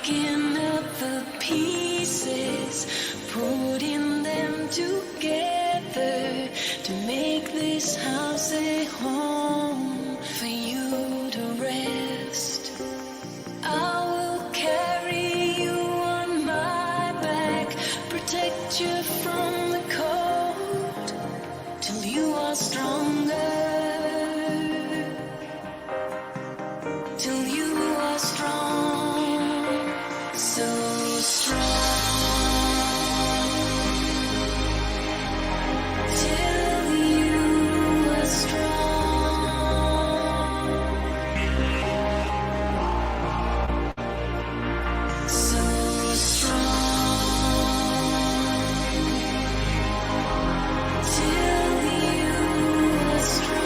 picking up the pieces, putting them together to make this house a home for you to rest. I will carry you on my back, protect you from the cold till you are stronger. Till you are strong, so strong. Till you are strong, so strong. Till you are strong.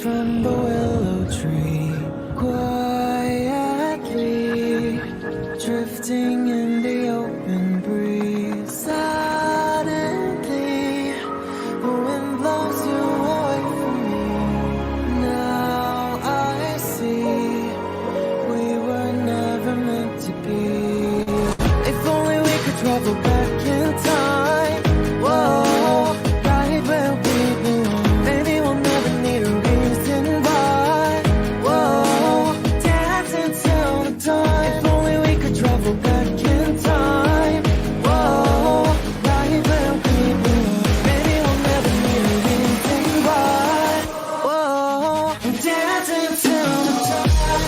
from the willow tree, quietly drifting in the open breeze. Suddenly, the wind blows you away from me. Now I see we were never meant to be. If only we could travel back in time. Whoa, right where we belong. Maybe we'll never need a reason why. Whoa, dance until the dawn. If only we could travel back in time. Whoa, right where we belong. Maybe we'll never need a reason why. Whoa, dance until the dawn.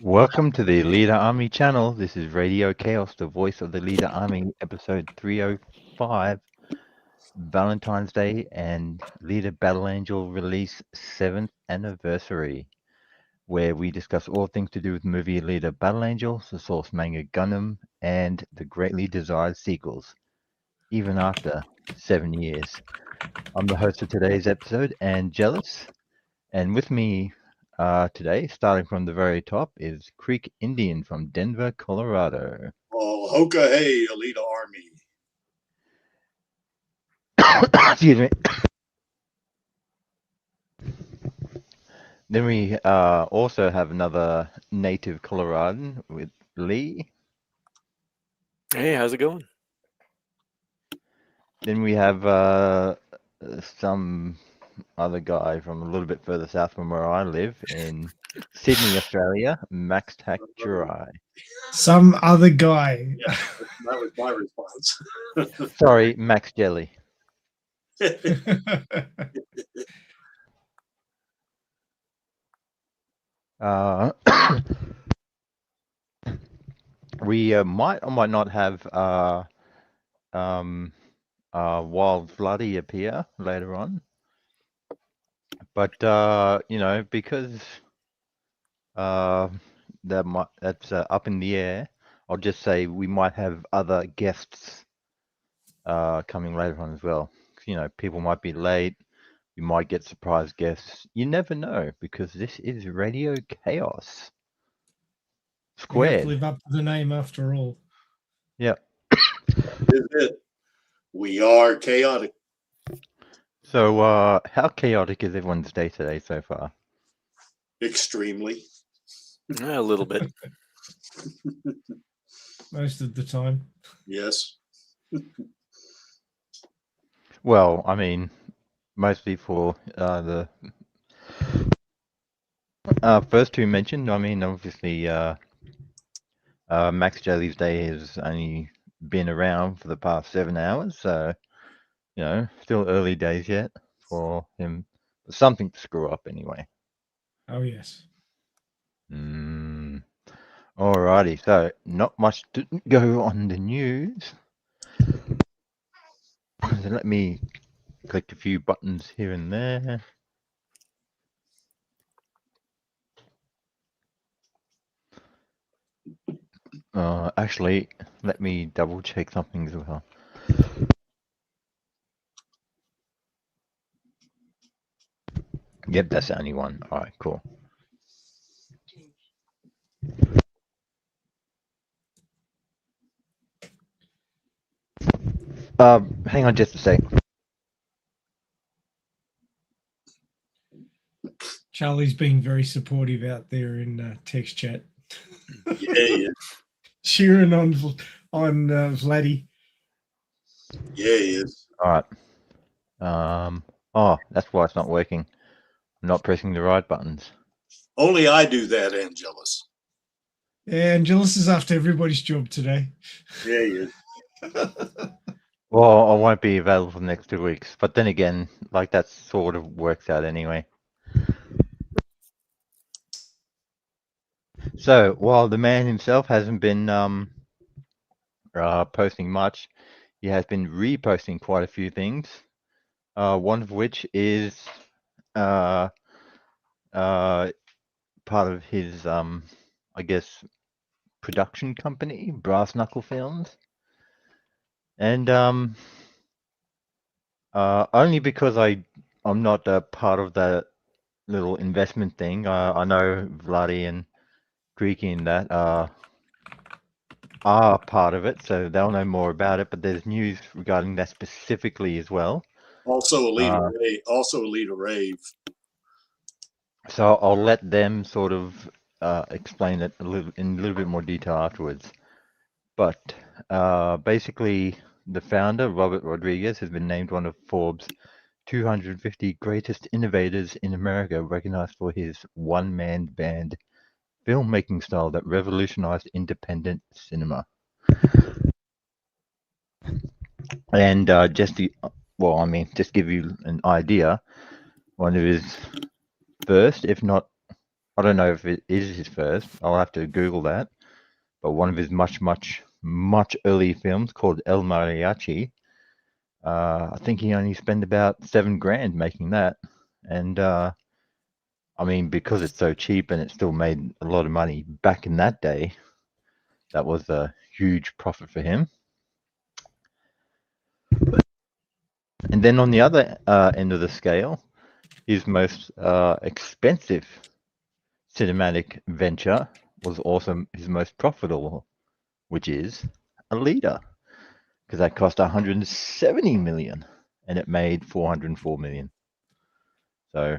Welcome to the Alita Army channel. This is Radio KAOS, the voice of the Alita Army, episode 305, Valentine's Day and Alita Battle Angel release 7th anniversary, where we discuss all things to do with the movie Alita Battle Angel, the source manga Gundam, and the greatly desired sequels, even after 7 years. I'm the host of today's episode, Angelus, and with me today, starting from the very top, is Creek Indian from Denver, Colorado. Oh, Hoka hey, Alita Army. Excuse me. Then we also have another native Coloradan with Lee. Hey, how's it going? Then we have some other guy from a little bit further south from where I live in Sydney, Australia, Max Takjurai. Some other guy. Yeah, that was my response. Sorry, Max Jelly. We might or might not have Wild Bloody appear later on, but you know, because that's up in the air, I'll just say we might have other guests coming later on as well. You know, people might be late. You might get surprise guests. You never know, because this is Radio KAOS. We have Squared. to live up to the name after all. Yep. Is it? We are chaotic. So, how chaotic is everyone's day today so far? Extremely. A little bit. Most of the time. Yes. Well, I mean, mostly for the first two mentioned. I mean, obviously, Max Jelly's day has only been around for the past 7 hours, so, you know, still early days yet for him. Something to screw up anyway. Oh, yes. Alrighty, so not much to go on the news. So let me click a few buttons here and there. Actually, let me double check something as well. Yep, that's the only one. Alright, cool. Hang on just a sec. Charlie's being very supportive out there in text chat. Yeah. Cheering on Vladdy. Yeah, he is. Alright. Oh, that's why it's not working. I'm not pressing the right buttons. Only I do that, Angelus. Yeah, Angelus is after everybody's job today. Yeah, he is. Well, I won't be available for the next 2 weeks, but then again, like that sort of works out anyway. So while the man himself hasn't been posting much, he has been reposting quite a few things. One of which is part of his I guess production company, Brass Knuckle Films, and only because I'm not a part of that little investment thing. I know Vladi and Greeky and that are part of it, so they'll know more about it. But there's news regarding that specifically as well. Also, Alita Rave. So I'll let them sort of explain it in a little bit more detail afterwards. But basically, the founder, Robert Rodriguez, has been named one of Forbes' 250 greatest innovators in America, recognized for his one-man band filmmaking style that revolutionized independent cinema. And just give you an idea, one of his first, if not, I don't know if it is his first, I'll have to Google that, but one of his much early films called El Mariachi, I think he only spent about $7,000 making that. And I mean, because it's so cheap and it still made a lot of money back in that day, that was a huge profit for him. And then on the other end of the scale, his most expensive cinematic venture was also his most profitable, which is Alita, because that cost 170 million and it made 404 million. So,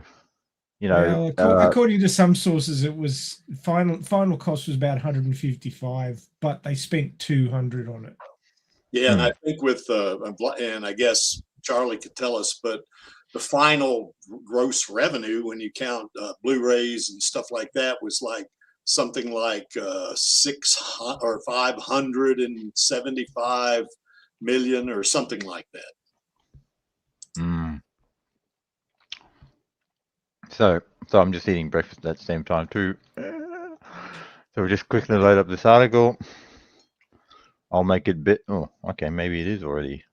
you know, Well, according to some sources, it was final cost was about 155, but they spent 200 on it. Yeah, and I think and I guess Charlie could tell us, but the final gross revenue when you count Blu-rays and stuff like that was like something like 600 or 575 million or something like that. So I'm just eating breakfast at the same time too. So we'll just quickly load up this article. I'll make it bit. Oh, okay, maybe it is already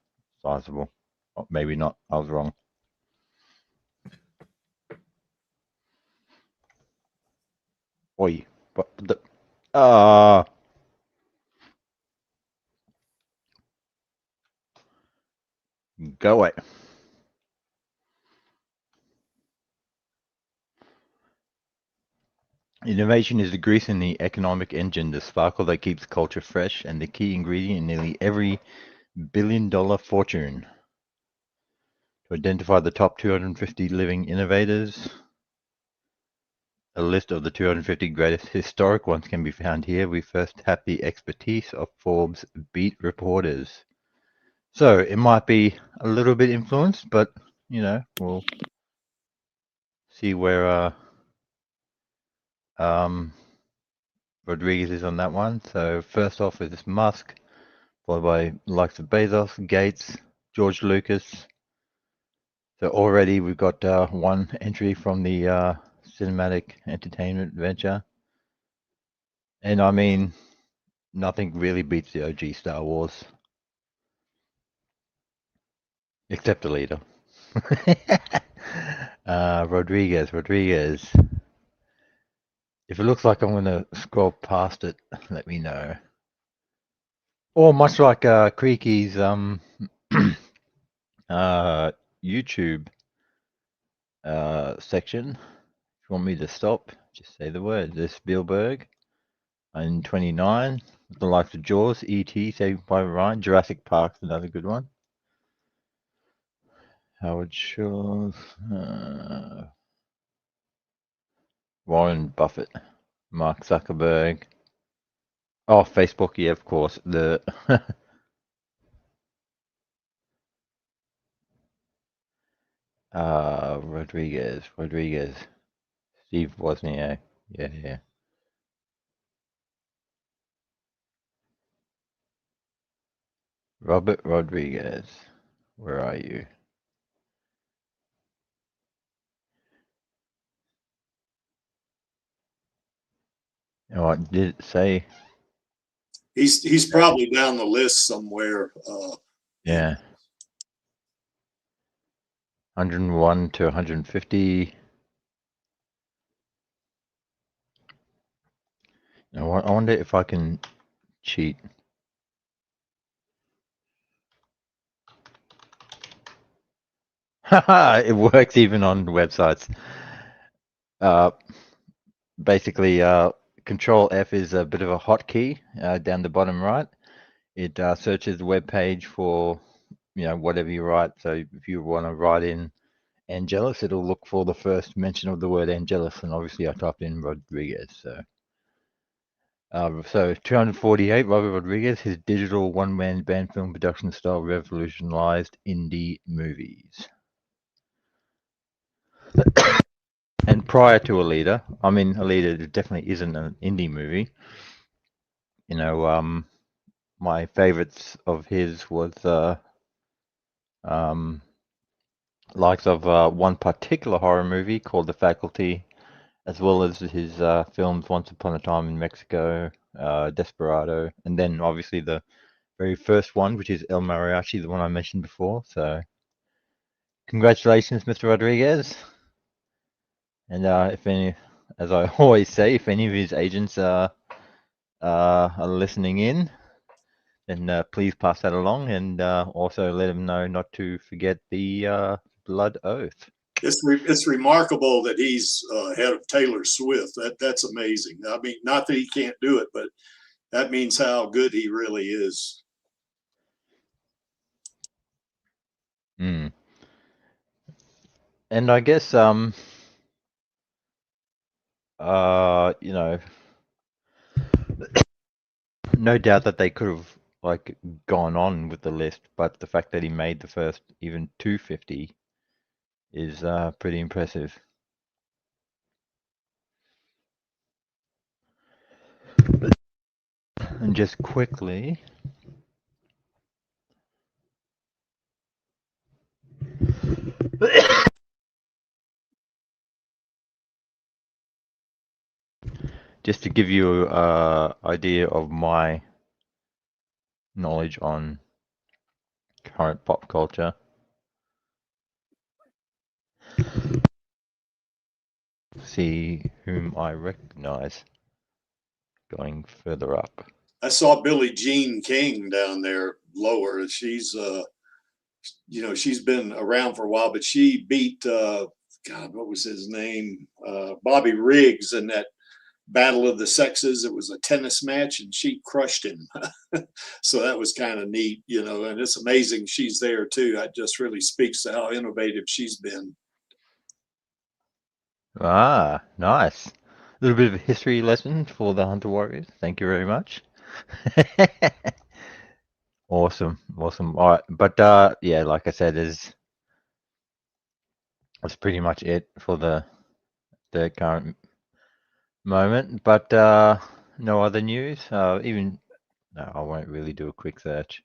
sizable. Oh, maybe not. I was wrong. Oi, but the go away. Innovation is the grease in the economic engine, the sparkle that keeps culture fresh, and the key ingredient in nearly every billion-dollar fortune. To identify the top 250 living innovators, a list of the 250 greatest historic ones can be found here. We first tap the expertise of Forbes beat reporters. So it might be a little bit influenced, but you know, we'll see where Rodriguez is on that one. So first off is Musk, followed by the likes of Bezos, Gates, George Lucas. So already we've got one entry from the cinematic entertainment venture. And I mean, nothing really beats the OG Star Wars. Except the leader. Rodriguez. If it looks like I'm going to scroll past it, let me know. Or much like Creaky's YouTube section, if you want me to stop, just say the word. There's Spielberg in 29, the likes of Jaws, E.T., Saved by Ryan, Jurassic Park's another good one. Howard Shores, Warren Buffett, Mark Zuckerberg. Oh, Facebook, yeah, of course. The Rodriguez. Steve Wozniak. Yeah. Robert Rodriguez. Where are you? Oh, what did it say? He's probably down the list somewhere. Yeah. 101 to 150. I wonder if I can cheat. Haha, it works even on websites. Basically, Control F is a bit of a hotkey down the bottom right. It searches the web page for whatever you write. So if you want to write in Angelus, it'll look for the first mention of the word Angelus, and obviously I typed in Rodriguez. So 248, Robert Rodriguez, his digital one-man band film production style revolutionized indie movies. And prior to Alita, Alita definitely isn't an indie movie. My favorites of his was likes of one particular horror movie called The Faculty, as well as his films Once Upon a Time in Mexico, Desperado, and then obviously the very first one, which is El Mariachi, the one I mentioned before. So congratulations, Mr. Rodriguez. And as I always say, if any of his agents are listening in, then please pass that along, and also let him know not to forget the blood oath. It's remarkable that he's ahead of Taylor Swift. That's amazing. I mean, not that he can't do it, but that means how good he really is. And I guess no doubt that they could have gone on with the list, but the fact that he made the first even 250 is pretty impressive. And just quickly, just to give you an idea of my knowledge on current pop culture. See whom I recognize going further up. I saw Billie Jean King down there lower. She's she's been around for a while, but she beat God, what was his name? Bobby Riggs in that Battle of the Sexes. It was a tennis match, and she crushed him. So that was kind of neat, and it's amazing she's there too. That just really speaks to how innovative she's been. Ah, nice. A little bit of a history lesson for the Hunter Warriors. Thank you very much. Awesome. All right, but yeah, like I said, that's pretty much it for the current moment. But no other news. No, I won't really do a quick search.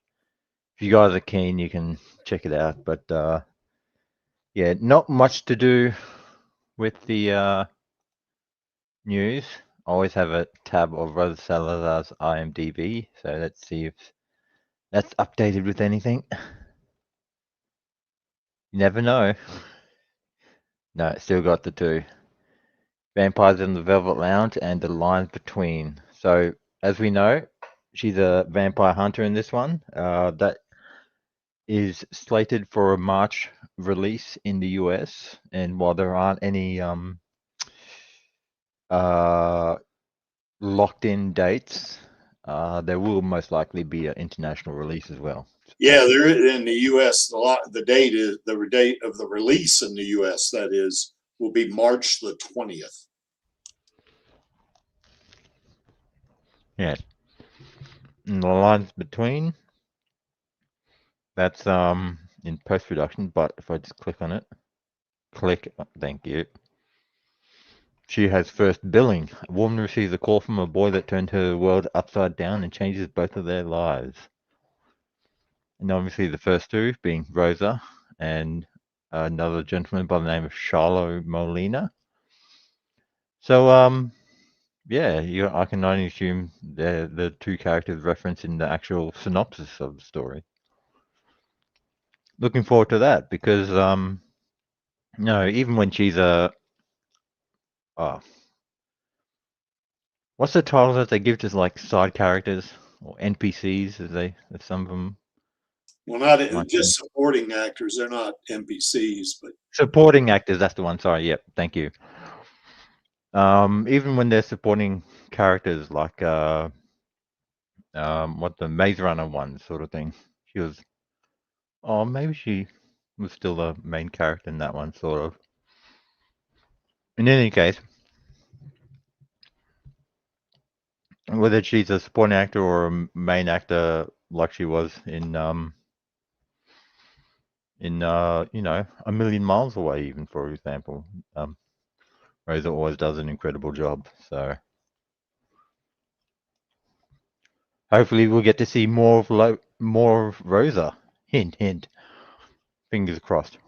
If you guys are keen, you can check it out. But yeah, not much to do with the news. I always have a tab of Rosa Salazar's IMDb, so let's see if that's updated with anything. You never know. No, still got the two. Vampires in the Velvet Lounge and The Lines Between. So, as we know, she's a vampire hunter in this one. That is slated for a March release in the US. And while there aren't any locked in dates, there will most likely be an international release as well. Yeah, there in the U.S. The date of the release in the U.S. that is will be March the 20th. Yes. And The Lines Between, that's in post-production, but if I just click on it, Click. Thank you. She has first billing. A woman receives a call from a boy that turned her world upside down and changes both of their lives. And obviously the first two being Rosa and another gentleman by the name of Charlo Molina. So, yeah, I can only assume they're the two characters referenced in the actual synopsis of the story. Looking forward to that because, even when she's what's the title that they give to like side characters or NPCs as some of them? Well, not might be. just supporting actors. They're not NPCs, but Supporting actors, that's the one. Sorry, yep, thank you. Even when they're supporting characters like what the Maze Runner one sort of thing. She was maybe she was still the main character in that one, sort of. In any case, whether she's a supporting actor or a main actor like she was in A Million Miles Away, even, for example, Rosa always does an incredible job. So hopefully we'll get to see more of Rosa. Hint, hint. Fingers crossed.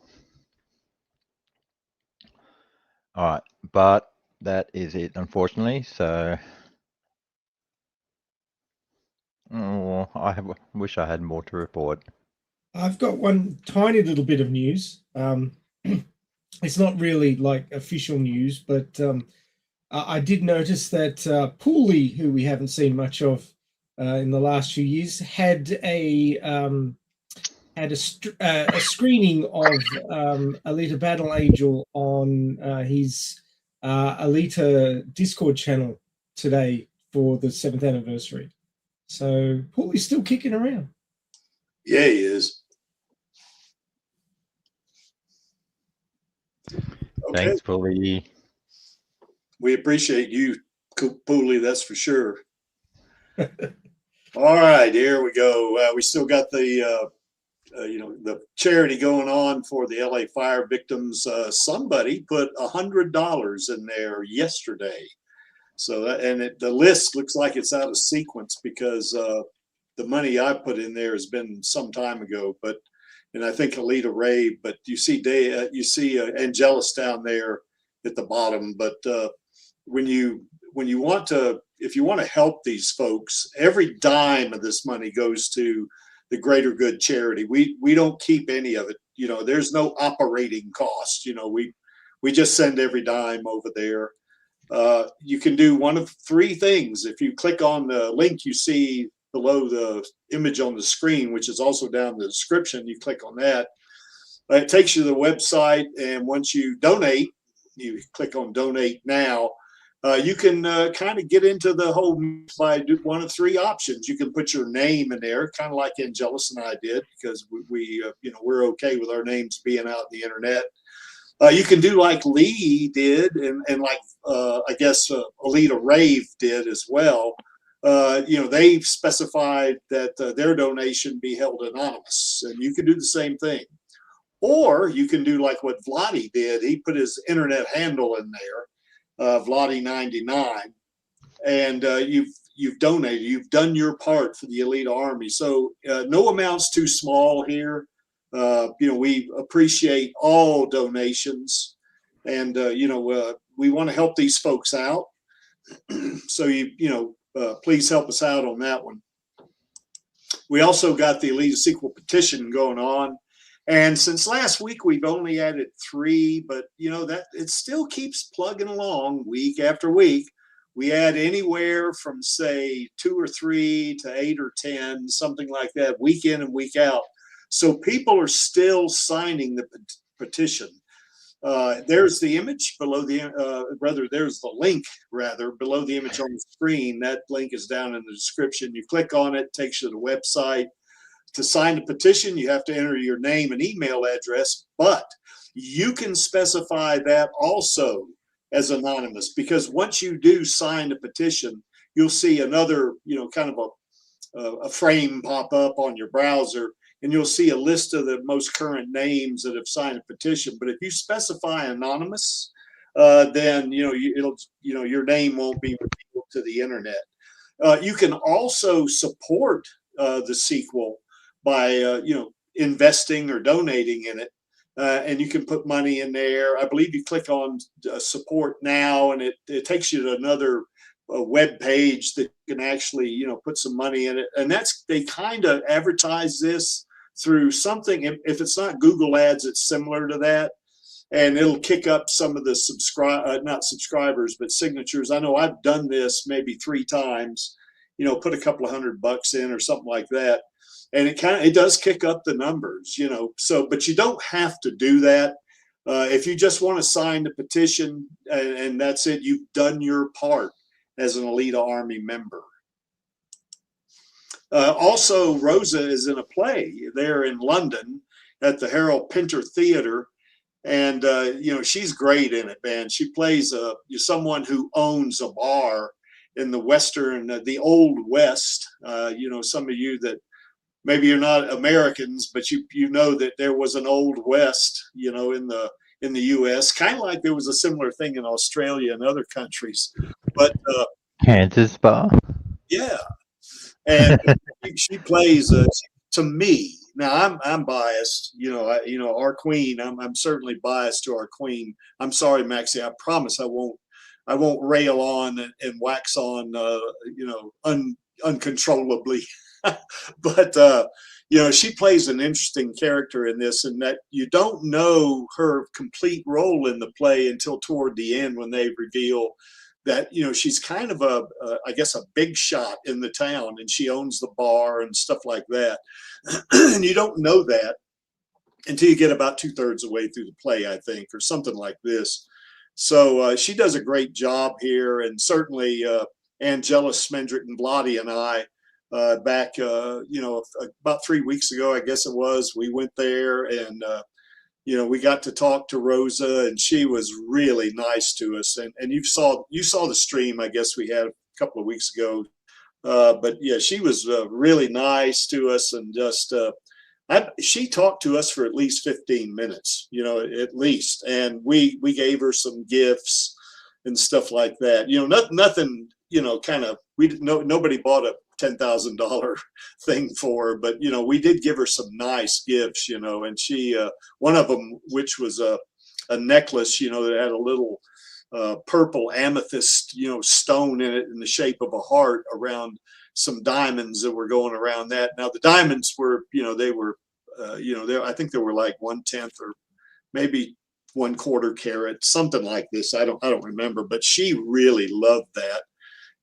All right, but that is it, unfortunately. So, wish I had more to report. I've got one tiny little bit of news. It's not really like official news, but I did notice that Pooley, who we haven't seen much of in the last few years, had a screening of Alita Battle Angel on his Alita Discord channel today for the 7th anniversary. So Pooley's still kicking around. yeah, he is. Okay. Thanks, Polly. We appreciate you, Pooley, that's for sure. All right, here we go. We still got the the charity going on for the LA fire victims. Somebody put $100 in there yesterday. So the list looks like it's out of sequence because the money I put in there has been some time ago. And I think Alita raved. But you see Angelus down there at the bottom. But when you want to, if you want to help these folks, every dime of this money goes to the greater good charity. We don't keep any of it. There's no operating cost. We just send every dime over there. You can do one of three things. If you click on the link you see below the image on the screen, which is also down in the description, you click on that. It takes you to the website, and once you donate, you click on Donate Now. You can kind of get into the whole by one of three options. You can put your name in there, kind of like Angelus and I did, because we're okay with our names being out in the internet. You can do like Lee did, and like I guess Alita Rave did as well. They've specified that their donation be held anonymous, and you can do the same thing. Or you can do like what Vladi did. He put his internet handle in there, Vladi99, and you've donated. You've done your part for the Alita Army. So no amount's too small here. We appreciate all donations, and we want to help these folks out. So please help us out on that one. We also got the Alita sequel petition going on, and since last week we've only added 3, but that it still keeps plugging along week after week. We add anywhere from say 2 or 3 to 8 or 10, something like that, week in and week out. So people are still signing the petition. There's the image below there's the link below the image on the screen. That link is down in the description. You click on it, takes you to the website. To sign the petition, you have to enter your name and email address, but you can specify that also as anonymous, because once you do sign the petition, you'll see another, kind of a frame pop up on your browser. and you'll see a list of the most current names that have signed a petition. But if you specify anonymous, then your name won't be revealed to the internet. You can also support the sequel by investing or donating in it. And you can put money in there. I believe you click on support now, and it takes you to another web page that you can actually put some money in it. And they kind of advertise this through something. If it's not Google Ads, it's similar to that, and it'll kick up some of the not subscribers but signatures. I know I've done this maybe 3 times. Put a couple of $100 in or something like that. And it does kick up the numbers, but you don't have to do that. If you just want to sign the petition and that's it, you've done your part as an Alita Army member. Also, Rosa is in a play there in London at the Harold Pinter Theater. And, she's great in it, man. She plays someone who owns a bar in the Old West. Some of you that maybe you're not Americans, but you know that there was an Old West, in the U.S. Kind of like there was a similar thing in Australia and other countries. But Kansas bar. yeah, and she plays to me. Now I'm biased, our queen. I'm certainly biased to our queen. I'm sorry, Maxie. I promise I won't rail on and wax on, uncontrollably. But she plays an interesting character in this, and that you don't know her complete role in the play until toward the end when they reveal that she's kind of I guess a big shot in the town, and she owns the bar and stuff like that. And you don't know that until you get about 2/3 of the way through the play, I think, or something like this. So she does a great job here, and certainly Angela Smendrick and Blotty and I back about 3 weeks ago, I guess it was, we went there, and we got to talk to Rosa, and she was really nice to us. And you saw the stream, I guess, we had a couple of weeks ago. But yeah, she was really nice to us, and just she talked to us for at least 15 minutes, at least, and we gave her some gifts and stuff like that. Nothing, nobody bought a $10,000 thing for her, but we did give her some nice gifts, and she one of them, which was a necklace, that had a little purple amethyst stone in it in the shape of a heart around some diamonds that were going around that. Now the diamonds were they were I think they were like 1/10 or maybe 1/4 carat, something like this. I don't remember, but she really loved that.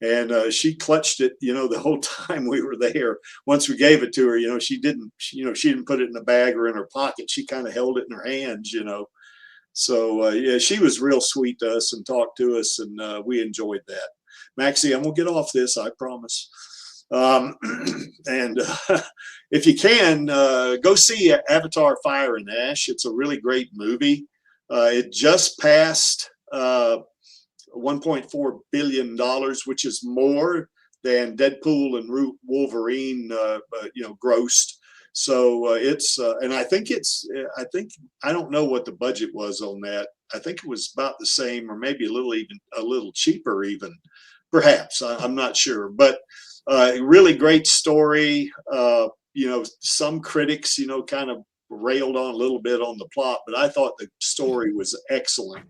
And she clutched it, the whole time we were there. Once we gave it to her, she didn't put it in a bag or in her pocket. She kind of held it in her hands, So yeah, she was real sweet to us and talked to us, and we enjoyed that. Maxie, I'm gonna get off this, I promise. And if you can, go see Avatar: Fire and Ash. It's a really great movie. It just passed $1.4 billion, which is more than Deadpool and Wolverine, grossed. So it's, and I think I don't know what the budget was on that. I think it was about the same, or maybe a little cheaper even, perhaps. I'm not sure, but really great story. Some critics, kind of railed on a little bit on the plot, but I thought the story was excellent.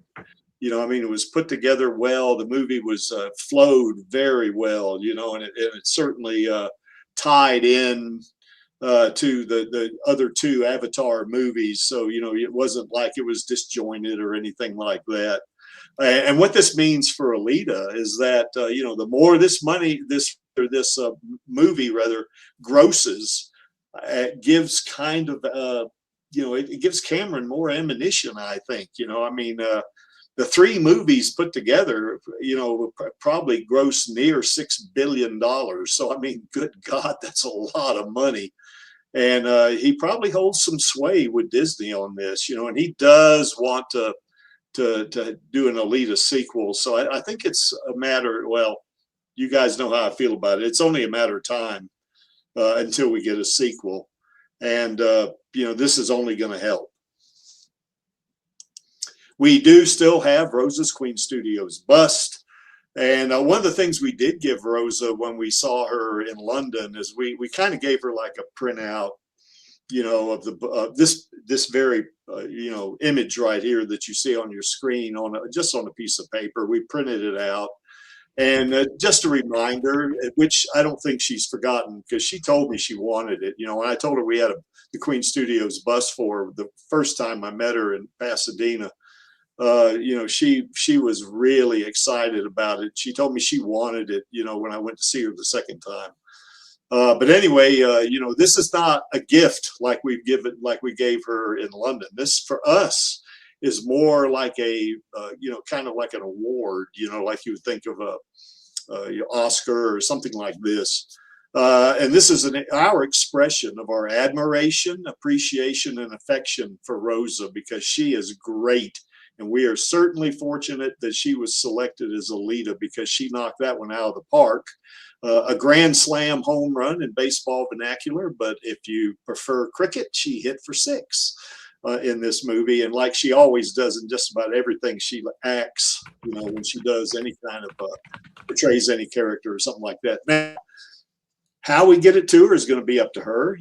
It was put together well. The movie was flowed very well, and it certainly tied in to the other 2 Avatar movies. So, it wasn't like it was disjointed or anything like that. And what this means for Alita is that, the more this movie rather grosses, it gives kind of, it gives Cameron more ammunition, I think. The 3 movies put together, probably gross near $6 billion. So, good God, that's a lot of money. And he probably holds some sway with Disney on this, and he does want to do an Alita sequel. So I think it's a matter, well, you guys know how I feel about it. It's only a matter of time until we get a sequel. And, this is only going to help. We do still have Rosa's Queen Studios bust. And one of the things we did give Rosa when we saw her in London is we kind of gave her like a printout, of the this very image right here that you see on your screen just on a piece of paper. We printed it out, and just a reminder, which I don't think she's forgotten, because she told me she wanted it. When I told her we had the Queen Studios bus for her the first time I met her in Pasadena. She was really excited about it. She told me she wanted it, when I went to see her the second time. But anyway, this is not a gift like we gave her in London. This for us is more like a, kind of like an award, like you would think of a Oscar or something like this. And this is our expression of our admiration, appreciation, and affection for Rosa, because she is great. And we are certainly fortunate that she was selected as Alita, because she knocked that one out of the park. A grand slam home run in baseball vernacular, but if you prefer cricket, she hit for 6 in this movie. And like she always does in just about everything she acts, when she does any kind of portrays any character or something like that. Now, how we get it to her is going to be up to her.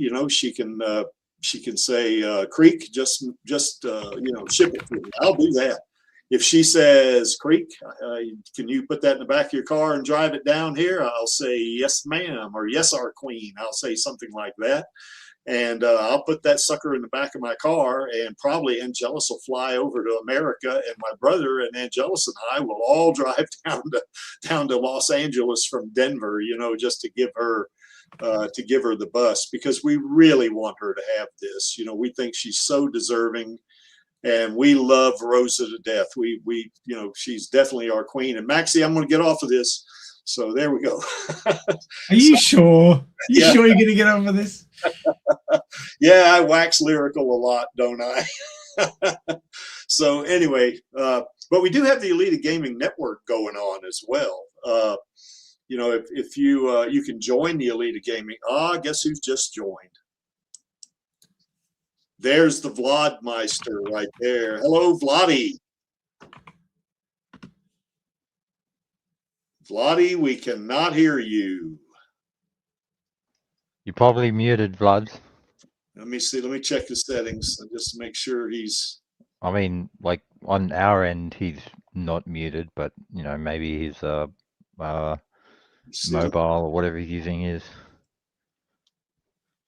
She can say, Creek, just ship it to me. I'll do that. If she says, Creek, can you put that in the back of your car and drive it down here? I'll say, yes, ma'am, or yes, our queen. I'll say something like that. And I'll put that sucker in the back of my car, and probably Angelus will fly over to America, and my brother and Angelus and I will all drive down to Los Angeles from Denver, just to give her the bus, because we really want her to have this. We think she's so deserving, and we love Rosa to death. We she's definitely our queen. And Maxie, I'm going to get off of this. So there we go. Are you sure? Sure you're going to get over this? Yeah, I wax lyrical a lot, don't I? So anyway, but we do have the Alita Gaming Network going on as well. If you can join the Alita Gaming. Guess who's just joined? There's the Vlodmeister right there. Hello, Vloddy. Vloddy, we cannot hear you. You're probably muted, Vlad. Let me see. Let me check the settings just to make sure he's. I mean, like on our end, he's not muted, but maybe his mobile or whatever he's using is.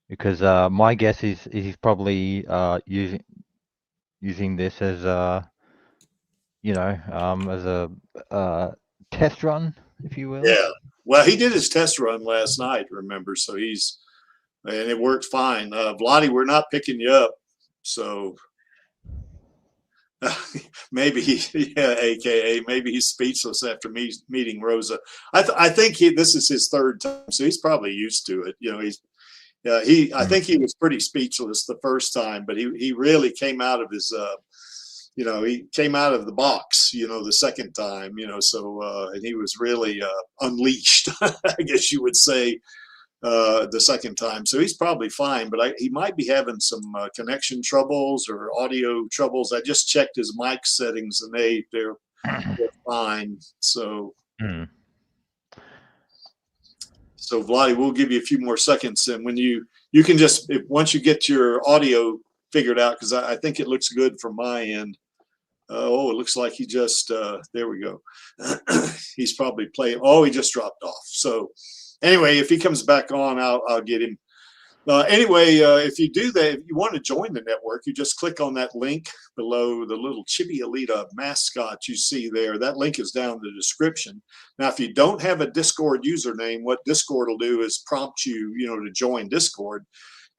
Because my guess is he's probably using this as as a test run, if you will. Yeah. Well, he did his test run last night, remember? So and it worked fine. Vloddy, we're not picking you up. So maybe AKA, maybe he's speechless after meeting Rosa. I think this is his 3rd time, so he's probably used to it. I think he was pretty speechless the first time, but he really came out of his, he came out of the box, the second time, so, and he was really unleashed, I guess you would say, the second time. So he's probably fine, but he might be having some connection troubles or audio troubles. I just checked his mic settings, and they're fine. So. So Vladdy, we'll give you a few more seconds, and when you can just, once you get your audio figured out, because I think it looks good from my end. It looks like he just there we go. He's probably playing. He just dropped off. So anyway, if he comes back on, I'll get him. Anyway, if you do that, if you want to join the network, you just click on that link below the little Chibi Alita mascot you see there. That link is down in the description. Now, if you don't have a Discord username, what Discord will do is prompt you, to join Discord.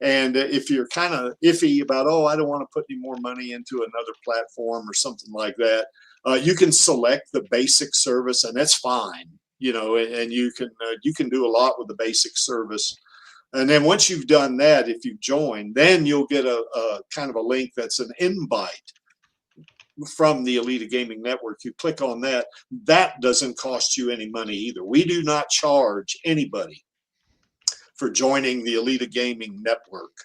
And if you're kind of iffy about, I don't want to put any more money into another platform or something like that, you can select the basic service, and that's fine, and you can do a lot with the basic service. And then once you've done that, if you join, then you'll get a kind of a link that's an invite from the Alita Gaming Network. You click on that. That doesn't cost you any money either. We do not charge anybody for joining the Alita Gaming Network.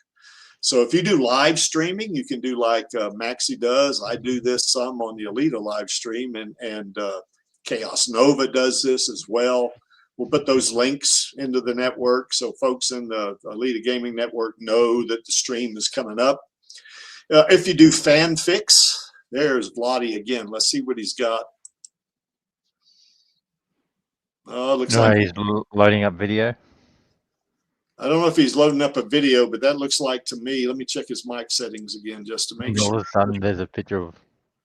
So if you do live streaming, you can do like Maxi does. I do this some on the Alita live stream, and Chaos Nova does this as well. We'll put those links into the network so folks in the Alita Gaming Network know that the stream is coming up. If you do fanfics, there's Vladi again. Let's see what he's got. Looks No, like he's loading up video. I don't know if he's loading up a video, but that looks like to me. Let me check his mic settings again just to make And all sure. of a sudden, there's a picture of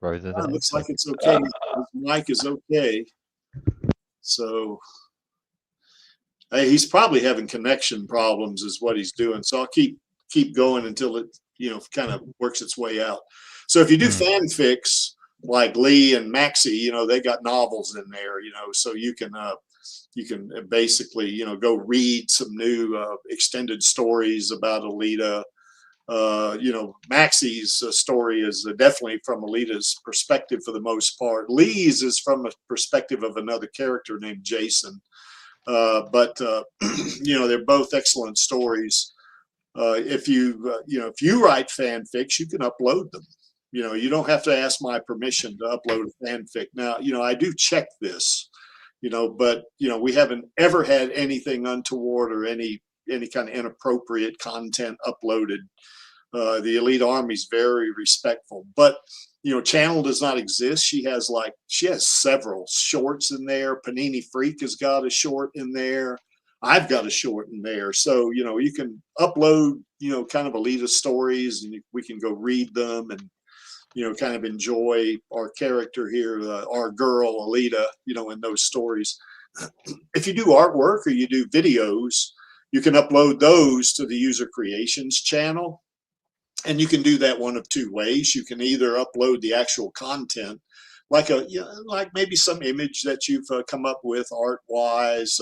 Rosa It there. looks like it's okay. His mic is okay. So hey, he's probably having connection problems is what he's doing. So I'll keep going until it, kind of works its way out. So if you do fanfics like Lee and Maxi, they got novels in there, so you can basically, go read some new extended stories about Alita. Maxi's story is definitely from Alita's perspective for the most part. Lee's is from a perspective of another character named Jason. But they're both excellent stories. If you write fanfics, you can upload them. You don't have to ask my permission to upload a fanfic. Now, I do check this, but we haven't ever had anything untoward or any kind of inappropriate content uploaded. The Alita Army is very respectful, but Channel does not exist. She has several shorts in there. Panini Freak has got a short in there. I've got a short in there. So, you can upload, kind of Alita stories, and we can go read them and, kind of enjoy our character here, our girl Alita, in those stories. If you do artwork or you do videos, you can upload those to the user creations channel. And you can do that one of two ways. You can either upload the actual content, like maybe some image that you've come up with art-wise.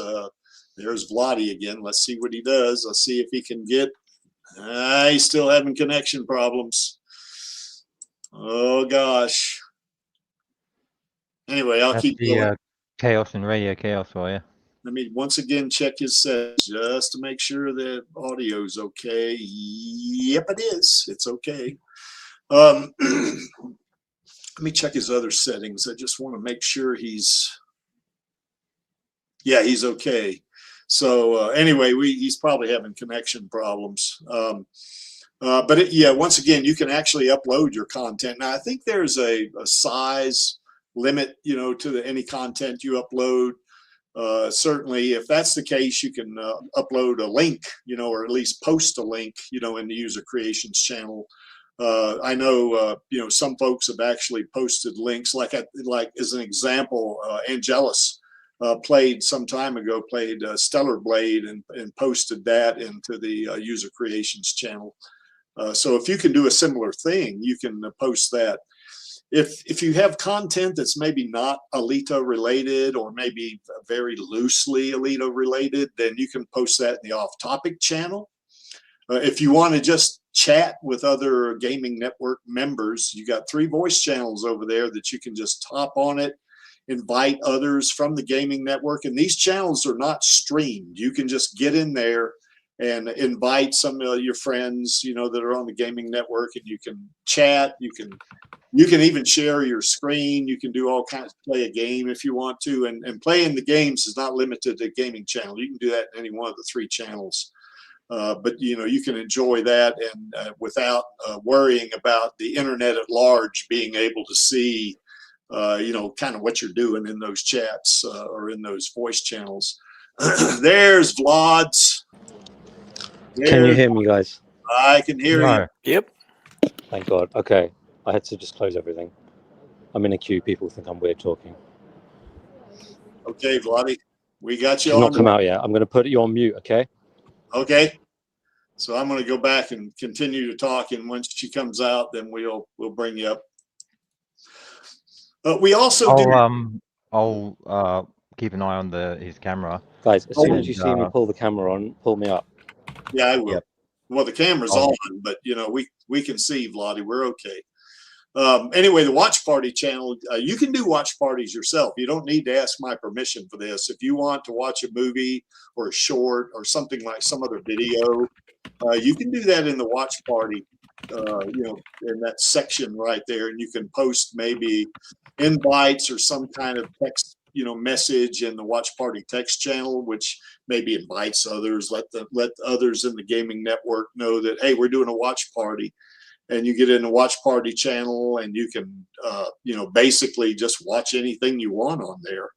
There's Vladi again. Let's see what he does. Let's see if he can get. He's still having connection problems. Oh gosh. Anyway, I'll That's keep the going. Chaos and Radio Chaos for you. Let me once again check his settings just to make sure that audio's okay. Yep, it is. It's okay. Let me check his other settings. I just want to make sure he's okay. So anyway, he's probably having connection problems. But once again, you can actually upload your content. Now, I think there's a size limit, to any content you upload. Certainly, if that's the case, you can upload a link, or at least post a link, in the user creations channel. I know, some folks have actually posted links, like as an example, Angelus played some time ago, played Stellar Blade and posted that into the user creations channel. So if you can do a similar thing, you can post that. If you have content that's maybe not Alita related or maybe very loosely Alita related, then you can post that in the off-topic channel. If you want to just chat with other gaming network members, you got 3 voice channels over there that you can just hop on it, invite others from the gaming network. And these channels are not streamed. You can just get in there and invite some of your friends, that are on the gaming network, and you can chat. You can even share your screen. You can do all kinds, play a game if you want to, and playing the games is not limited to gaming channel. You can do that in any one of the 3 channels. But you can enjoy that and without worrying about the internet at large being able to see, kind of what you're doing in those chats or in those voice channels. There's Vlods. Can you hear me, guys? I can hear you. Yep. Thank God. Okay. I had to just close everything. I'm in a queue. People think I'm weird talking. Okay, Vladi, we got you She's on. not come out yet. I'm going to put you on mute, okay? Okay. So I'm going to go back and continue to talk, and once she comes out, then we'll bring you up. We also I'll keep an eye on his camera. Guys, as soon And, as you see me pull the camera on, pull me up. Yeah, I will. Yep. Well, the camera's Oh. on, but we can see, Vladi. We're okay. Anyway, the watch party channel, you can do watch parties yourself. You don't need to ask my permission for this. If you want to watch a movie or a short or something like some other video, You can do that in the watch party, in that section right there, and you can post maybe invites or some kind of text, message in the watch party text channel, which maybe invites others, let others in the gaming network know that, hey, we're doing a watch party, and you get in the watch party channel, and you can, basically just watch anything you want on there.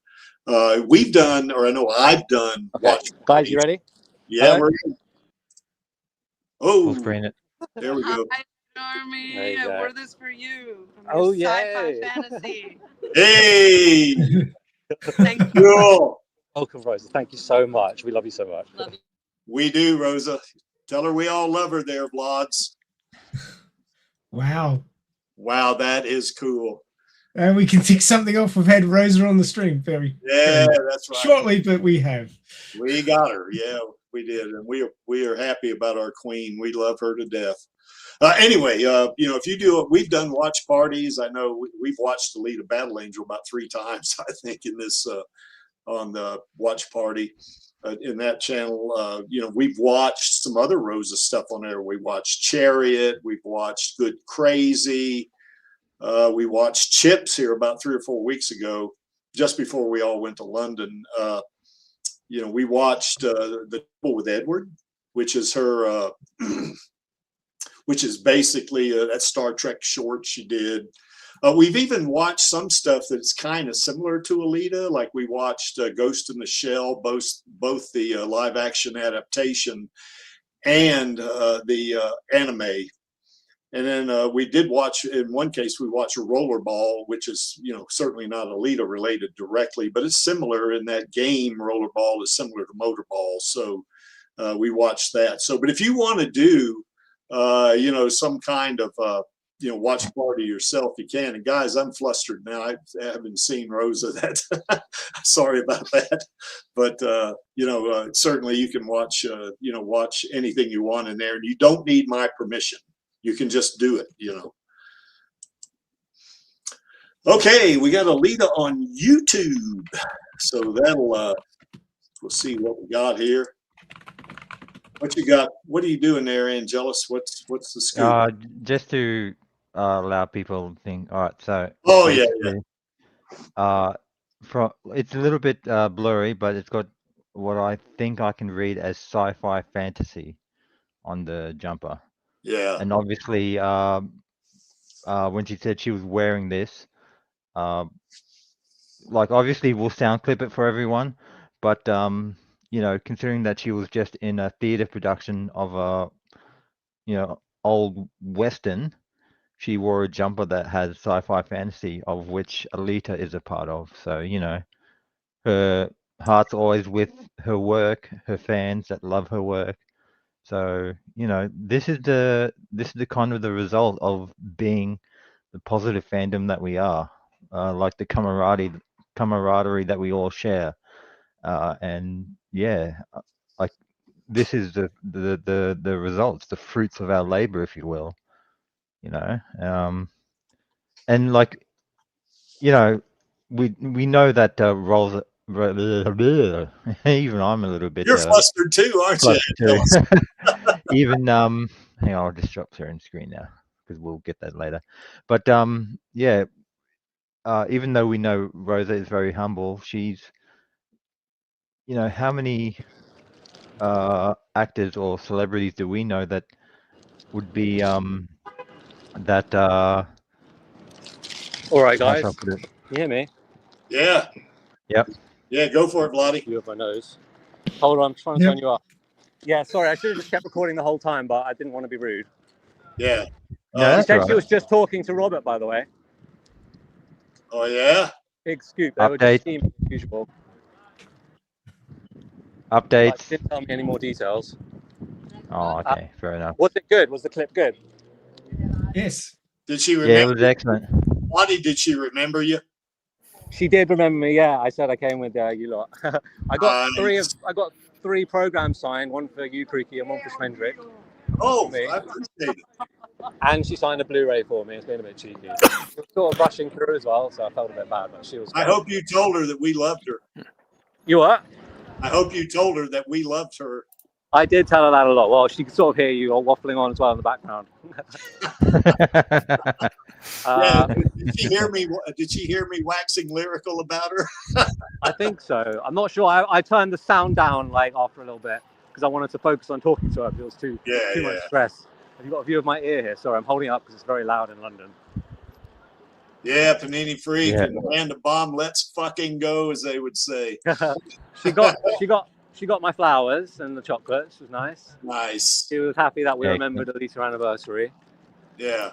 We've done, or I know I've done. Okay, Watch guys, parties. you ready? Yeah, Hello? we're. Full Oh, screen it. there we go. Hi, Army. There you I go. wore this for you. From Oh, your sci-fi yay. fantasy. Hey, Thank you. cool. Welcome, Rosa. Thank you so much. We love you so much. Love you. We do, Rosa. Tell her we all love her there, Blods. Wow. Wow, that is cool. And we can tick something off. We've had Rosa on the stream very Yeah, that's right. shortly, but we have. We got her. Yeah, we did, and we are happy about our queen. We love her to death. Anyway, if you do, we've done watch parties. I know we've watched Alita Battle Angel about 3 times, I think, in this on the watch party in that channel. We've watched some other Rosa stuff on there. We watched Chariot. We've watched Good Crazy. We watched Chips here about 3 or 4 weeks ago, just before we all went to London. We watched The Trouble with Edward, which is her, which is basically that Star Trek short she did. We've even watched some stuff that's kind of similar to Alita, like we watched Ghost in the Shell, both the live action adaptation and the anime. And then we did watch, in one case, we watched Rollerball, which is, certainly not Alita related directly, but it's similar in that game. Rollerball is similar to Motorball. So we watched that. So, but if you want to do, some kind of, watch party yourself, you can. And guys, I'm flustered now. I haven't seen Rosa. Sorry about that. But, certainly you can watch, watch anything you want in there. And you don't need my permission. You can just do it, Okay, we got Alita on YouTube. So that'll, we'll see what we got here. What you got? What are you doing there, Angelus? What's the scoop? Just to allow people to think. All right, so. Oh, yeah. It's a little bit blurry, but it's got what I think I can read as sci-fi fantasy on the jumper. Yeah. And obviously, when she said she was wearing this, obviously we'll sound clip it for everyone, but considering that she was just in a theater production of a old Western, she wore a jumper that has sci-fi fantasy, of which Alita is a part of. So, her heart's always with her work, her fans that love her work. So, this is the kind of the result of being the positive fandom that we are, like the camaraderie that we all share. And yeah, like this is the results, the fruits of our labor, if you will, and we know that Rosa, even I'm a little bit. You're flustered too, aren't you? Even hang on, I'll just drop sharing screen now because we'll get that later. But yeah, even though we know Rosa is very humble, she's, how many actors or celebrities do we know that would be that All right, how guys. shall I put it? Can you hear me? Yeah. Yep. Yeah, go for it, Vladdy. You have my nose. Hold on, I'm trying to turn you up. Yeah, sorry, I should have just kept recording the whole time, but I didn't want to be rude. Yeah. No, She that's said all she right. was just talking to Robert, by the way. Oh, yeah? Big scoop. They were just teaming as usual. Updates. But didn't tell me any more details. Oh, okay, fair enough. Was it good? Was the clip good? Yes. Did she remember? Yeah, it was excellent. Vladdy, did she remember you? She did remember me. Yeah, I said I came with you lot. I got Nice. I got 3 programs signed, one for you, Creaky, and one for Schmendrick. Oh, Me. I appreciate it. And she signed a Blu-ray for me. It's been a bit cheeky. She was sort of rushing through as well, so I felt a bit bad, but she was I great. hope you told her that we loved her. You what? I hope you told her that we loved her. I did tell her that a lot. Well, she could sort of hear you all waffling on as well in the background. Yeah, did she hear me? Did she hear me waxing lyrical about her? I think so. I'm not sure. I turned the sound down like after a little bit because I wanted to focus on talking to her because it was too much stress. Have you got a view of my ear here? Sorry, I'm holding it up because it's very loud in London. Yeah, Panini Freak Yeah. and Miranda Bomb, let's fucking go, as they would say. She got my flowers and the chocolates. It was nice. Nice. She was happy that we Excellent. remembered Alita anniversary. Yeah.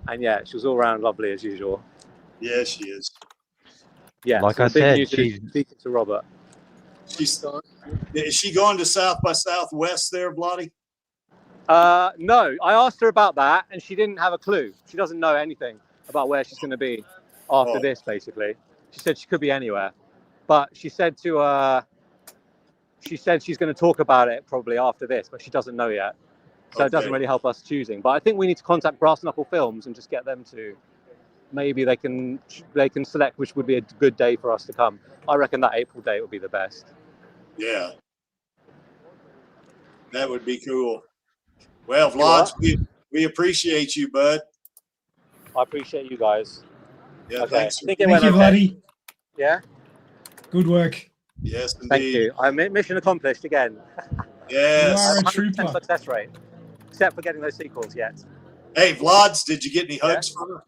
And yeah, she was all around lovely as usual. Yeah, she is. Yeah. Like so I the big said, news is she's speaking to Robert. Is she going to South by Southwest there, Blotty? No, I asked her about that, and she didn't have a clue. She doesn't know anything about where she's going to be after this. Basically, she said she could be anywhere, but she said she's going to talk about it probably after this, but she doesn't know yet. So it doesn't really help us choosing. But I think we need to contact Brass Knuckle Films and just get them to. Maybe they can select which would be a good day for us to come. I reckon that April date would be the best. Yeah. That would be cool. Well, Vlad, we appreciate you, bud. I appreciate you guys. Yeah, Okay. thanks. Thank you, Vladdy. Yeah. Good work. Yes, indeed. Thank you. I'm mission accomplished again. Yes. You are a 100% trooper. success rate, except for getting those sequels yet. Hey, Vlads, did you get any hugs from her?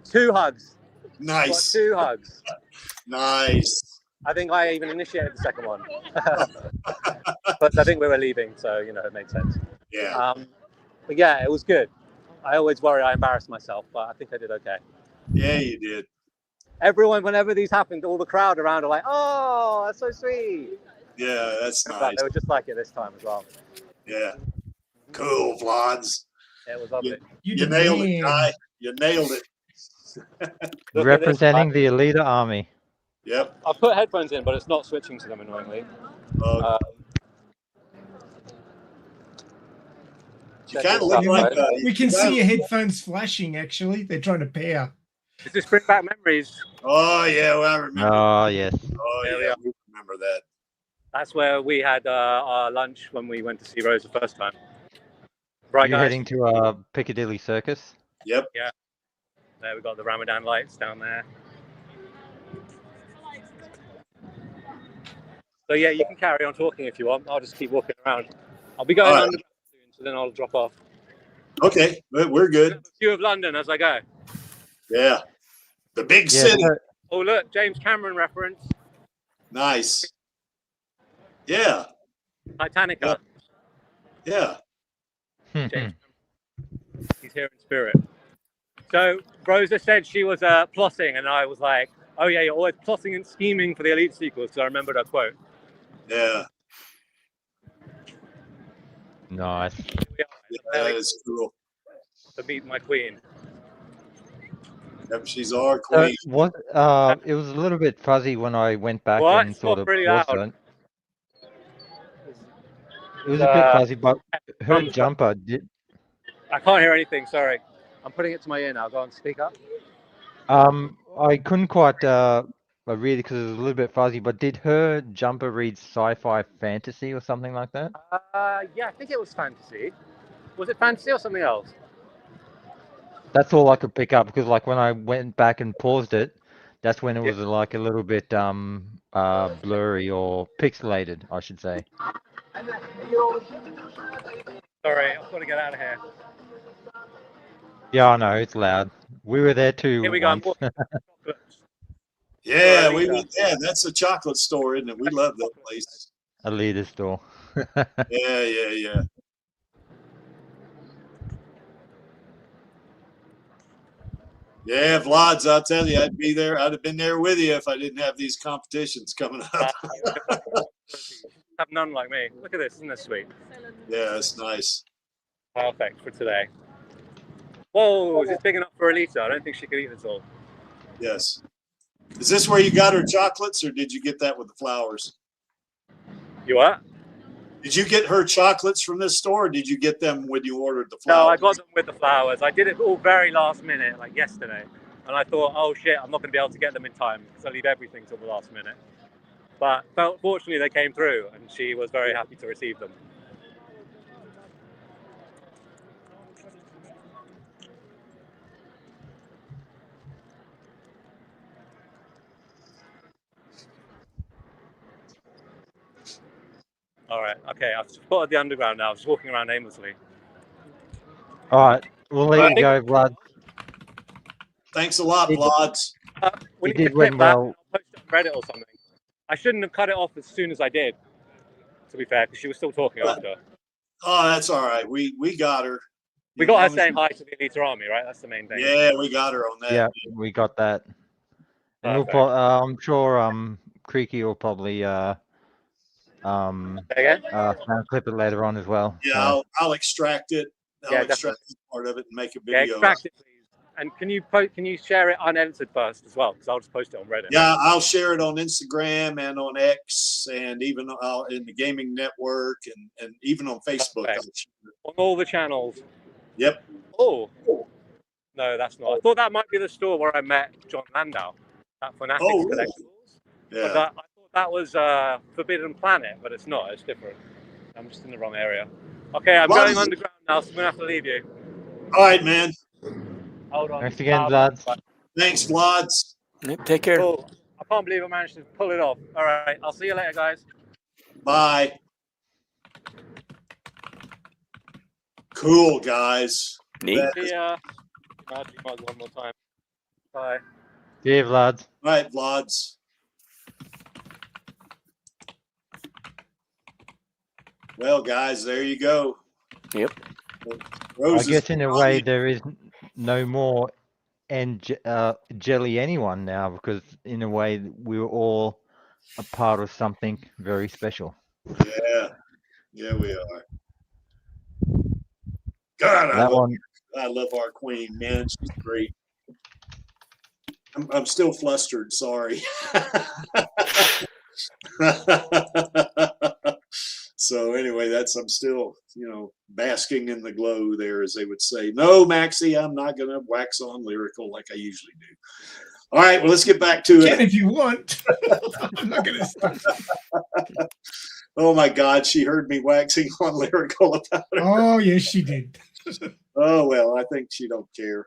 2 hugs. Nice. Got 2 hugs. Nice. I think I even initiated the second one. But I think we were leaving, so it made sense. Yeah. But yeah, it was good. I always worry I embarrassed myself, but I think I did okay. Yeah, you did. Everyone, whenever these happened, all the crowd around are like, "Oh, that's so sweet." Yeah, that's In fact, nice. they were just like it this time as well. Yeah. Cool, Vlads. It was lovely. You nailed it, guy. You nailed it. Look at representing this. the Alita Army. Yep. I've put headphones in, but it's not switching to them annoyingly. You kind of look like We can see your headphones flashing, actually. They're trying to pair. Does this bring back memories? Oh, yeah, well, I remember. Oh, yes. Oh, There we yeah, are. we remember that. That's where we had our lunch when we went to see Rosa the first time. Right, You're guys? heading to Piccadilly Circus? Yep. Yeah. There we got the Ramadan lights down there. So yeah, you can carry on talking if you want. I'll just keep walking around. I'll be going All right. underground soon, so then I'll drop off. Okay, we're good. A view of London as I go. Yeah. The big Yeah, city. Oh look, James Cameron reference. Nice. Yeah. Titanica. Yeah. James. He's here in spirit. So Rosa said she was plotting, and I was like, "Oh yeah, you're always plotting and scheming for the Elite sequels." So I remembered her quote. Yeah. Nice. Here we are, That is cool. to meet my queen. Yep, she's our So queen. what? It was a little bit fuzzy when I went back What? and It's sort not of pretty paused loud. it. It was a bit fuzzy, but her jumper did. I can't hear anything. Sorry. I'm putting it to my ear now. Go on, speak up. I couldn't quite read it because it was a little bit fuzzy. But did her jumper read sci-fi fantasy or something like that? Yeah, I think it was fantasy. Was it fantasy or something else? That's all I could pick up because, like, when I went back and paused it, that's when it was like a little bit blurry or pixelated, I should say. Sorry, I've got to get out of here. Yeah, I know it's loud. We were there too. Here we go. I'm once. walking. Yeah, Alita. we went. Yeah, that's a chocolate store, isn't it? We love that place. Alita store. Yeah. Yeah, Vlads, I'll tell you, I'd be there. I'd have been there with you if I didn't have these competitions coming up. Have none like me. Look at this. Isn't this sweet? Yeah, it's nice. Perfect for today. Whoa, is this big enough for Alita? I don't think she could eat this all. Yes. Is this where you got her chocolates, or did you get that with the flowers? You what? Did you get her chocolates from this store, or did you get them when you ordered the flowers? No, I got them with the flowers. I did it all very last minute, like yesterday. And I thought, oh shit, I'm not going to be able to get them in time because I leave everything till the last minute. But fortunately, they came through, and she was very happy to receive them. All right. Okay. I've spotted the underground now. I'm just walking around aimlessly. All right, we'll let you go, Vlad. Thanks a lot, It- Vlads. We It need to did clip went that well. and I'll post it on Reddit or something. I shouldn't have cut it off as soon as I did, to be fair, because she was still talking after. Oh, that's all right. We got her. We got her saying hi to the Alita Army, right? That's the main thing. Yeah, we got her on that. Yeah, we got that. And we'll Perfect. I'm sure Creaky will probably clip it later on as well. Yeah, So, I'll extract it. Yeah, I'll extract part of it and make a Yeah, video. extract it, please. And can you share it unedited first as well? Because I'll just post it on Reddit. Yeah, I'll share it on Instagram and on X and even in the gaming network and even on Facebook. On all the channels. Yep. Oh. No, that's not. I thought that might be the store where I met John Landau, that Fanatics really? Collectibles. Yeah. But I thought that was Forbidden Planet, but it's not. It's different. I'm just in the wrong area. Okay, I'm going underground now, so I'm going to have to leave you. All right, man. Hold on. thanks again, Vlad. Thanks, Vlads. Take care. Oh, I can't believe I managed to pull it off. All right, I'll see you later, guys. Bye. Cool, guys. Neat. See ya. Magic mug one more time. Bye. See you, Vlad. All right, Vlads. Well, guys, there you go. Yep. I guess in a way there is no more jelly anyone now, because in a way we were all a part of something very special. Yeah, we are. God, I love our queen, man. She's great. I'm still flustered. Sorry. So anyway, I'm still, basking in the glow there, as they would say. No, Maxie, I'm not going to wax on lyrical like I usually do. All right, well, let's get back to it. If you want. I'm not going to stop. Oh my God, she heard me waxing on lyrical about her. Oh, yes, she did. Oh, well, I think she don't care.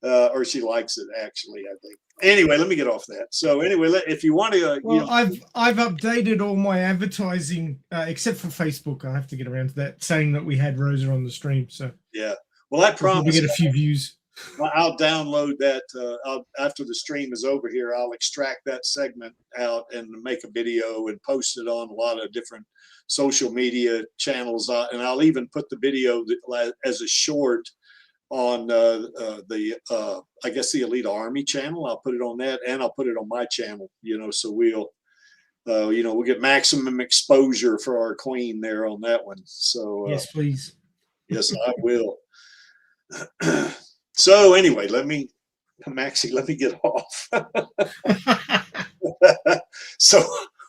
Or she likes it, actually, I think. Anyway, let me get off that. So anyway, if you want to... I've updated all my advertising, except for Facebook. I have to get around to that, saying that we had Rosa on the stream. So yeah. Well, I promise... We get a few views. I'll download that. After the stream is over here, I'll extract that segment out and make a video and post it on a lot of different social media channels. And I'll even put the video as a short on I guess the Alita Army channel. I'll put it on that, and I'll put it on my channel, so we'll get maximum exposure for our queen there on that one. So yes, please. Yes, I will. So anyway, Maxie, let me get off. So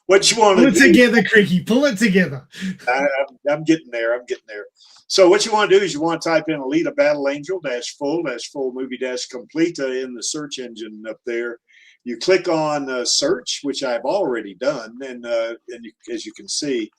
what you want to do? Pull it together, Cricky. Pull it together. I'm getting there. So what you want to do is you want to type in Alita Battle Angel full movie completa in the search engine up there. You click on search, which I've already done, and as you can see,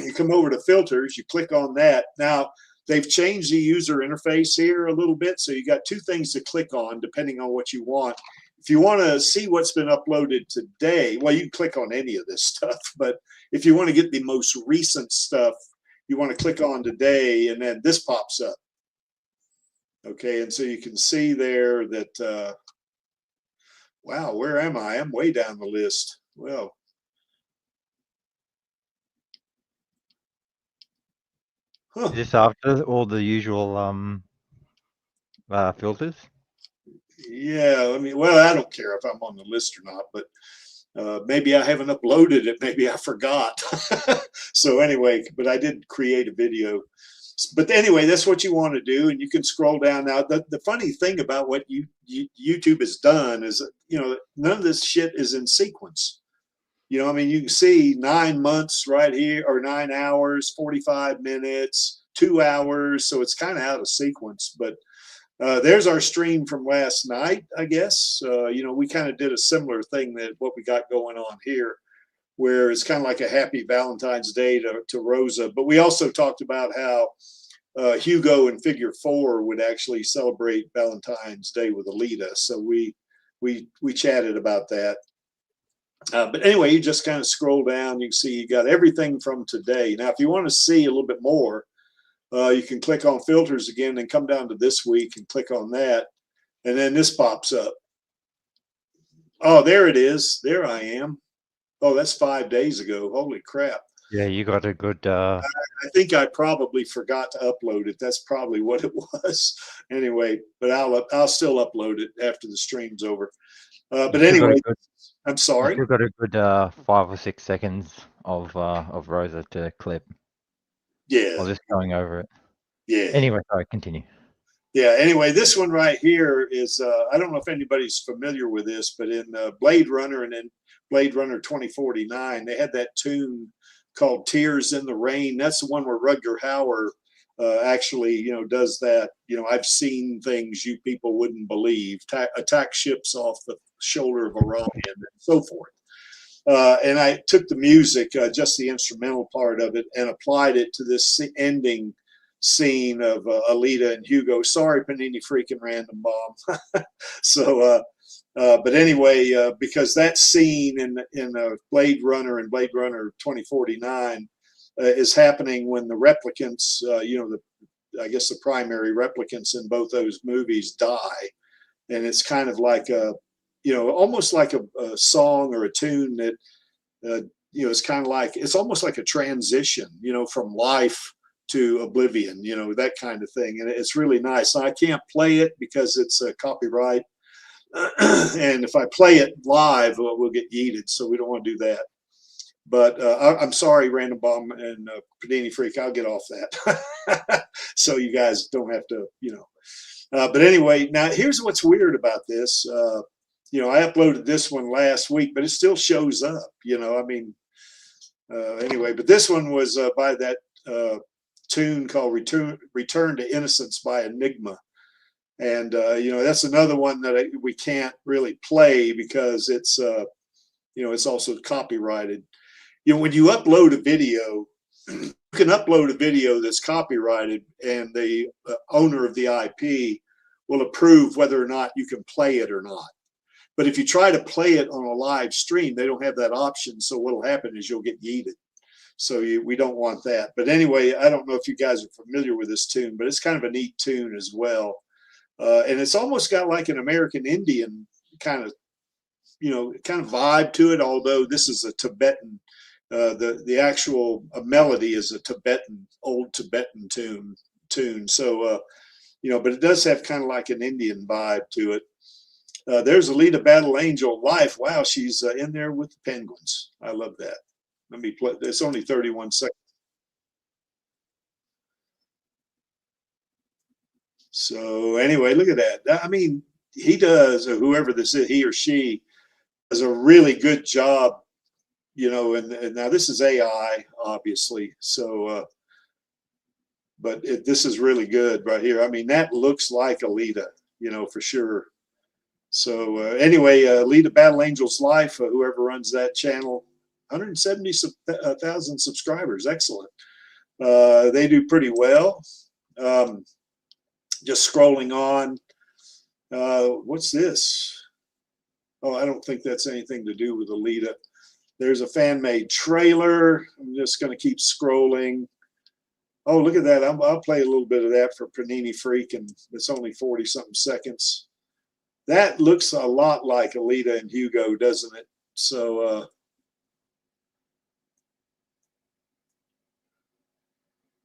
you come over to filters. You click on that. Now they've changed the user interface here a little bit, so you got two things to click on depending on what you want. If you want to see what's been uploaded today, well, you can click on any of this stuff, but if you want to get the most recent stuff, you want to click on today, and then this pops up. Okay, and so you can see there that, wow, where am I? I'm way down the list. Well, Is this after all the usual filters? Yeah, well, I don't care if I'm on the list or not, but maybe I haven't uploaded it. Maybe I forgot. So anyway, but I did create a video. But anyway, that's what you want to do, and you can scroll down. Now, the funny thing about what YouTube has done is, none of this shit is in sequence. You can see 9 months right here, or 9 hours, 45 minutes, 2 hours. So it's kind of out of sequence. But there's our stream from last night, I guess. We kind of did a similar thing that what we got going on here. where it's kind of like a happy Valentine's Day to Rosa. But we also talked about how Hugo in Figure 4 would actually celebrate Valentine's Day with Alita. So we chatted about that. But anyway, you just kind of scroll down. You can see you got everything from today. Now, if you want to see a little bit more, you can click on filters again and come down to this week and click on that. And then this pops up. Oh, there it is. There I am. Oh, that's 5 days ago. Holy crap. Yeah, you got a good. I think I probably forgot to upload it. That's probably what it was. Anyway, but I'll still upload it after the stream's over. But you still got anyway, a good, I'm sorry. you got a good 5 or 6 seconds of Rosa to clip. Yeah. I'll just going over it. Yeah. Anyway, sorry, continue. Yeah. Anyway, this one right here is I don't know if anybody's familiar with this, but in Blade Runner and in Blade Runner 2049, they had that tune called "Tears in the Rain." That's the one where Rutger Hauer actually, does that. I've seen things you people wouldn't believe. Attack ships off the shoulder of Orion and so forth. And I took the music, just the instrumental part of it, and applied it to this ending scene of Alita and Hugo. Sorry, Panini freaking Random Bomb. So, but anyway, because that scene in Blade Runner and Blade Runner 2049 is happening when the replicants, I guess the primary replicants in both those movies die, and it's kind of like a, almost like a song or a tune that, it's kind of like, it's almost like a transition, from life to oblivion, that kind of thing. And it's really nice. Now, I can't play it because it's a copyright. And if I play it live, we'll get yeeted. So we don't want to do that. But I'm sorry, Random Bomb and Panini Freak, I'll get off that. So you guys don't have to, but anyway, now here's what's weird about this. I uploaded this one last week, but it still shows up, anyway, but this one was by that tune called Return to Innocence by Enigma. And, that's another one that we can't really play because it's, it's also copyrighted. When you upload a video, you can upload a video that's copyrighted and the owner of the IP will approve whether or not you can play it or not. But if you try to play it on a live stream, they don't have that option. So what'll happen is you'll get yeeted. So we don't want that. But anyway, I don't know if you guys are familiar with this tune, but it's kind of a neat tune as well. And it's almost got like an American Indian kind of vibe to it. Although this is a Tibetan, the actual melody is a old Tibetan tune. So, but it does have kind of like an Indian vibe to it. There's Alita Battle Angel live. Wow, she's in there with the penguins. I love that. Let me play. It's only 31 seconds. So anyway, look at that. I mean, he does, or whoever this is, he or she, does a really good job, and now this is AI, obviously. So, but this is really good right here. I mean, that looks like Alita, for sure. So anyway, Alita Battle Angel's Life, whoever runs that channel, 170,000 subscribers. Excellent. They do pretty well. Just scrolling on. What's this? Oh, I don't think that's anything to do with Alita. There's a fan-made trailer. I'm just going to keep scrolling. Oh, look at that. I'll play a little bit of that for Panini Freak, and it's only 40-something seconds. That looks a lot like Alita and Hugo, doesn't it? So,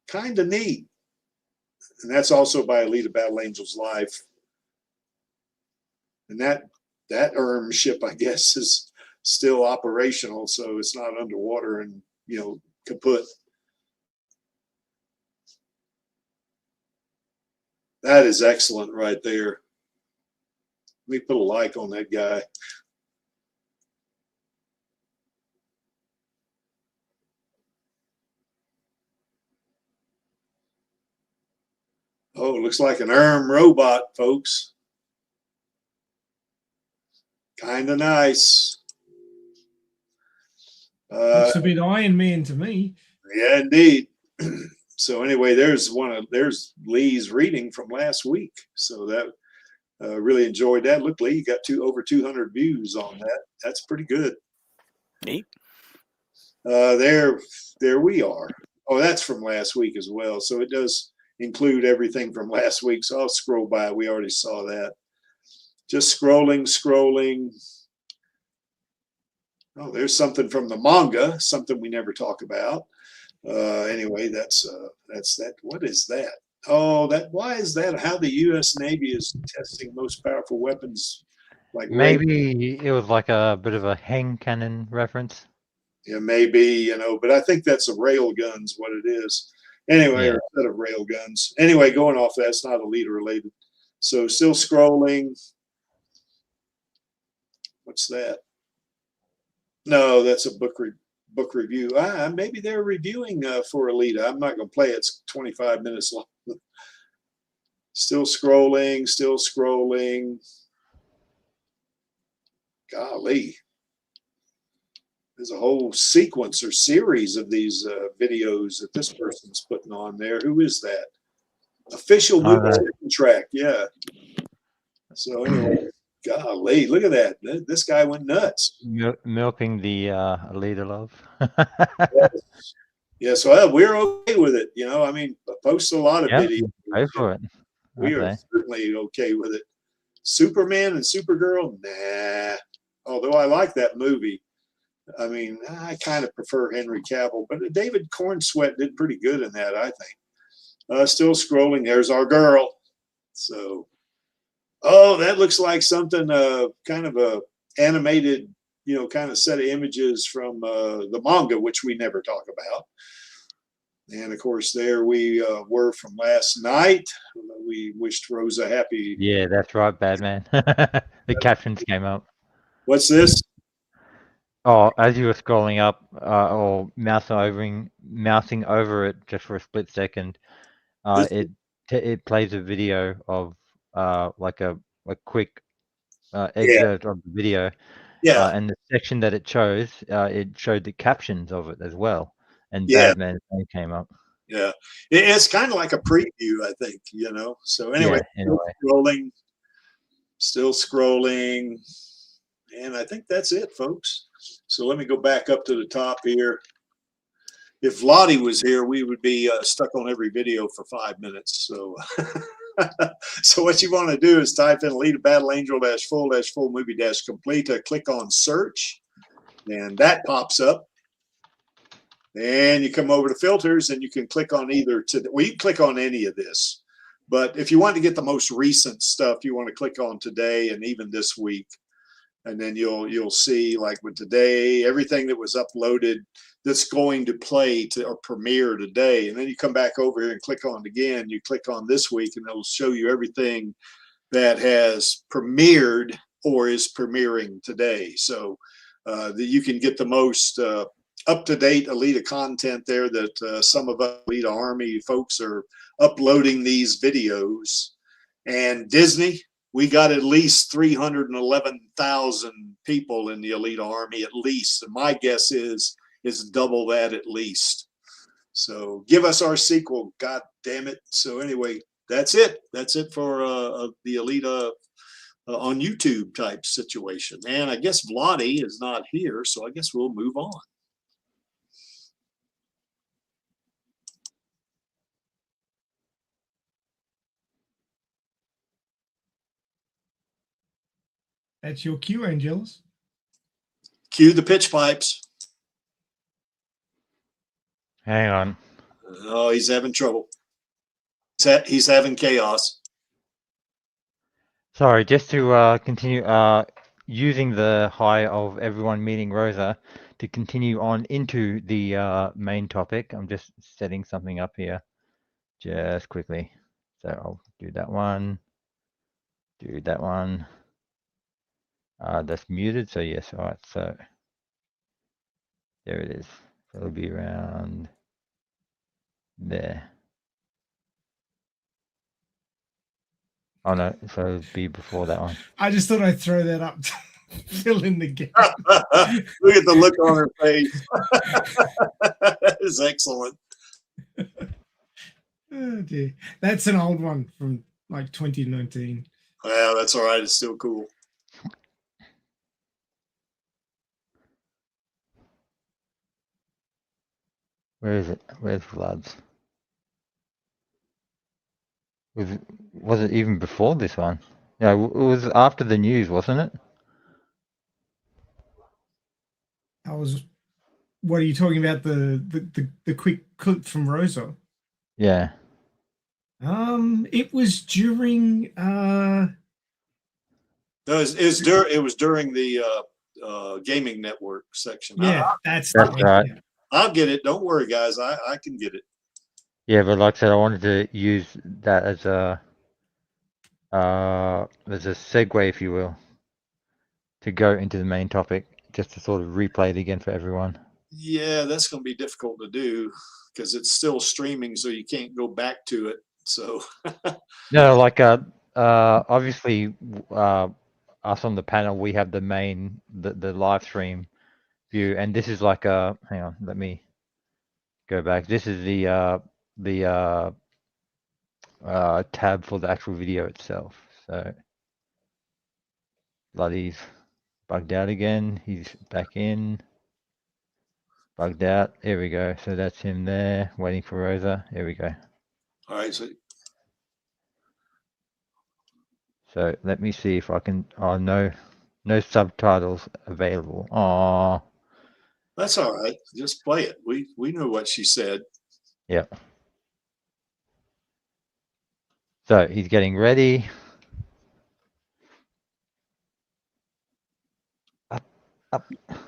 kind of neat. And that's also by Alita Battle Angel's Life. And that ship, I guess, is still operational, so it's not underwater and, kaput. That is excellent right there. Let me put a like on that guy. Oh, it looks like an arm robot, folks. Kind of nice. Looks a bit Iron Man to me. Yeah, indeed. So anyway, there's Lee's reading from last week. So that really enjoyed that. Look, Lee, you got over 200 views on that. That's pretty good. Neat. There we are. Oh, that's from last week as well. So it does include everything from last week. So I'll scroll by. We already saw that. Just scrolling. Oh, there's something from the manga, something we never talk about. Anyway, that's that. What is that? Oh, why is that? How the U.S. Navy is testing most powerful weapons, like Maybe it was like a bit of a hang cannon reference. yeah, maybe, but I think that's a rail guns, what it is. Anyway, Yeah. or a set of rail guns. Anyway, going off that, it's not Alita related. So still scrolling. What's that? No, that's a book review. Maybe they're reviewing for Alita. I'm not going to play it. It's 25 minutes long. Still scrolling. Golly. There's a whole sequence or series of these videos that this person's putting on there. Who is that? Official movie track. Yeah. So anyway, golly, look at that. This guy went nuts. Milking the Alita love. Yeah, so we're okay with it. I mean, post a lot of Yeah, videos. go for it. We are certainly okay with it. Superman and Supergirl, nah. Although I like that movie. I mean, I kind of prefer Henry Cavill, but David Cornsweet did pretty good in that, I think. Still scrolling. There's our girl. So, oh, that looks like something kind of a animated, kind of set of images from the manga, which we never talk about. And of course, there we were from last night. We wished Rosa happy. Yeah, that's right, Batman. The captions came up. What's this? Oh, as you were scrolling up or mousing over it just for a split second, it plays a video of like a quick excerpt of the video. Yeah. And the section that it chose, it showed the captions of it as well. And Yeah. Batman's name came up. Yeah. It's kind of like a preview, I think, So anyway, Yeah, anyway. Still scrolling. And I think that's it, folks. So let me go back up to the top here. If Lottie was here, we would be stuck on every video for 5 minutes. So, so what you want to do is type in Alita Battle Angel -full movie -complete. Click on search, and that pops up. And you come over to filters, and you can click on you can click on any of this. But if you want to get the most recent stuff, you want to click on today and even this week. And then you'll see, like with today, everything that was uploaded that's going to play or premiere today. And then you come back over here and click on it again. You click on this week, and it'll show you everything that has premiered or is premiering today. So that you can get the most up-to-date Alita content there that some of us Alita Army folks are uploading these videos. And Disney, we got at least 311,000 people in the Alita Army, at least. And my guess is double that at least. So give us our sequel, God damn it. So anyway, that's it. That's it for the Alita on YouTube type situation. And I guess Vladi is not here, so I guess we'll move on. That's your cue, Angels. Cue the pitch pipes. Hang on. Oh, he's having trouble. He's having chaos. Sorry, just to continue using the high of everyone meeting Rosa to continue on into the main topic. I'm just setting something up here just quickly. So I'll do that one. Do that one. That's muted, so yes, all right, so there it is. So it'll be around there. Oh no, so it'll be before that one. I just thought I'd throw that up fill in the gap. Look at the look on her face. That is excellent. Oh dear, that's an old one from like 2019. Well, that's all right. It's still cool. Where is it? Where's Floods? Was it even before this one? Yeah, it was after the news, wasn't it? What are you talking about? The quick clip from Rosa. Yeah. It was during No, it was during the gaming network section. yeah, that's That's right. yeah. I'll get it. Don't worry, guys. I can get it. Yeah, but like I said, I wanted to use that as a segue, if you will, to go into the main topic, just to sort of replay it again for everyone. Yeah, that's going to be difficult to do because it's still streaming, so you can't go back to it. So No, like obviously, us on the panel, we have the main the live stream view, and this is like a hang on, let me go back. This is the tab for the actual video itself. So Bloody's bugged out again. He's back in. Bugged out. Here we go. So that's him there, waiting for Rosa. Here we go. all right, So let me see if I can. Oh no, no subtitles available. Oh. that's all right. Just play it. We know what she said. Yeah. So he's getting ready. Up.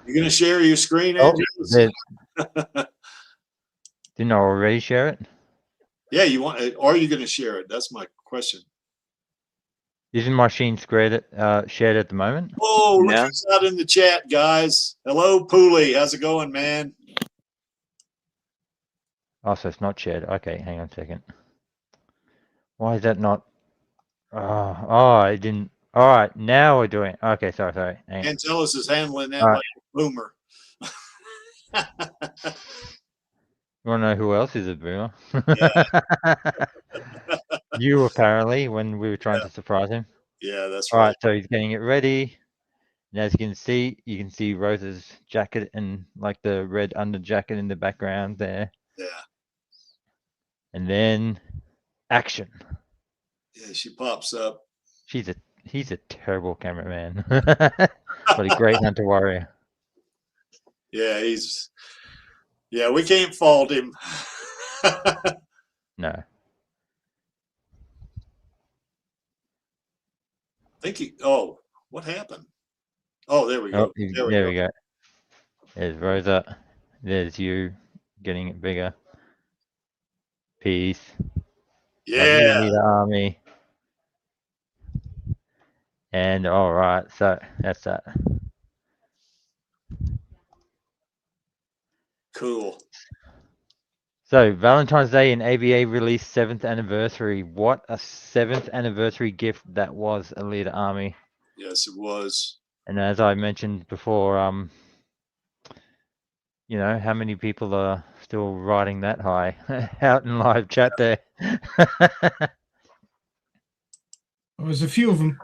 You're going to share your screen, Oh, Andrew? didn't I already share it? Yeah, you want it, or are you going to share it? That's my question. Isn't my screen shared at the moment? Oh, look Yeah. who's out in the chat, guys. Hello, Pooley. How's it going, man? Oh, so it's not shared. Okay, hang on a second. Why is that not? Oh, I didn't. All right, now we're doing. Okay, sorry. Hang on. Angelus is handling that All like a boomer. You want to know who else is a boomer? You apparently, when we were trying to surprise him. Yeah, that's All right. right, so he's getting it ready. And as you can see Rosa's jacket and like the red under jacket in the background there. Yeah. And then action. Yeah, she pops up. He's a terrible cameraman, but a great hunter warrior. Yeah, we can't fault him. No. I think what happened? Oh, there we go. Oh, there we go. There's Rosa. There's you getting it bigger. Peace. Yeah. Alita Army. And all right, so that's that. Cool. So Valentine's Day and ABA released 7th anniversary. What a 7th anniversary gift that was, Alita Army. Yes, it was. And as I mentioned before, you know, how many people are still riding that high out in live chat there? There was a few of them.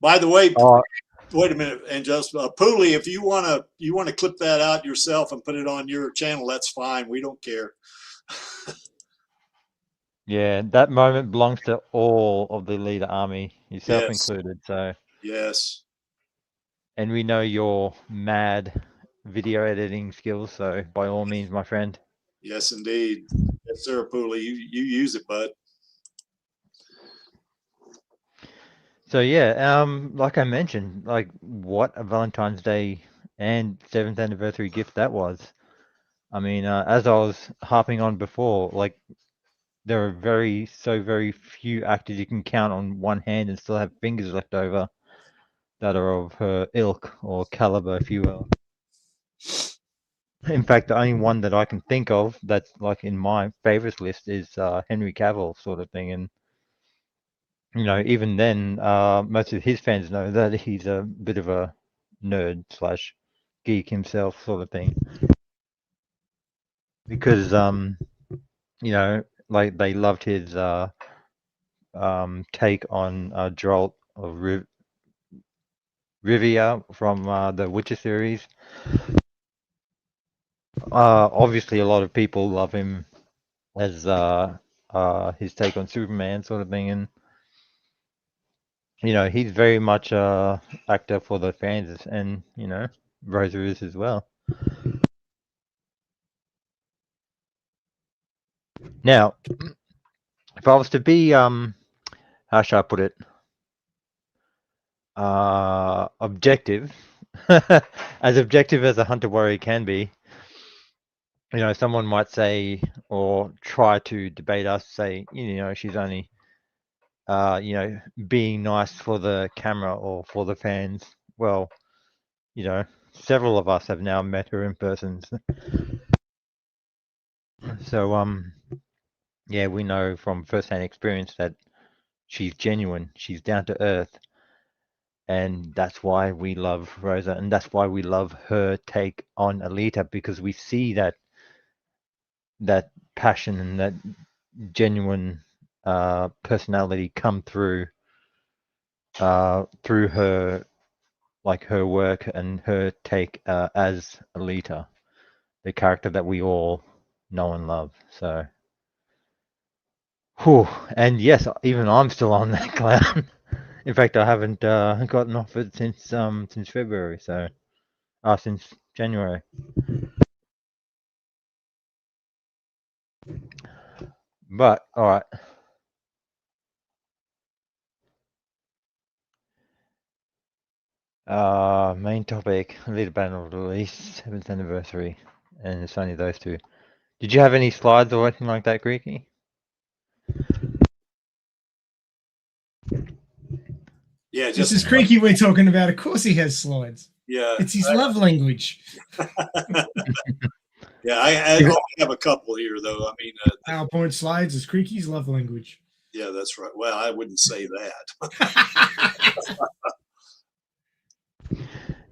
By the way, Oh, wait a minute, and just Pooley, if you want to clip that out yourself and put it on your channel, that's fine. We don't care. yeah, that moment belongs to all of the Alita Army, yourself Yes. included. So, Yes. and we know your mad video editing skills. So, by all means, my friend. Yes, indeed. Yes, sir, Pooley. You use it, bud. So yeah, like I mentioned, like what a Valentine's Day and 7th anniversary gift that was. I mean, as I was harping on before, like there are very few actors you can count on one hand and still have fingers left over that are of her ilk or caliber, if you will. In fact, the only one that I can think of that's like in my favorites list is Henry Cavill sort of thing, and you know, even then, most of his fans know that he's a bit of a nerd slash geek himself, sort of thing. Because you know, like they loved his take on Geralt of Rivia from the Witcher series. Obviously, a lot of people love him as his take on Superman, sort of thing, and you know, he's very much a actor for the fans, and you know, Rosa is as well. Now, if I was to be how should I put it? Objective, as objective as a hunter warrior can be. You know, someone might say or try to debate us, say, you know, she's only, you know, being nice for the camera or for the fans. Well, you know, several of us have now met her in person. So, yeah, we know from firsthand experience that she's genuine, she's down to earth. And that's why we love Rosa, and that's why we love her take on Alita, because we see that passion and that genuine personality come through her, like her work and her take as Alita, the character that we all know and love. So, whew, and yes, even I'm still on that cloud. In fact, I haven't gotten off it since February, so since January. But all right. Main topic, Alita Battle release, 7th anniversary, and it's only those two. Did you have any slides or anything like that, Greeky? Yeah, This just is Creaky we're talking about. Of course he has slides. yeah. It's his love language. Yeah, I only have a couple here though. I mean, PowerPoint slides is Creaky's love language. yeah, that's right. Well, I wouldn't say that.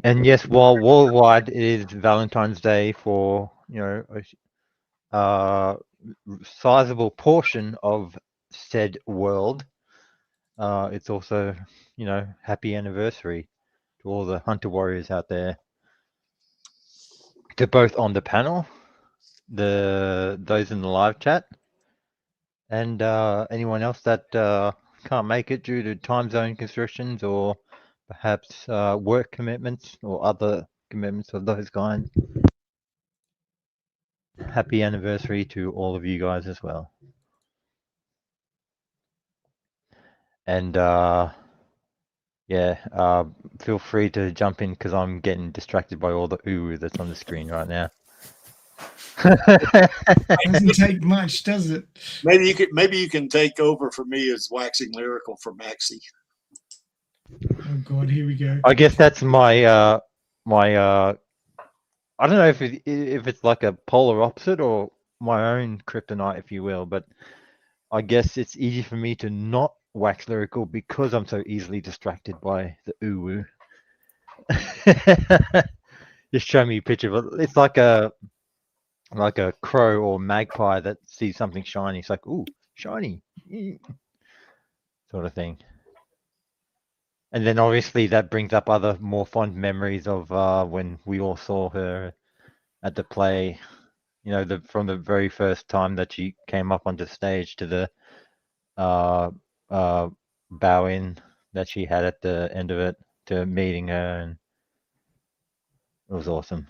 And yes, while worldwide it is Valentine's Day for, you know, a sizable portion of said world, it's also, you know, happy anniversary to all the hunter warriors out there. To both on the panel, those in the live chat, and anyone else that can't make it due to time zone constrictions or perhaps work commitments or other commitments of those kinds. Happy anniversary to all of you guys as well. And yeah, feel free to jump in because I'm getting distracted by all the ooh that's on the screen right now. Doesn't take much, does it? Maybe you can take over for me as waxing lyrical for Maxie. Oh God, here we go. I guess that's my I don't know if it's like a polar opposite or my own kryptonite, if you will, but I guess it's easy for me to not wax lyrical because I'm so easily distracted by the ooh. Just show me a picture of it. It's like a crow or magpie that sees something shiny. It's like, ooh, shiny, sort of thing. And then obviously that brings up other more fond memories of when we all saw her at the play. You know, from the very first time that she came up onto stage to the bow in that she had at the end of it, to meeting her, and it was awesome.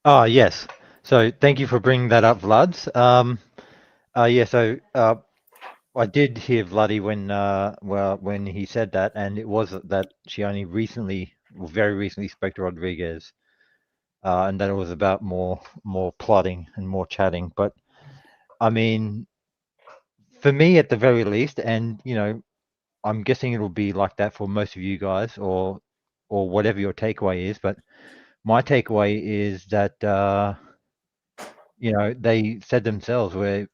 Oh yes, so thank you for bringing that up, Vlads. Yeah, so I did hear Vladdy when he said that, and it was that she only very recently spoke to Rodriguez, and that it was about more plotting and more chatting. But I mean, for me at the very least, and you know, I'm guessing it'll be like that for most of you guys, or whatever your takeaway is. But my takeaway is that you know, they said themselves where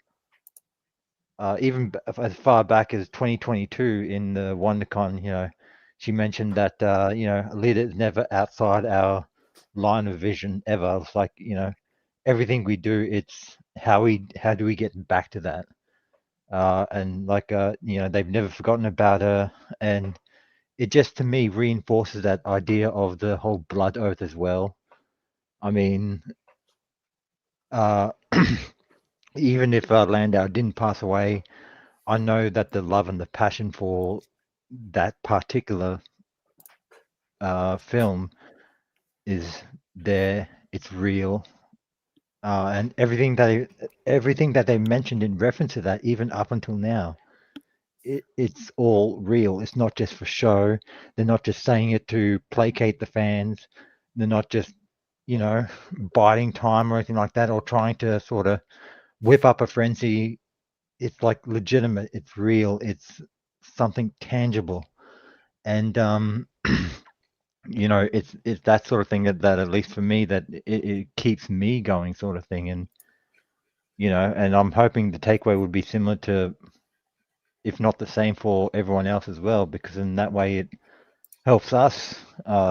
even as far back as 2022 in the WonderCon, you know, she mentioned that you know, Alita is never outside our line of vision ever. It's like, you know, everything we do, it's how do we get back to that? And like you know, they've never forgotten about her, and it just to me reinforces that idea of the whole blood oath as well. I mean, uh, even if Landau didn't pass away, I know that the love and the passion for that particular film is there. It's real, and everything that they mentioned in reference to that, even up until now, it's all real. It's not just for show. They're not just saying it to placate the fans. They're not just, you know, biding time or anything like that, or trying to sort of whip up a frenzy. It's like legitimate. It's real. It's something tangible, and you know, it's that sort of thing that at least for me that it keeps me going, sort of thing. And you know, and I'm hoping the takeaway would be similar to, if not the same, for everyone else as well, because in that way it helps us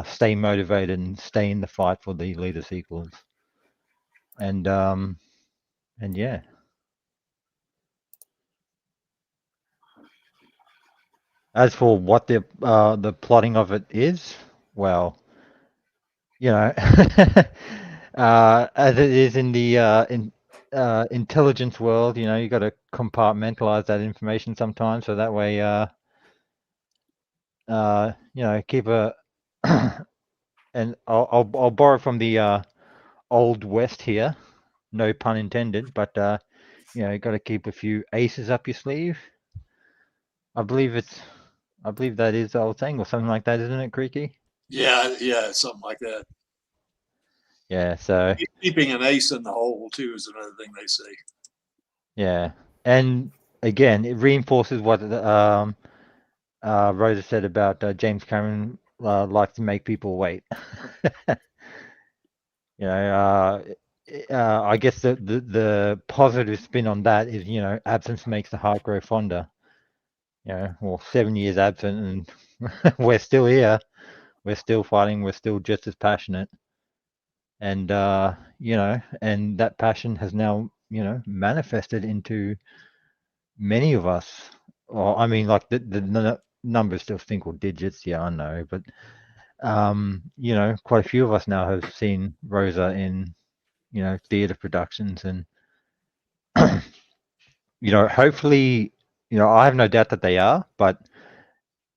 stay motivated and stay in the fight for the leader sequels. And yeah. As for what the plotting of it is, well, you know, as it is in the intelligence world, you know, you got to compartmentalize that information sometimes, so that way, you know, keep a and I'll borrow from the old west here, no pun intended, but you know, you got to keep a few aces up your sleeve. I believe that is the old saying or something like that, isn't it, Creaky? Yeah, something like that. Yeah, so Keeping an ace in the hole too is another thing they say. yeah, and again, it reinforces what Rosa said about James Cameron likes to make people wait. You know, I guess the positive spin on that is, you know, absence makes the heart grow fonder. You know, well, 7 years absent and we're still here. We're still fighting. We're still just as passionate. And, you know, and that passion has now, you know, manifested into many of us. Well, I mean, like the number's still single digits. Yeah, I know. But, you know, quite a few of us now have seen Rosa in, you know, theater productions. And, you know, hopefully, you know, I have no doubt that they are, but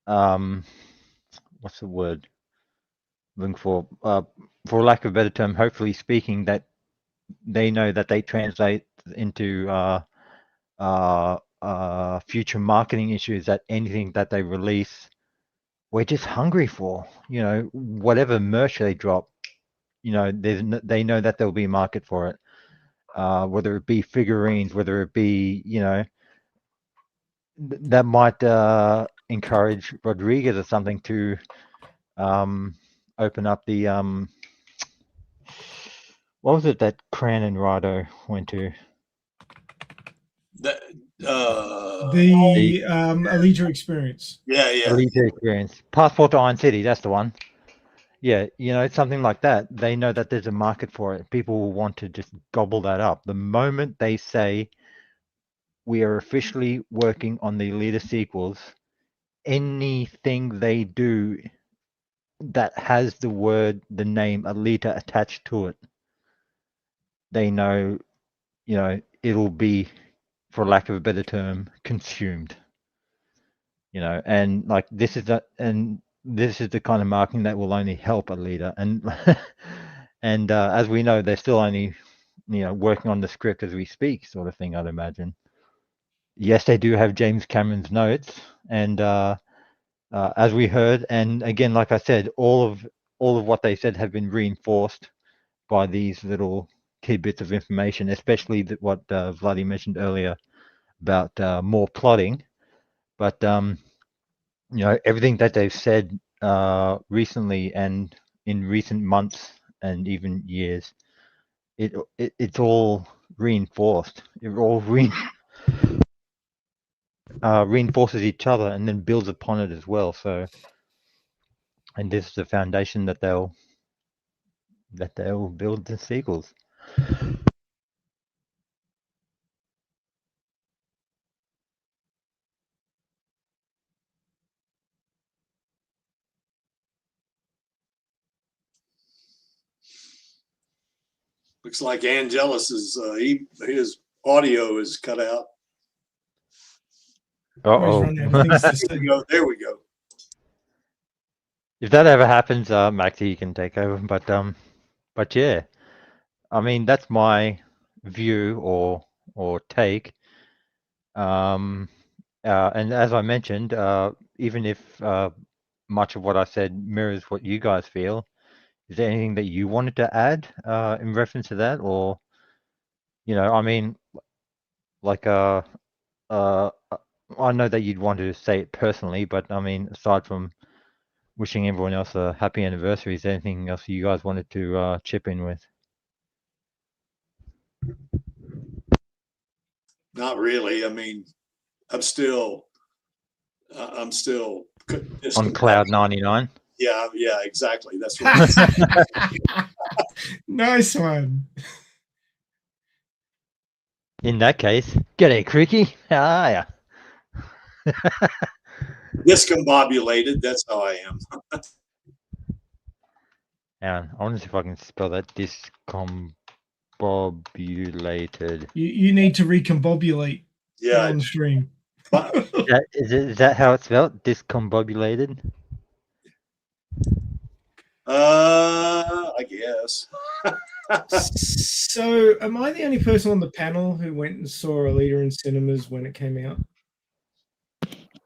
what's the word looking for lack of a better term, hopefully speaking, that they know that they translate into future marketing issues, that anything that they release, we're just hungry for, you know, whatever merch they drop, you know, they know that there'll be a market for it, whether it be figurines, whether it be, you know, that might encourage Rodriguez or something to open up the what was it that Cran and Rado went to? That The Alita experience. yeah. Elite Experience. Passport to Iron City, that's the one. Yeah, you know, it's something like that. They know that there's a market for it. People will want to just gobble that up. The moment they say we are officially working on the Alita sequels, anything they do that has the name Alita attached to it, they know, you know, it'll be, for lack of a better term, consumed. You know, and like this is the kind of marketing that will only help Alita. And and as we know, they're still only, you know, working on the script as we speak, sort of thing, I'd imagine. Yes, they do have James Cameron's notes, and as we heard, and again, like I said, all of what they said have been reinforced by these little tidbits of information, especially what Vladdy mentioned earlier about more plotting. But you know, everything that they've said recently and in recent months and even years, it's all reinforced. It all reinforces each other and then builds upon it as well. So, and this is the foundation that they'll build the sequels. Looks like Angelus's his audio is cut out. Always Uh-oh. run out of things to There say. we go. There we go. If that ever happens, Maxie, you can take over. But yeah, I mean that's my view or take. And as I mentioned, even if much of what I said mirrors what you guys feel, is there anything that you wanted to add in reference to that, or I mean, like I know that you'd want to say it personally, but I mean, aside from wishing everyone else a happy anniversary, is there anything else you guys wanted to chip in with? Not really. I mean, I'm still On cloud 99. Yeah, exactly. That's right. Nice one. In that case, g'day, Cricky. How are ya? Discombobulated. That's how I am. I wonder if I can spell that. Discombobulated. You need to recombobulate Yeah. on stream. But Is that how it's spelled? Discombobulated? I guess. So, am I the only person on the panel who went and saw Alita in cinemas when it came out?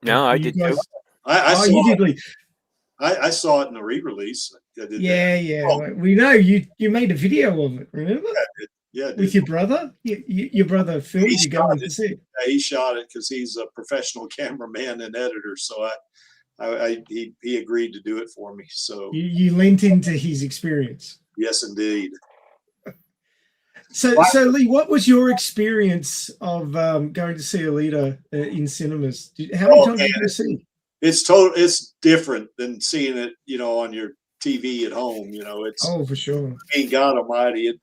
No, I You did guys- too. I Oh, saw you it. did, Lee. I saw it in the re-release. I did Yeah, that. yeah. Oh. Like, we know you made a video of it, remember? Yeah, I did. With your brother? Your brother filmed He you shot going it. to see it. Yeah, he shot it because he's a professional cameraman and editor. So he agreed to do it for me. So You lent into his experience. yes, indeed. So Lee, what was your experience of going to see Alita in cinemas? How many times did you go see? It's different than seeing it, on your TV at home. It's Oh, for sure. God Almighty.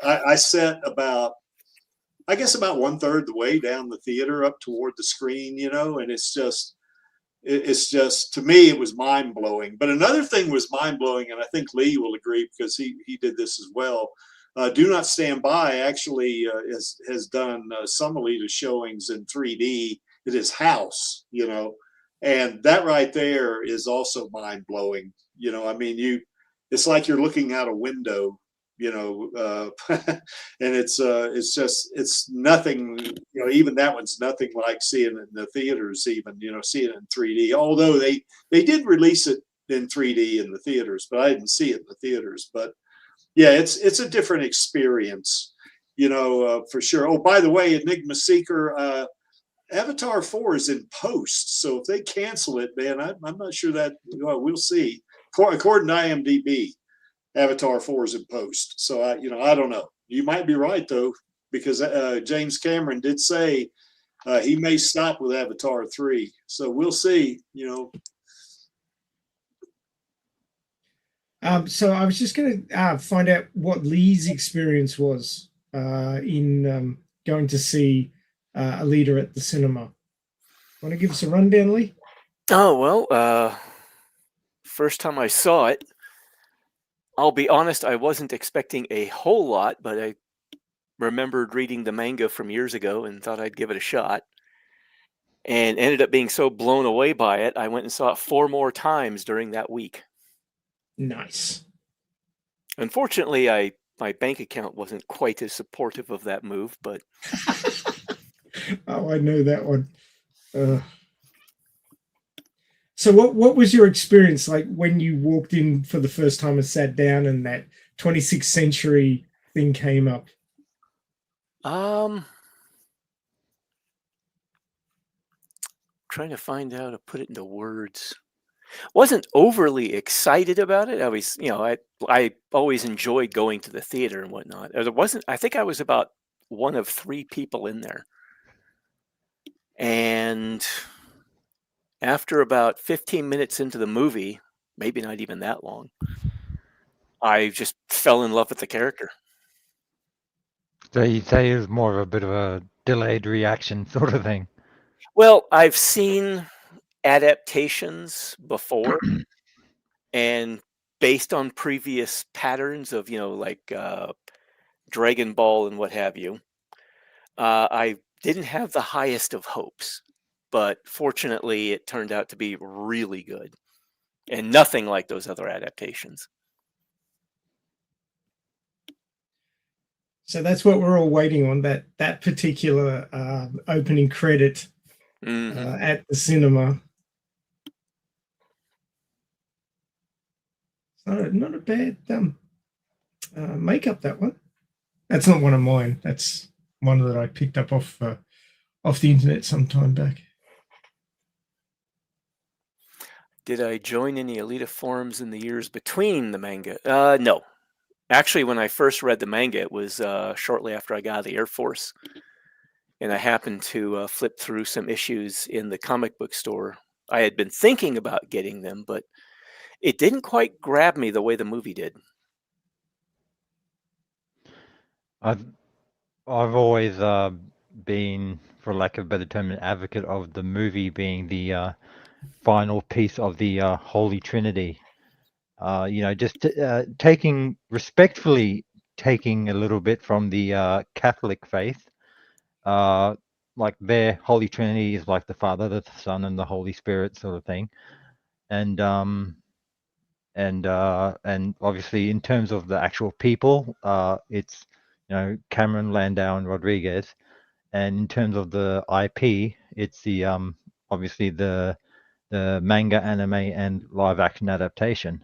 I sat about 1/3 the way down the theater up toward the screen, and it's just to me it was mind blowing. But another thing was mind blowing, and I think Lee will agree because he did this as well. Do Not Stand By actually has done some Alita showings in 3D at his house, and that right there is also mind blowing. I mean, it's like you're looking out a window, and it's nothing, even that one's nothing like seeing it in the theaters, even, seeing it in 3D, although they did release it in 3D in the theaters, but I didn't see it in the theaters. But yeah, it's a different experience, for sure. Oh, by the way, Enigma Seeker, Avatar 4 is in post, so if they cancel it, man, I'm not sure that, we'll see. According to IMDb, Avatar 4 is in post, so I don't know. You might be right though, because James Cameron did say he may stop with Avatar 3, so we'll see. So I was just going to find out what Lee's experience was in going to see Alita at the cinema. Want to give us a rundown, Lee? Oh, well, first time I saw it, I'll be honest, I wasn't expecting a whole lot, but I remembered reading the manga from years ago and thought I'd give it a shot. And ended up being so blown away by it, I went and saw it 4 more times during that week. Nice. Unfortunately, my bank account wasn't quite as supportive of that move, but Oh, I know that one. So what was your experience like when you walked in for the first time and sat down and that 26th century thing came up? trying to find how to put it into words. Wasn't overly excited about it. I was, I always enjoyed going to the theater and whatnot. There wasn't. I think I was about one of 3 people in there, and after about 15 minutes into the movie, maybe not even that long, I just fell in love with the character. So you'd say it was more of a bit of a delayed reaction sort of thing. Well, I've seen adaptations before, and based on previous patterns of, like Dragon Ball and what have you, I didn't have the highest of hopes. But fortunately, it turned out to be really good and nothing like those other adaptations. So that's what we're all waiting on, that particular opening credit Mhm. at the cinema. It's not a bad makeup, that one. That's not one of mine. That's one that I picked up off the internet some time back. Did I join any Alita forums in the years between the manga? No. Actually, when I first read the manga, it was shortly after I got out of the Air Force. And I happened to flip through some issues in the comic book store. I had been thinking about getting them, but it didn't quite grab me the way the movie did. I've always been, for lack of a better term, an advocate of the movie being the final piece of the Holy Trinity. Just respectfully taking a little bit from the Catholic faith. Like their Holy Trinity is like the Father, the Son, and the Holy Spirit sort of thing. And obviously in terms of the actual people, it's Cameron, Landau, and Rodriguez. And in terms of the IP, it's the obviously the manga, anime, and live action adaptation.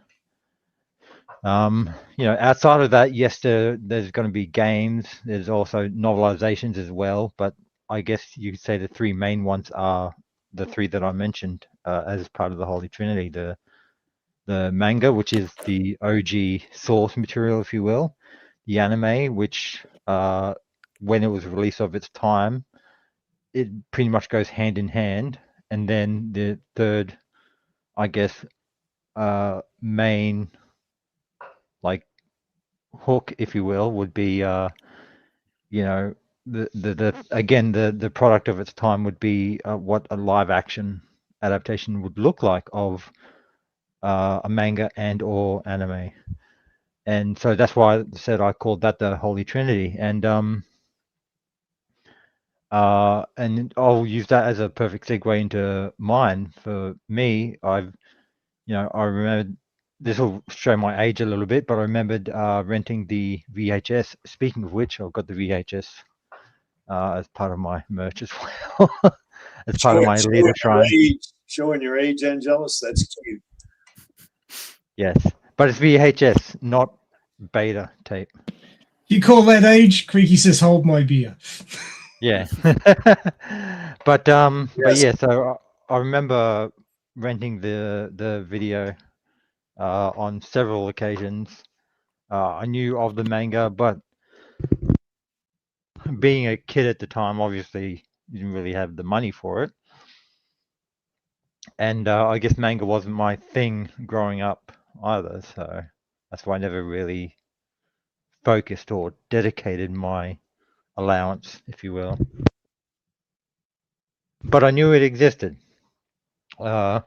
Outside of that, yes, there's going to be games. There's also novelizations as well, but I guess you could say the 3 main ones are the 3 that I mentioned as part of the Holy Trinity. The manga, which is the OG source material, if you will. The anime, which when it was released of its time, it pretty much goes hand in hand. And then the third, I guess, main like hook, if you will, would be the product of its time would be what a live action adaptation would look like of a manga and or anime. And so that's why I said I called that the Holy Trinity. And I'll use that as a perfect segue into mine. For me, I remembered, this will show my age a little bit, but I remembered renting the VHS. Speaking of which, I've got the VHS as part of my merch as well, as part of my Alita Shrine. Showing your age, Angelus. That's cute. Yes, but it's VHS, not beta tape. You call that age? Creaky says, "Hold my beer." Yeah, but yeah. So I remember renting the video on several occasions. I knew of the manga, but being a kid at the time, obviously didn't really have the money for it. And I guess manga wasn't my thing growing up either, so that's why I never really focused or dedicated my allowance, if you will. But I knew it existed. As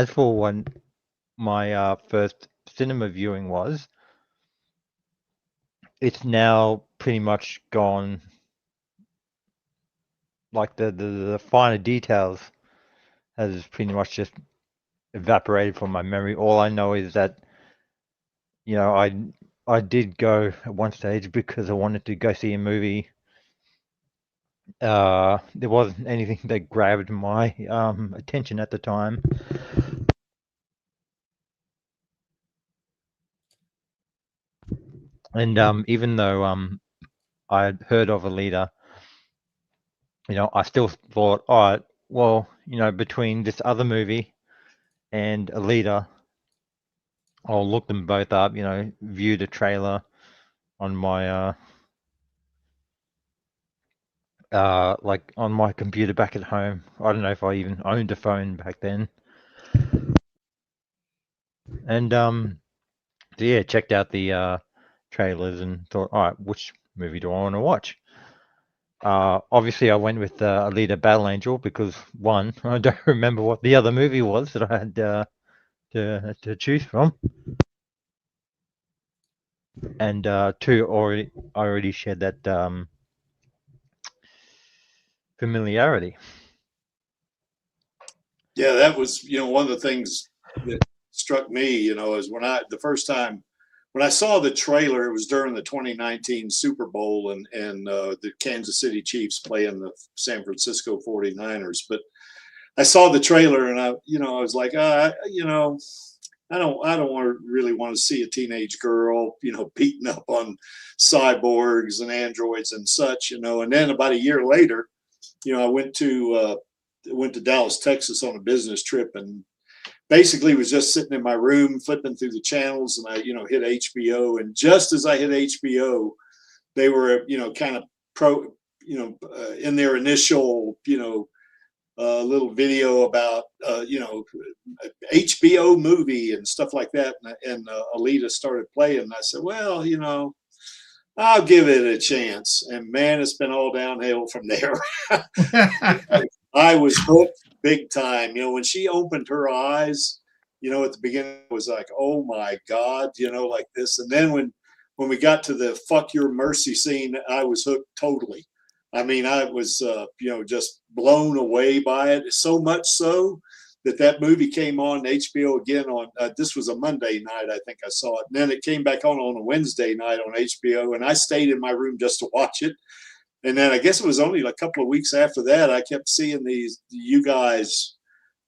for when my first cinema viewing was, it's now pretty much gone. Like the finer details has pretty much just evaporated from my memory. All I know is that I did go at one stage because I wanted to go see a movie. There wasn't anything that grabbed my attention at the time. And even though I had heard of Alita, I still thought, all right, well, between this other movie and Alita, I'll look them both up. View the trailer on my like on my computer back at home. I don't know if I even owned a phone back then. And so yeah, checked out the trailers and thought, all right, which movie do I want to watch? Obviously, I went with Alita Battle Angel because one, I don't remember what the other movie was that I had to choose from, and two, I already shared that familiarity. Yeah, that was, one of the things that struck me, is the first time when I saw the trailer, it was during the 2019 Super Bowl and the Kansas City Chiefs playing the San Francisco 49ers. But I saw the trailer and I was like, I don't really want to see a teenage girl, beating up on cyborgs and androids and such, and then about a year later, I went to Dallas, Texas on a business trip and basically was just sitting in my room flipping through the channels and I, hit HBO. And just as I hit HBO, they were, kind of in their initial, little video about, HBO movie and stuff like that. And Alita started playing. And I said, well, I'll give it a chance. And man, it's been all downhill from there. I was hooked big time. When she opened her eyes, at the beginning it was like, oh my God, like this. And then when we got to the fuck your mercy scene, I was hooked totally. I mean, I was, just blown away by it. So much so that movie came on HBO again on, this was a Monday night, I think I saw it. And then it came back on a Wednesday night on HBO. And I stayed in my room just to watch it. And then I guess it was only a couple of weeks after that, I kept seeing you guys,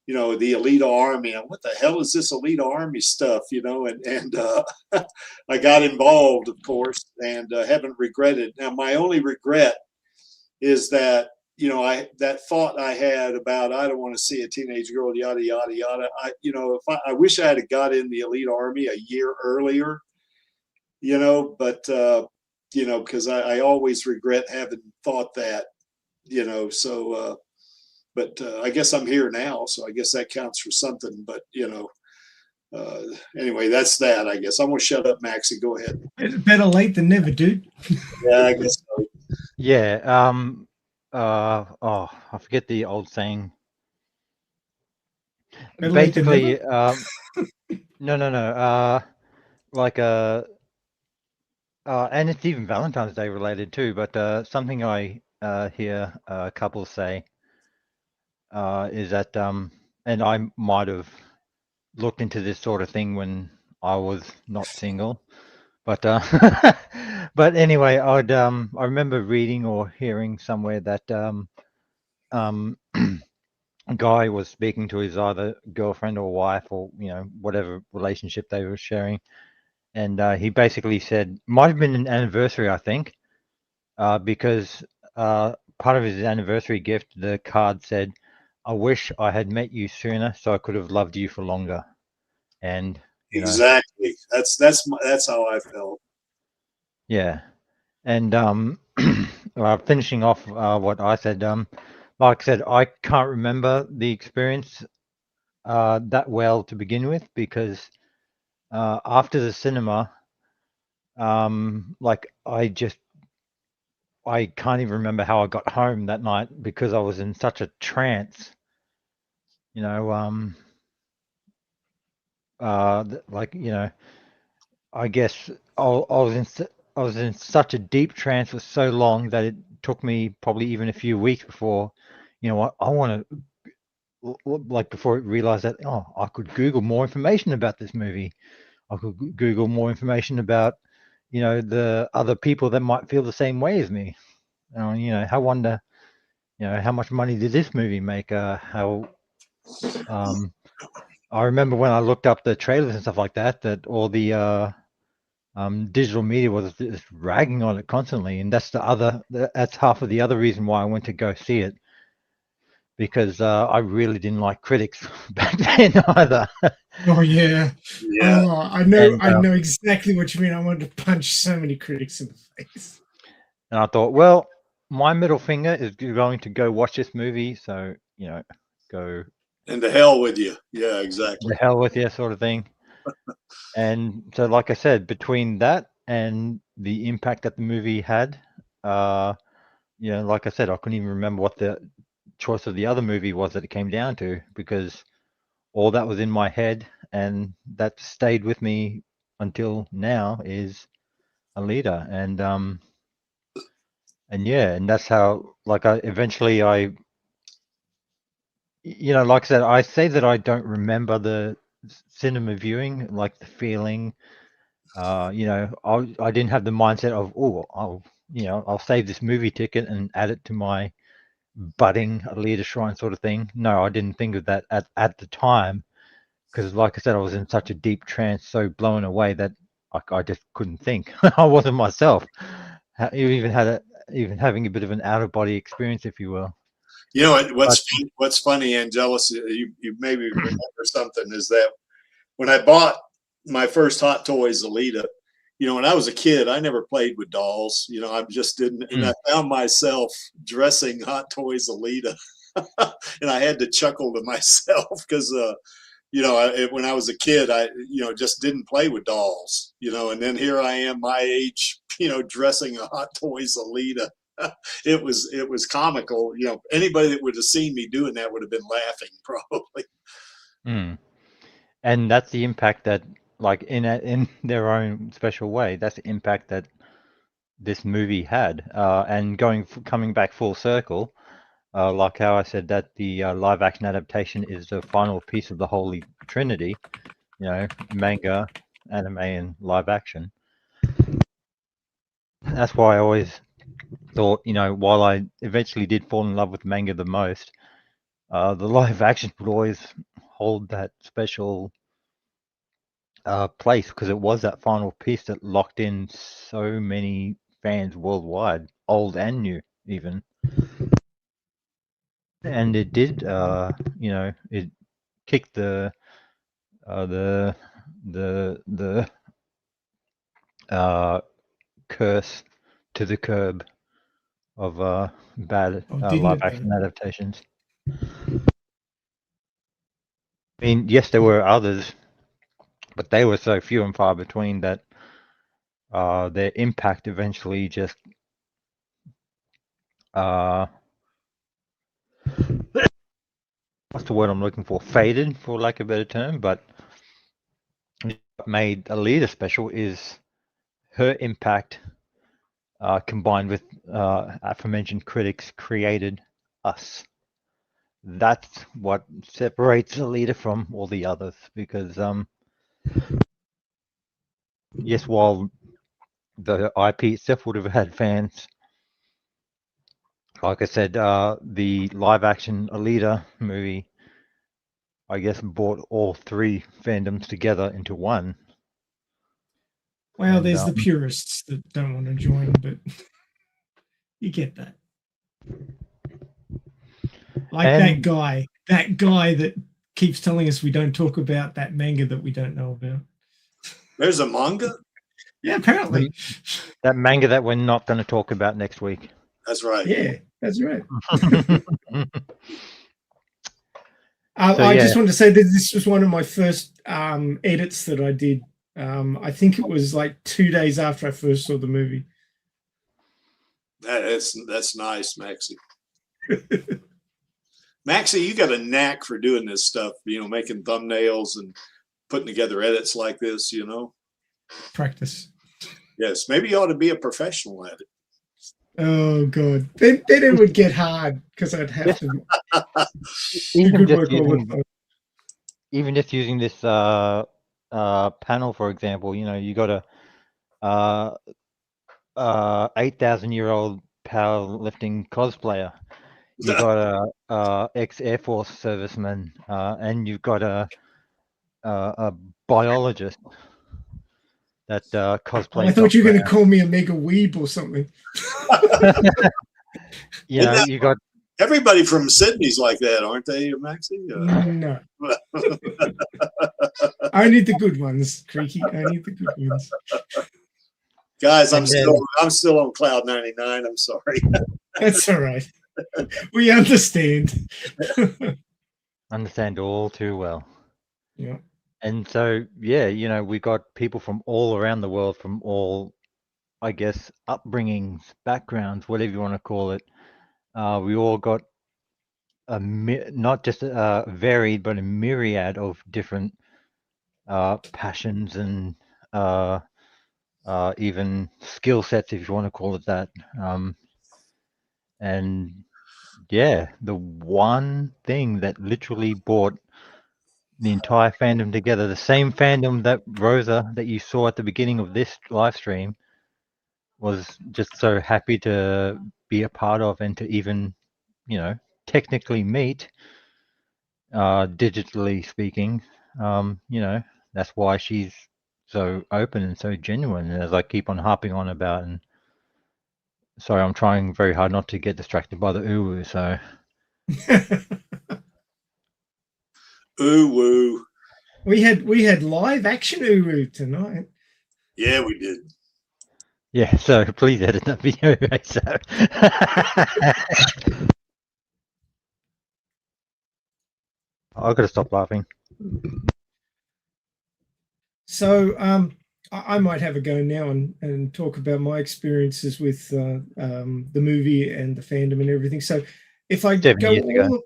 the Alita Army. And what the hell is this Alita Army stuff, and I got involved, of course, and haven't regretted. Now, my only regret is that, that thought I had about, I don't want to see a teenage girl, yada, yada, yada. I wish I had got in the Alita Army a year earlier, but, because I always regret having thought that, so, but I guess I'm here now, so I guess that counts for something. But, anyway, that's that, I guess. I'm going to shut up, Maxie. Go ahead. It's better late than never, dude. Yeah, I guess so. Yeah. I forget the old saying. Better late than Basically, never? like and it's even Valentine's Day related too. But something I hear couples say is that, and I might have looked into this sort of thing when I was not single, but but anyway, I remember reading or hearing somewhere that a guy was speaking to his either girlfriend or wife or whatever relationship they were sharing, and he basically said, might have been an anniversary, I think, because part of his anniversary gift, the card said, I wish I had met you sooner so I could have loved you for longer. And exactly, that's how I felt. Yeah. And finishing off what I said, like I said, I can't remember the experience that well to begin with, because after the cinema, like I can't even remember how I got home that night because I was in such a trance, I guess I was in such a deep trance for so long that it took me probably even a few weeks before, I want to, like, before it realized that, I could Google more information about this movie. I could Google more information about, the other people that might feel the same way as me. How wonder, how much money did this movie make? How, I remember when I looked up the trailers and stuff like that, that all the digital media was just ragging on it constantly, and that's half of the other reason why I went to go see it, because I really didn't like critics back then either. Oh yeah. Yeah. Oh, I know. And, I know exactly what you mean. I wanted to punch so many critics in the face. And I thought, well, my middle finger is going to go watch this movie, so go And to hell with you. Yeah, exactly. the hell with you, sort of thing. And so, like I said, between that and the impact that the movie had, like I said, I couldn't even remember what the choice of the other movie was that it came down to, because all that was in my head, and that stayed with me until now is Alita, and that's how, like, like I said, I say that I don't remember the cinema viewing, like the feeling. I didn't have the mindset of, I'll save this movie ticket and add it to my budding Alita shrine sort of thing. No, I didn't think of that at the time, because, like I said, I was in such a deep trance, so blown away that I just couldn't think. I wasn't myself. You even having a bit of an out of body experience, if you will. You know what's funny, Angelus? You maybe remember something, is that when I bought my first Hot Toys Alita, when I was a kid, I never played with dolls. I just didn't, and I found myself dressing Hot Toys Alita, and I had to chuckle to myself because when I was a kid, I just didn't play with dolls, and then here I am, my age, dressing a Hot Toys Alita. It was comical. Anybody that would have seen me doing that would have been laughing probably. And that's the impact that, like, in their own special way, that's the impact that this movie had. And coming back full circle, like how I said that the live action adaptation is the final piece of the Holy Trinity, manga, anime, and live action. That's why I always thought, while I eventually did fall in love with manga the most, the live action would always hold that special place, because it was that final piece that locked in so many fans worldwide, old and new even. And it did, it kicked the curse to the curb of bad live action adaptations. I mean, yes, there were others, but they were so few and far between that their impact eventually just what's the word I'm looking for? Faded, for lack of a better term. But what made Alita special is her impact, combined with aforementioned critics, created us. That's what separates Alita from all the others, because yes, while the IP itself would have had fans, like I said, the live action Alita movie, I guess, brought all three fandoms together into one. Well, And, there's the purists that don't want to join, but you get that. Like that guy that keeps telling us we don't talk about that manga that we don't know about. There's a manga? Yeah, apparently. That manga that we're not going to talk about next week. That's right. Yeah, that's right. I just wanted to say that this was one of my first edits that I did. I think it was like 2 days after I first saw the movie. That's nice, Maxie. Maxie, you got a knack for doing this stuff, making thumbnails and putting together edits like this, Practice. Yes, maybe you ought to be a professional at it. Oh God, then it would get hard because I'd have to do good work all the time. Even just using this panel, for example, you got a 8,000-year-old powerlifting cosplayer. You got a ex-Air Force serviceman, and you've got a biologist that cosplays. I thought you were going to call me a mega weeb or something. You got Everybody from Sydney's like that, aren't they, Maxie? No. Only the good ones, Creaky. Only the good ones. Guys, And then- I'm still on cloud 99. I'm sorry. That's all right. We understand. Understand all too well. Yeah. And so, yeah, you know, we got people from all around the world, from all, I guess, upbringings, backgrounds, whatever you want to call it. We all got not just varied, but a myriad of different passions and even skill sets, if you want to call it that. And yeah, the one thing that literally brought the entire fandom together, the same fandom that Rosa that you saw at the beginning of this live stream, was just so happy to be a part of and to even, you know, technically meet, digitally speaking. You know, that's why she's so open and so genuine, as I keep on harping on about. And sorry, I'm trying very hard not to get distracted by the uwu. So Ooh woo. we had live action Uru tonight. Yeah, we did. yeah, so please edit that video. So I've got to stop laughing. So I might have a go now and talk about my experiences with the movie and the fandom and everything. So if I 7 go years ago.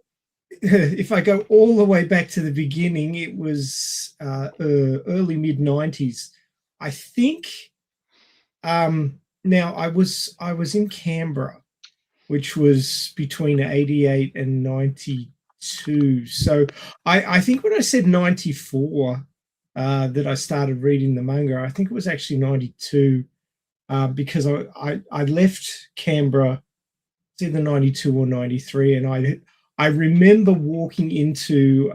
if I go all the way back to the beginning, it was early mid 90s. I think now I was in Canberra, which was between 88 and 92. So I think when I said 94 that I started reading the manga, I think it was actually 92 because I left Canberra, it's either 92 or 93, and I remember walking into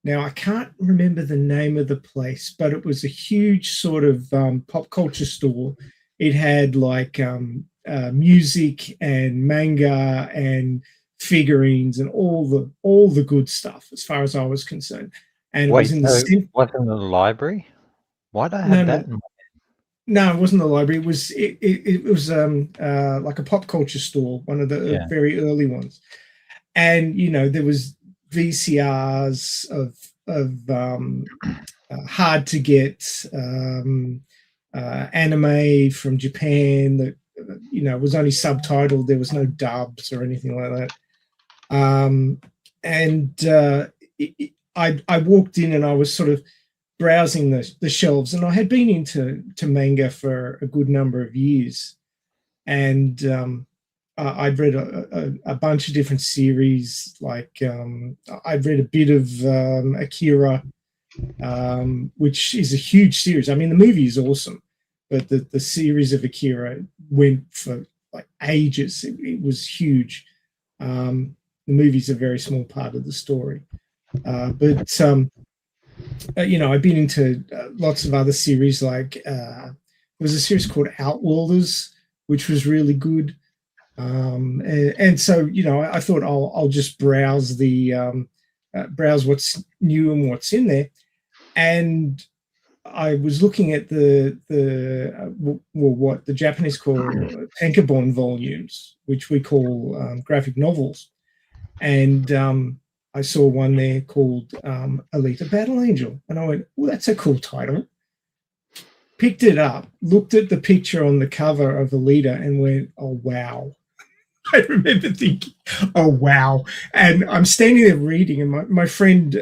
now I can't remember the name of the place, but it was a huge sort of pop culture store. It had like music and manga and figurines and all the good stuff as far as I was concerned. And it Wait, was in the so wasn't in the library? Why do I have that? No, it wasn't the library. It was like a pop culture store, one of the very early ones. And you know, there was VCRs of hard to get anime from Japan that you know was only subtitled. There was no dubs or anything like that. I walked in and I was sort of browsing the shelves, and I had been into manga for a good number of years, and I'd read a bunch of different series. Like I'd read a bit of Akira, which is a huge series. I mean, the movie is awesome, but the series of Akira went for like ages. It was huge. The movie's a very small part of the story, but you know, I've been into lots of other series. Like there was a series called Outworlders, which was really good. And so, you know, I thought I'll just browse browse what's new and what's in there. And I was looking at what the Japanese call tankobon volumes, which we call graphic novels. And I saw one there called Alita Battle Angel. And I went, well, that's a cool title. Picked it up, looked at the picture on the cover of Alita and went, oh, wow. I remember thinking, oh, wow. And I'm standing there reading, and my friend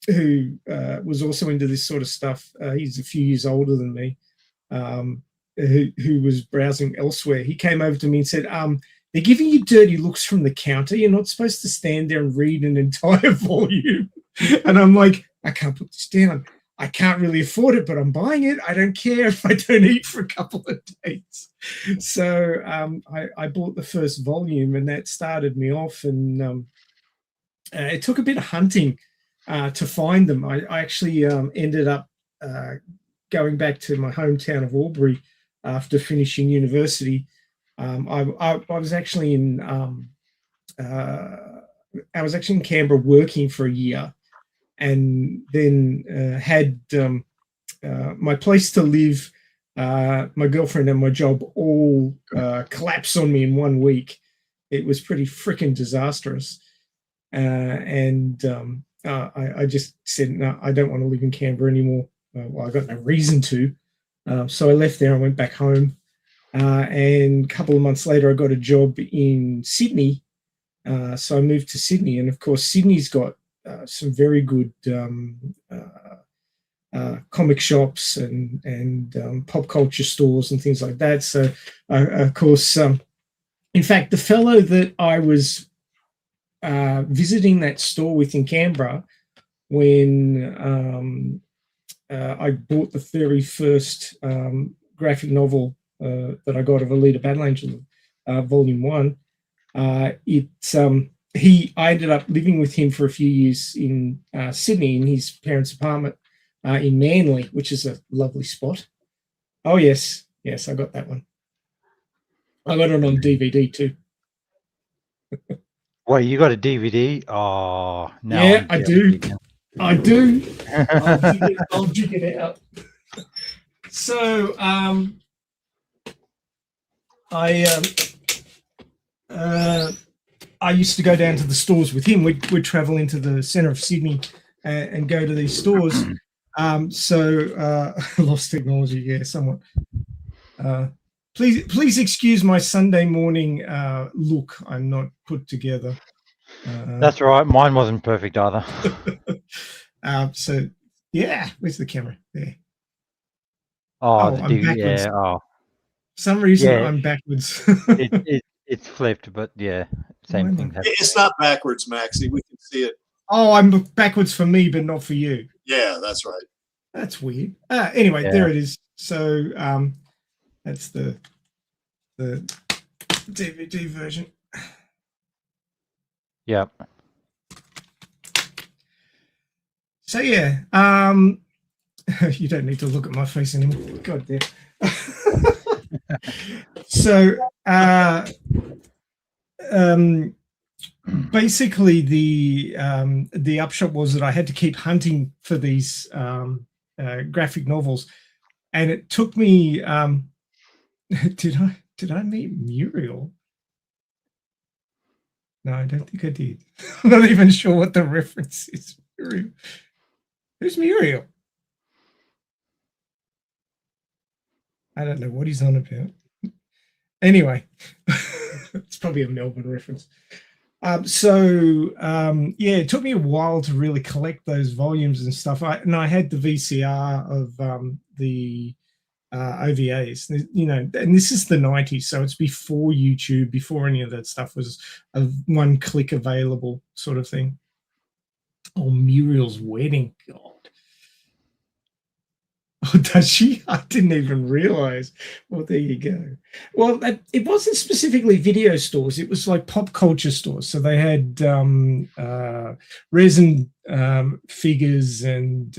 who was also into this sort of stuff, he's a few years older than me, who was browsing elsewhere, he came over to me and said, they're giving you dirty looks from the counter. You're not supposed to stand there and read an entire volume. And I'm like, I can't put this down. I can't really afford it, but I'm buying it. I don't care if I don't eat for a couple of days. So I bought the first volume, and that started me off. And it took a bit of hunting to find them. I actually ended up going back to my hometown of Albury after finishing university. I was actually in I was actually in Canberra working for a year, and then had my place to live, my girlfriend, and my job all collapse on me in 1 week. It was pretty freaking disastrous. And I just said, no, I don't want to live in Canberra anymore. Well, I got no reason to. So I left there and went back home. And a couple of months later, I got a job in Sydney. So I moved to Sydney. And of course, Sydney's got some very good comic shops and pop culture stores and things like that. So, of course, in fact, the fellow that I was visiting that store with in Canberra when I bought the very first graphic novel that I got of Alita Battle Angel, Volume 1, I ended up living with him for a few years in Sydney in his parents' apartment in Manly, which is a lovely spot. Oh, yes, I got that one. I got it on DVD too. Wait, you got a DVD? Oh, no. Yeah, I do. I do. I'll dig it out. So, I used to go down to the stores with him. We'd travel into the centre of Sydney and go to these stores. Lost technology, yeah, somewhat. Please excuse my Sunday morning look. I'm not put together. That's right. Mine wasn't perfect either. So, yeah, where's the camera? There. Oh, the I'm DVD. backwards. Yeah. Oh, For some reason, Yeah. I'm backwards. it's flipped, but yeah, same thing. It's not backwards, Maxie. We can see it. Oh, I'm backwards for me, but not for you. Yeah, that's right. That's weird. Anyway, Yeah. there it is. So that's the DVD version. Yep. So yeah, you don't need to look at my face anymore. God damn. So basically the upshot was that I had to keep hunting for these graphic novels, and it took me did I meet Muriel? No, I don't think I did. I'm not even sure what the reference is. Muriel. Who's Muriel? I don't know what he's on about. Anyway, it's probably a Melbourne reference. Yeah, it took me a while to really collect those volumes and stuff. I had the VCR of the OVAs, you know, and this is the 90s, so it's before YouTube, before any of that stuff was a one click available sort of thing. Oh, Muriel's wedding, God. Oh, does she? I didn't even realize. Well, there you go. Well, it wasn't specifically video stores. It was like pop culture stores. So they had resin figures and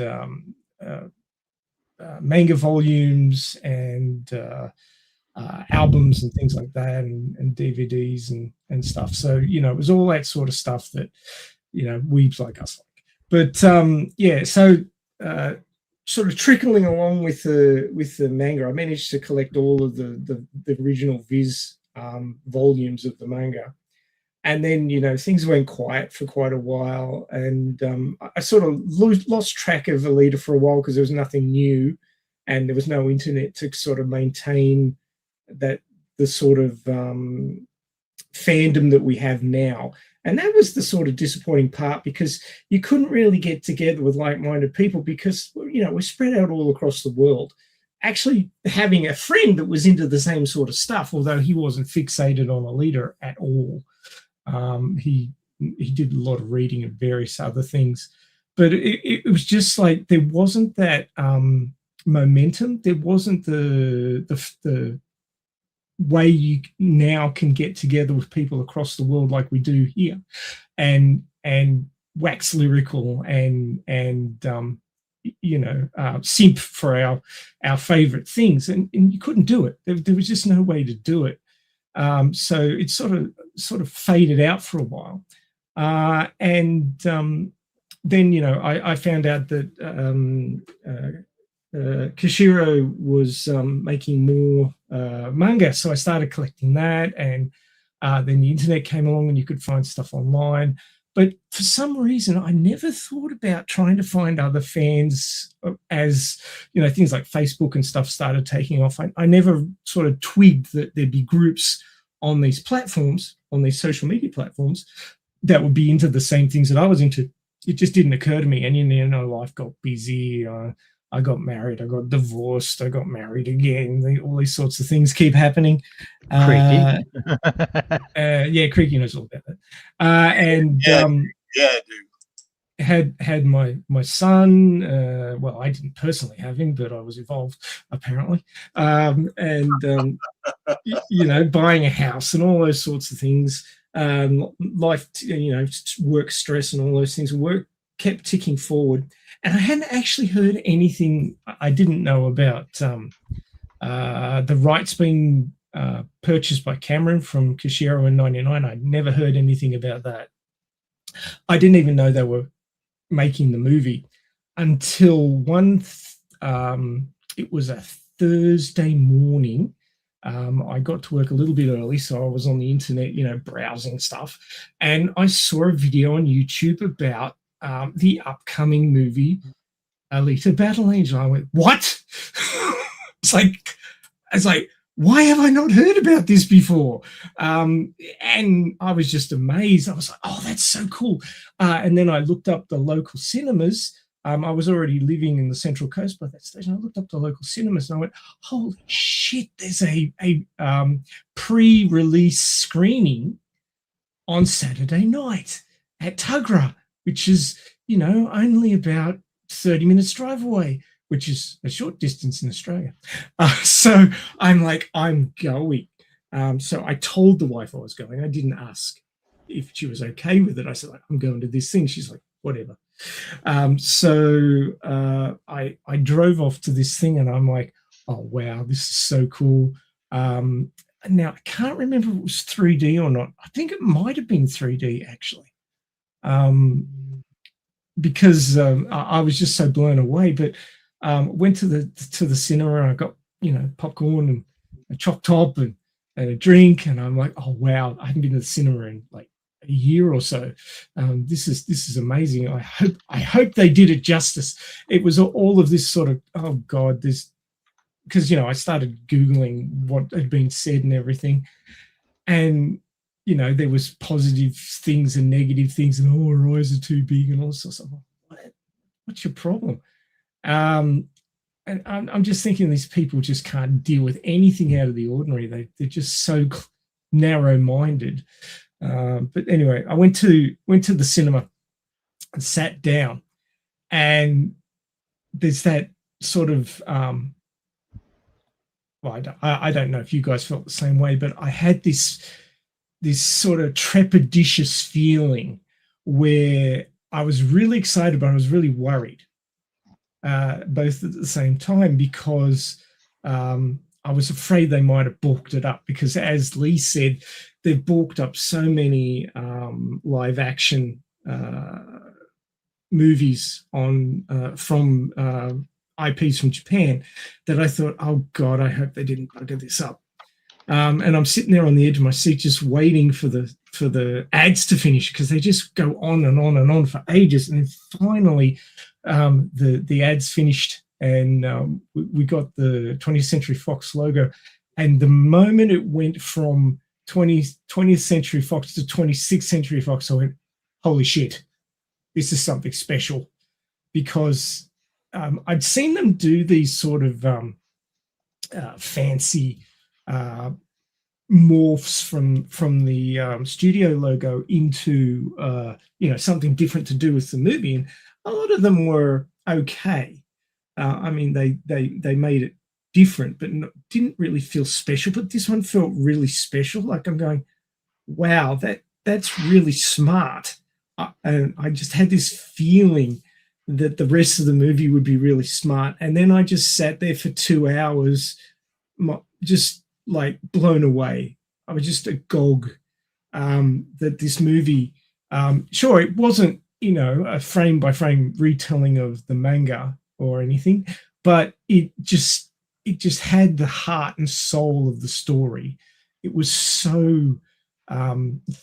manga volumes and albums and things like that, and DVDs and stuff. So, you know, it was all that sort of stuff that, you know, weebs like us like. But yeah, so sort of trickling along with the manga, I managed to collect all of the original Viz volumes of the manga. And then, you know, things went quiet for quite a while, and I sort of lost track of Alita for a while because there was nothing new, and there was no internet to sort of maintain the sort of fandom that we have now. And that was the sort of disappointing part, because you couldn't really get together with like-minded people because, you know, we're spread out all across the world. Actually having a friend that was into the same sort of stuff, although he wasn't fixated on Alita at all. He did a lot of reading and various other things, but it was just like there wasn't that momentum. There wasn't the way you now can get together with people across the world like we do here, and wax lyrical and you know, simp for our favorite things, and you couldn't do it. There was just no way to do it. So it sort of sort of faded out for a while. And then, I found out that Kishiro was making more manga. So I started collecting that. And then the internet came along and you could find stuff online. But for some reason, I never thought about trying to find other fans as, things like Facebook and stuff started taking off. I never sort of twigged that there'd be groups on these platforms, on these social media platforms, that would be into the same things that I was into. It just didn't occur to me. And, life got busy. I got married. I got divorced. I got married again. All these sorts of things keep happening. Creaky. Yeah, Creaky knows all about that. Had my son. Well, I didn't personally have him, but I was involved apparently. Buying a house and all those sorts of things. Life, work stress and all those things. Work kept ticking forward, and I hadn't actually heard anything. I didn't know about the rights being purchased by Cameron from Kishiro in '99. I'd never heard anything about that. I didn't even know they were making the movie until it was a Thursday morning. I got to work a little bit early, so I was on the internet, browsing stuff, and I saw a video on YouTube about the upcoming movie Alita Battle Angel. I went, what? It's like, why have I not heard about this before? And I was just amazed. I was like, oh, that's so cool. And then I looked up the local cinemas. I was already living in the Central Coast by that stage, and I looked up the local cinemas and I went, holy shit, there's a pre-release screening on Saturday night at Tugra, which is, only about 30 minutes drive away, which is a short distance in Australia. So I'm like, I'm going. So I told the wife I was going. I didn't ask if she was okay with it. I said, I'm going to this thing. She's like, whatever. So I drove off to this thing, and I'm like, oh, wow, this is so cool. Now, I can't remember if it was 3D or not. I think it might have been 3D, actually, because I was just so blown away. But went to the cinema, and I got, popcorn and a choc top and a drink, and I'm like, oh, wow, I haven't been to the cinema in like a year or so. This is amazing. I hope they did it justice. It was all of this sort of, oh God, this, because I started Googling what had been said and everything, and there was positive things and negative things, and oh, our eyes are too big and all sorts of. What's your problem? And I'm just thinking these people just can't deal with anything out of the ordinary. They're just so narrow-minded. But anyway, I went to the cinema and sat down, and there's that sort of I don't know if you guys felt the same way, but I had this sort of trepidatious feeling where I was really excited, but I was really worried, both at the same time, because I was afraid they might have balked it up, because as Lee said, they've balked up so many live action movies from IPs from Japan that I thought, oh God, I hope they didn't bugger this up. And I'm sitting there on the edge of my seat just waiting for the ads to finish, because they just go on and on and on for ages. And then finally the ads finished, and we got the 20th Century Fox logo. And the moment it went from 20th Century Fox to 26th Century Fox, I went, holy shit, this is something special. Because I'd seen them do these sort of fancy morphs from the studio logo into something different to do with the movie, and a lot of them were okay. I mean, they made it different, but didn't really feel special. But this one felt really special. Like, I'm going, wow, that's really smart. And I just had this feeling that the rest of the movie would be really smart. And then I just sat there for 2 hours, just like blown away. I was just agog. that this movie, sure, it wasn't, a frame by frame retelling of the manga or anything, but it just had the heart and soul of the story. It was so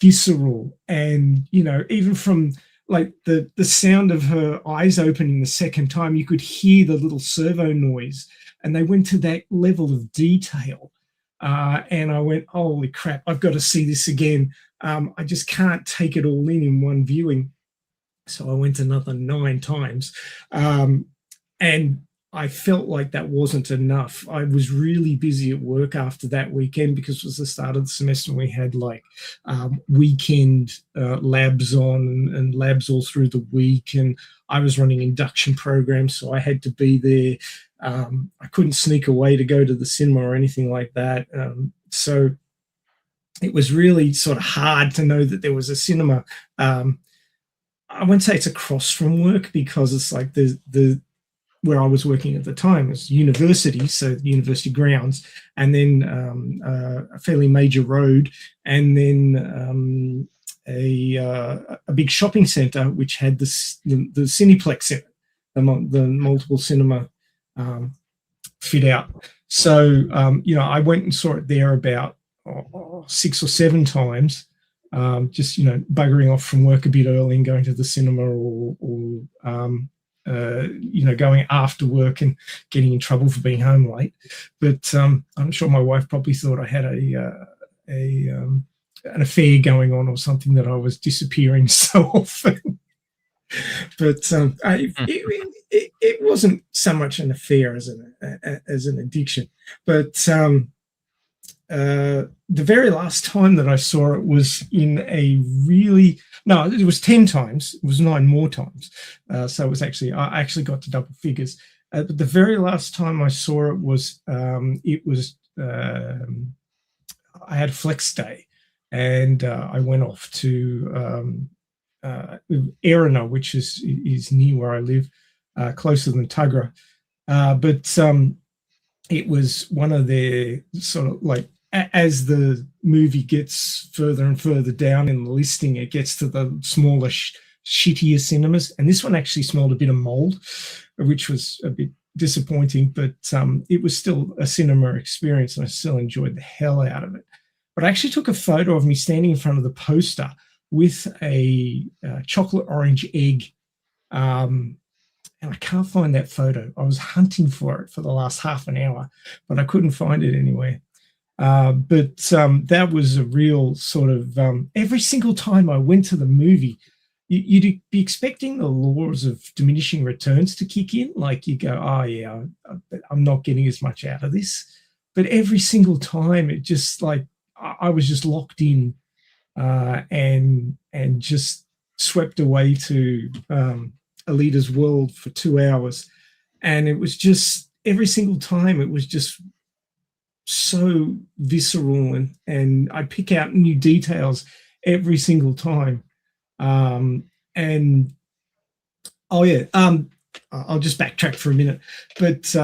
visceral, and even from like the sound of her eyes opening the second time, you could hear the little servo noise, and they went to that level of detail. And I went, holy crap, I've got to see this again. I just can't take it all in one viewing. So I went another 9 times. And I felt like that wasn't enough. I was really busy at work after that weekend because it was the start of the semester and we had like weekend labs on and labs all through the week. And I was running induction programs, so I had to be there. I couldn't sneak away to go to the cinema or anything like that. So it was really sort of hard to know that there was a cinema. I wouldn't say it's across from work because it's like the where I was working at the time was university, so the university grounds, and then a fairly major road, and then a big shopping centre which had the Cineplex in it, the multiple cinema fit out. So I went and saw it there about 6 or 7 times, just buggering off from work a bit early and going to the cinema, or going after work and getting in trouble for being home late. But I'm sure my wife probably thought I had an affair going on or something, that I was disappearing so often. But it wasn't so much an affair as an addiction. But the very last time that I saw it was in it was 10 times. It was 9 more times. So it was I actually got to double figures. But the very last time I saw it was, I had flex day, and I went off to Erina, which is near where I live, closer than Tugra. But it was one of their sort of like, as the movie gets further and further down in the listing, it gets to the smaller, shittier cinemas. And this one actually smelled a bit of mold, which was a bit disappointing, but it was still a cinema experience, and I still enjoyed the hell out of it. But I actually took a photo of me standing in front of the poster with a chocolate orange egg. And I can't find that photo. I was hunting for it for the last half an hour, but I couldn't find it anywhere. But that was a real sort of, every single time I went to the movie, you'd be expecting the laws of diminishing returns to kick in. Like you go, oh yeah, I'm not getting as much out of this. But every single time it just like, I was just locked in and just swept away to Alita's world for 2 hours. And it was just, every single time it was just so visceral, and I pick out new details every single time. I'll just backtrack for a minute. But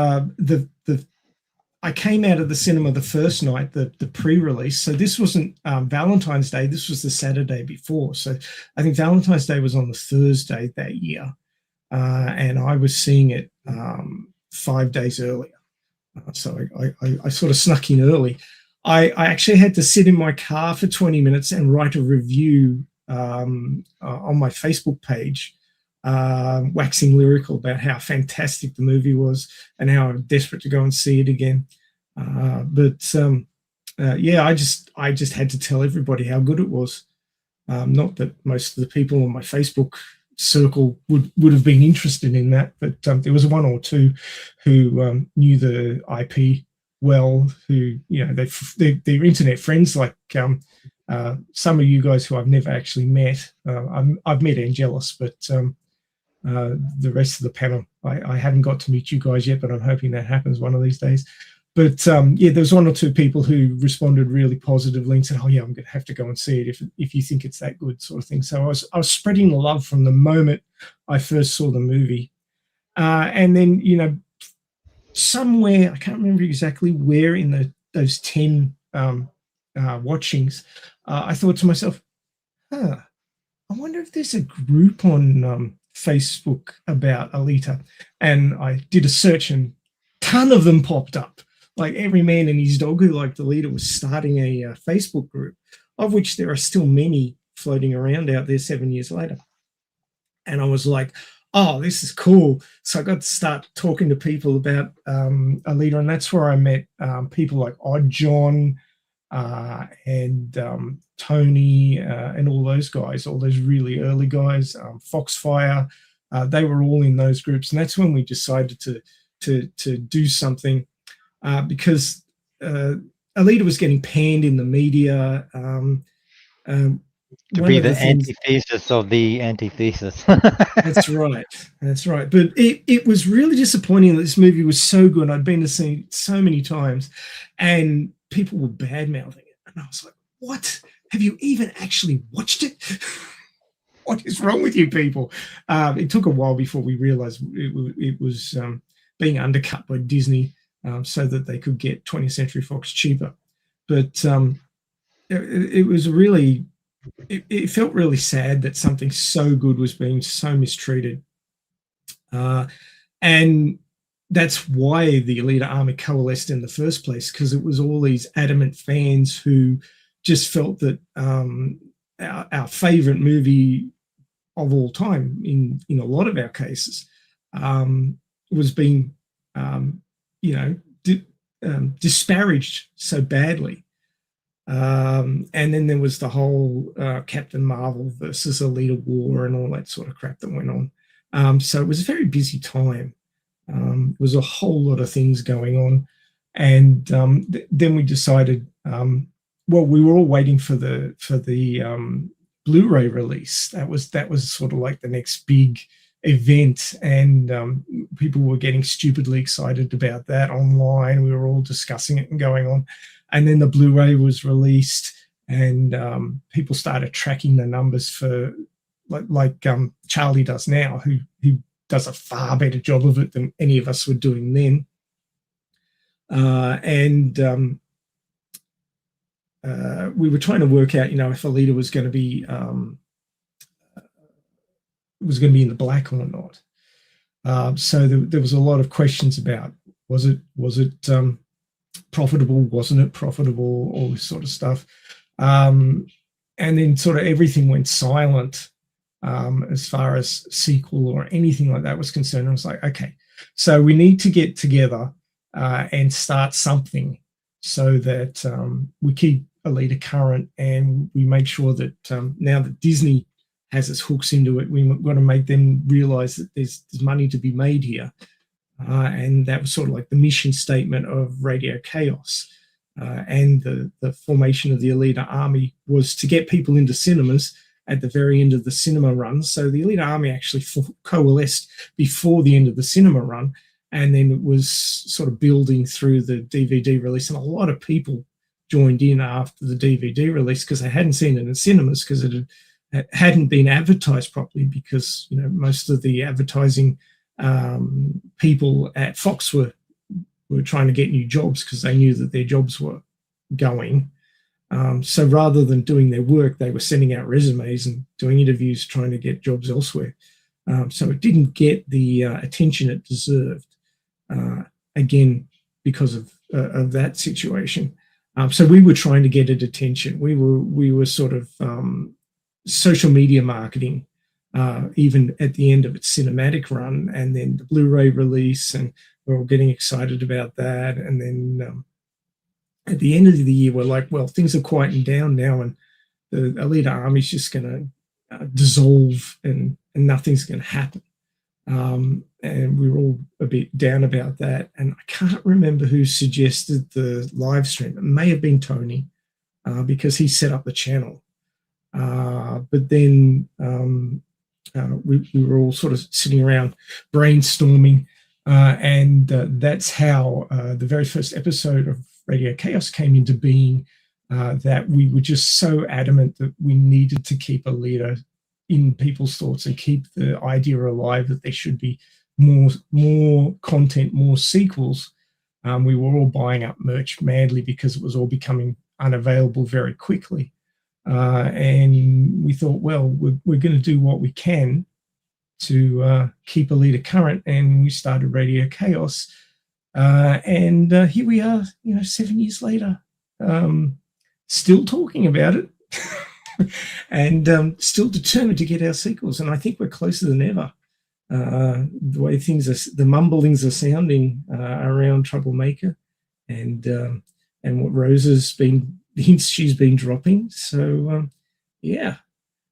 I came out of the cinema the first night, the pre-release. So this wasn't Valentine's Day. This was the Saturday before. So I think Valentine's Day was on the Thursday that year, and I was seeing it 5 days earlier. So I sort of snuck in early. I actually had to sit in my car for 20 minutes and write a review on my Facebook page, waxing lyrical about how fantastic the movie was and how I'm desperate to go and see it again. I just had to tell everybody how good it was. Not that most of the people on my Facebook circle would have been interested in that, but there was 1 or 2 who knew the IP well, who they're internet friends, like some of you guys who I've never actually met. I've met Angelus, but the rest of the panel I haven't got to meet you guys yet, but I'm hoping that happens one of these days. But there was 1 or 2 people who responded really positively and said, "Oh yeah, I'm going to have to go and see it if you think it's that good," sort of thing. So I was spreading the love from the moment I first saw the movie, and then somewhere, I can't remember exactly where in those 10 watchings, I thought to myself, I wonder if there's a group on Facebook about Alita. And I did a search and a ton of them popped up. Like every man and his dog who liked Alita was starting a Facebook group, of which there are still many floating around out there 7 years later. And I was like, oh, this is cool. So I got to start talking to people about Alita, and that's where I met people like Odd John and Tony and all those guys, all those really early guys, Foxfire. They were all in those groups, and that's when we decided to do something because Alita was getting panned in the media. To be the antithesis of the antithesis. That's right. That's right. But it was really disappointing that this movie was so good. I'd been to see it so many times, and people were bad-mouthing it. And I was like, what? Have you even actually watched it? What is wrong with you people? It took a while before we realized it was being undercut by Disney so that they could get 20th Century Fox cheaper. But it was really... It felt really sad that something so good was being so mistreated. And that's why the Alita Army coalesced in the first place, because it was all these adamant fans who just felt that our favorite movie of all time, in a lot of our cases, was being, disparaged so badly. And then there was the whole Captain Marvel versus Alita war and all that sort of crap that went on. So it was a very busy time. There was a whole lot of things going on. And then we decided, we were all waiting for the Blu-ray release. That was sort of like the next big event, and people were getting stupidly excited about that online. We were all discussing it and going on. And then the Blu-ray was released, and people started tracking the numbers for like Charlie does now, who does a far better job of it than any of us were doing then. We were trying to work out, if Alita was going to be in the black or not. So there was a lot of questions about was it profitable, wasn't it profitable, all this sort of stuff. And then sort of everything went silent as far as sequel or anything like that was concerned. I was like, okay, so we need to get together and start something so that we keep Alita current, and we make sure that now that Disney has its hooks into it, we've got to make them realize that there's money to be made here. And that was sort of like the mission statement of Radio KAOS. And the formation of the Alita Army was to get people into cinemas at the very end of the cinema run. So the Alita Army actually coalesced before the end of the cinema run, and then it was sort of building through the DVD release. And a lot of people joined in after the DVD release because they hadn't seen it in cinemas, because it hadn't been advertised properly, because most of the advertising people at Fox were trying to get new jobs because they knew that their jobs were going. So rather than doing their work, they were sending out resumes and doing interviews trying to get jobs elsewhere. So it didn't get the attention it deserved, again, because of that situation. So we were trying to get it attention. We were sort of social media marketing, even at the end of its cinematic run, and then the Blu-ray release, and we're all getting excited about that. And then at the end of the year, we're like, well, things are quieting down now, and the Alita Army is just going to dissolve, and nothing's going to happen. And we were all a bit down about that. And I can't remember who suggested the live stream. It may have been Tony, because he set up the channel. But then we were all sort of sitting around brainstorming, and that's how the very first episode of Radio KAOS came into being, that we were just so adamant that we needed to keep Alita in people's thoughts and keep the idea alive that there should be more content, more sequels. We were all buying up merch madly because it was all becoming unavailable very quickly. And we thought, well, we're going to do what we can to keep Alita current, and we started Radio KAOS. And here we are, 7 years later, still talking about it and still determined to get our sequels. And I think we're closer than ever. The way the mumblings are sounding around Troublemaker and what Rosa's been, the hints she's been dropping. So, yeah,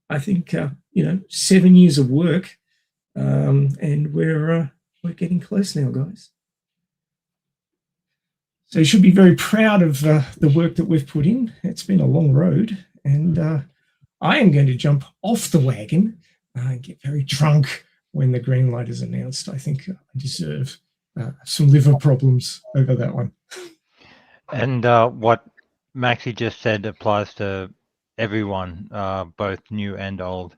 I think, 7 years of work, and we're getting close now, guys. So you should be very proud of the work that we've put in. It's been a long road, and I am going to jump off the wagon and get very drunk when the green light is announced. I think I deserve some liver problems over that one. And what Maxie just said applies to everyone, both new and old.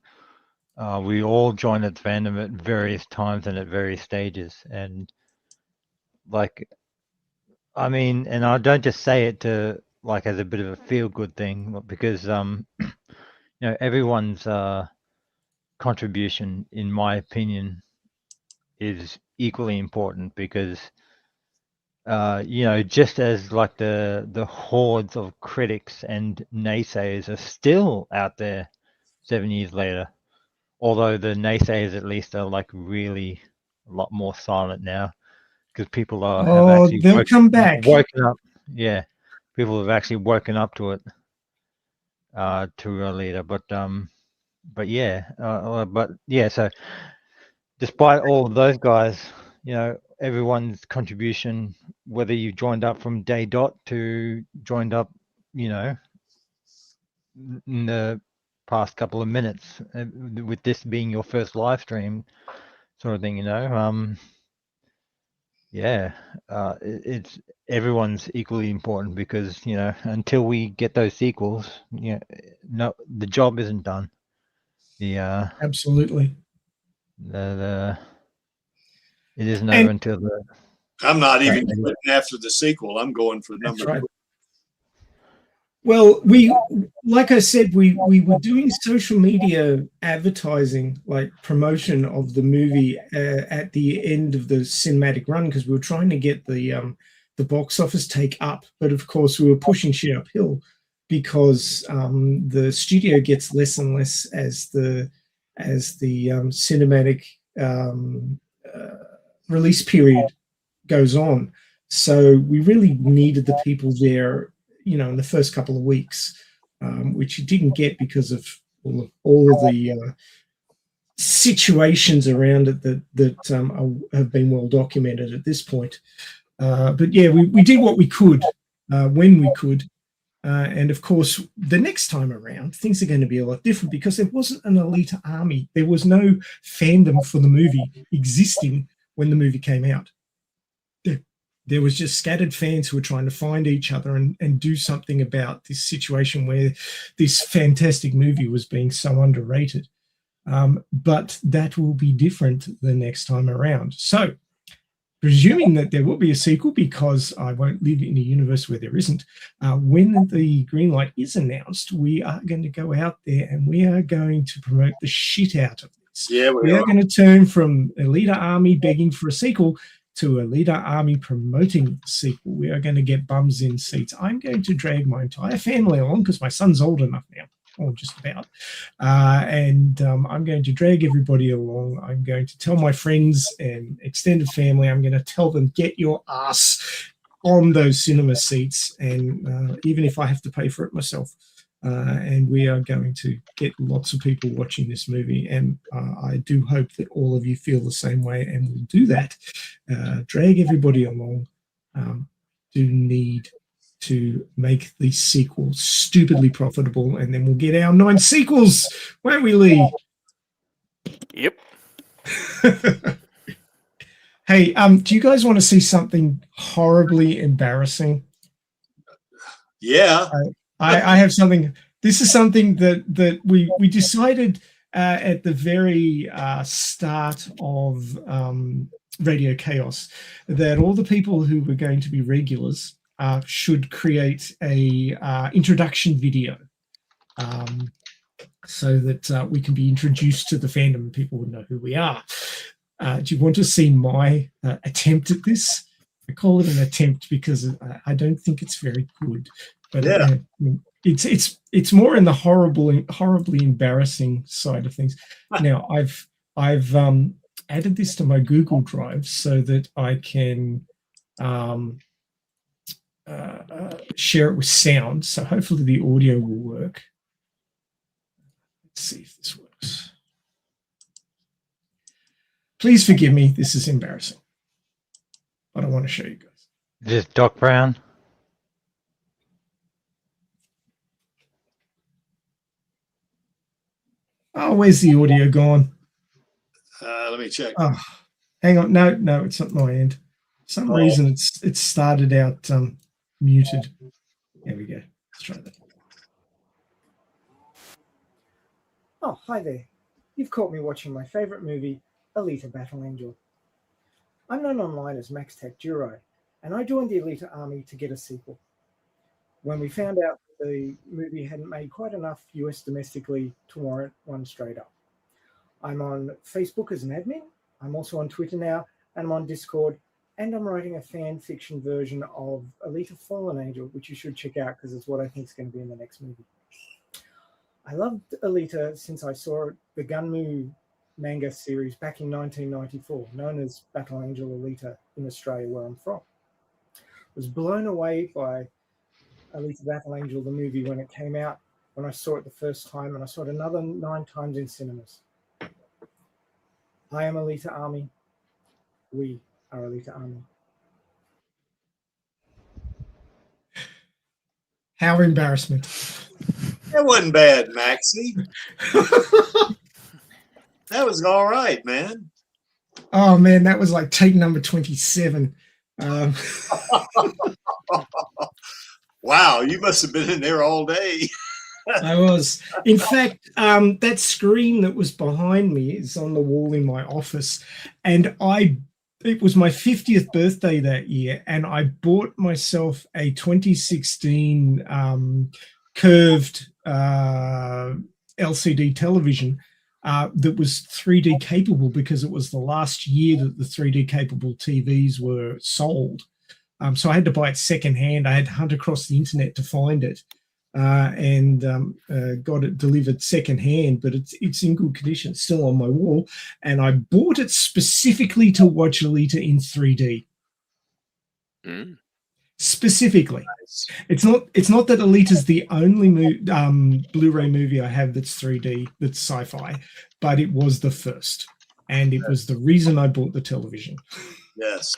We all joined the fandom at various times and at various stages. And and I don't just say it to as a bit of a feel-good thing, because everyone's contribution, in my opinion, is equally important, because just as the hordes of critics and naysayers are still out there 7 years later, although the naysayers at least are really a lot more silent now, because people have actually they'll come back. woken up. Yeah, people have actually woken up to it, to Alita. But yeah. So despite all of those guys, everyone's contribution, whether you joined up from day dot to joined up, in the past couple of minutes, with this being your first live stream sort of thing, it's everyone's equally important, because until we get those sequels, no, the job isn't done. Absolutely. It isn't over until the. I'm not even quitting after the sequel. I'm going for number That's right. 2. Well, like I said, we were doing social media advertising, promotion of the movie at the end of the cinematic run, because we were trying to get the box office take up. But of course, we were pushing shit uphill, because the studio gets less and less as the cinematic release period goes on. So we really needed the people there, in the first couple of weeks, which you didn't get because of all of the situations around it that have been well documented at this point. But yeah, we did what we could when we could. And of course, the next time around, things are going to be a lot different, because there wasn't an Alita Army. There was no fandom for the movie existing when the movie came out. There was just scattered fans who were trying to find each other and do something about this situation where this fantastic movie was being so underrated. But that will be different the next time around. So, presuming that there will be a sequel, because I won't live in a universe where there isn't, when the green light is announced, we are going to go out there and we are going to promote the shit out of this. Yeah, we are going to turn from Alita Army begging for a sequel to Alita Army promoting the sequel. We are going to get bums in seats. I'm going to drag my entire family along, because my son's old enough now, or just about. And I'm going to drag everybody along. I'm going to tell my friends and extended family, I'm going to tell them, get your ass on those cinema seats, and even if I have to pay for it myself. And we are going to get lots of people watching this movie. And I do hope that all of you feel the same way, and we'll do that. Drag everybody along. Do need to make the sequel stupidly profitable, and then we'll get our 9 sequels, won't we, Lee? Yep. Hey, do you guys want to see something horribly embarrassing? Yeah. I have something. This is something that we decided at the very start of Radio KAOS, that all the people who were going to be regulars should create a introduction video so that we can be introduced to the fandom and people would know who we are. Do you want to see my attempt at this? I call it an attempt because I don't think it's very good. But Yeah. it's more in the horribly embarrassing side of things. Now I've added this to my Google Drive so that I can share it with sound. So hopefully the audio will work. Let's see if this works. Please forgive me. This is embarrassing, but I want to show you guys. Just Doc Brown. Oh, where's the audio gone? Let me check. Oh, hang on. No, it's not my end. For some reason, it's started out muted. There we go. Let's try that. Oh, hi there. You've caught me watching my favorite movie, Alita Battle Angel. I'm known online as Max Tech Duro, and I joined the Alita Army to get a sequel. When we found out the movie hadn't made quite enough US domestically to warrant one straight up. I'm on Facebook as an admin, I'm also on Twitter now, and I'm on Discord, and I'm writing a fan fiction version of Alita Fallen Angel, which you should check out because it's what I think is going to be in the next movie. I loved Alita since I saw the Gunmu manga series back in 1994, known as Battle Angel Alita in Australia, where I'm from. I was blown away by Alita Battle Angel, the movie, when it came out, when I saw it the first time, and I saw it another 9 times in cinemas. I am Alita Army. We are Alita Army. How embarrassment. That wasn't bad, Maxie. That was all right, man. Oh man, that was like take number 27. Wow, you must have been in there all day. I was. In fact, that screen that was behind me is on the wall in my office, and it was my 50th birthday that year, and I bought myself a 2016 curved LCD television that was 3D capable because it was the last year that the 3D capable TVs were sold. So I had to buy it secondhand. I had to hunt across the internet to find it, and got it delivered secondhand, but it's in good condition. It's still on my wall, and I bought it specifically to watch Alita in 3D. Specifically, it's not that Alita's the only Blu-ray movie I have that's 3D, that's sci-fi, but it was the first, and it was the reason I bought the television. Yes.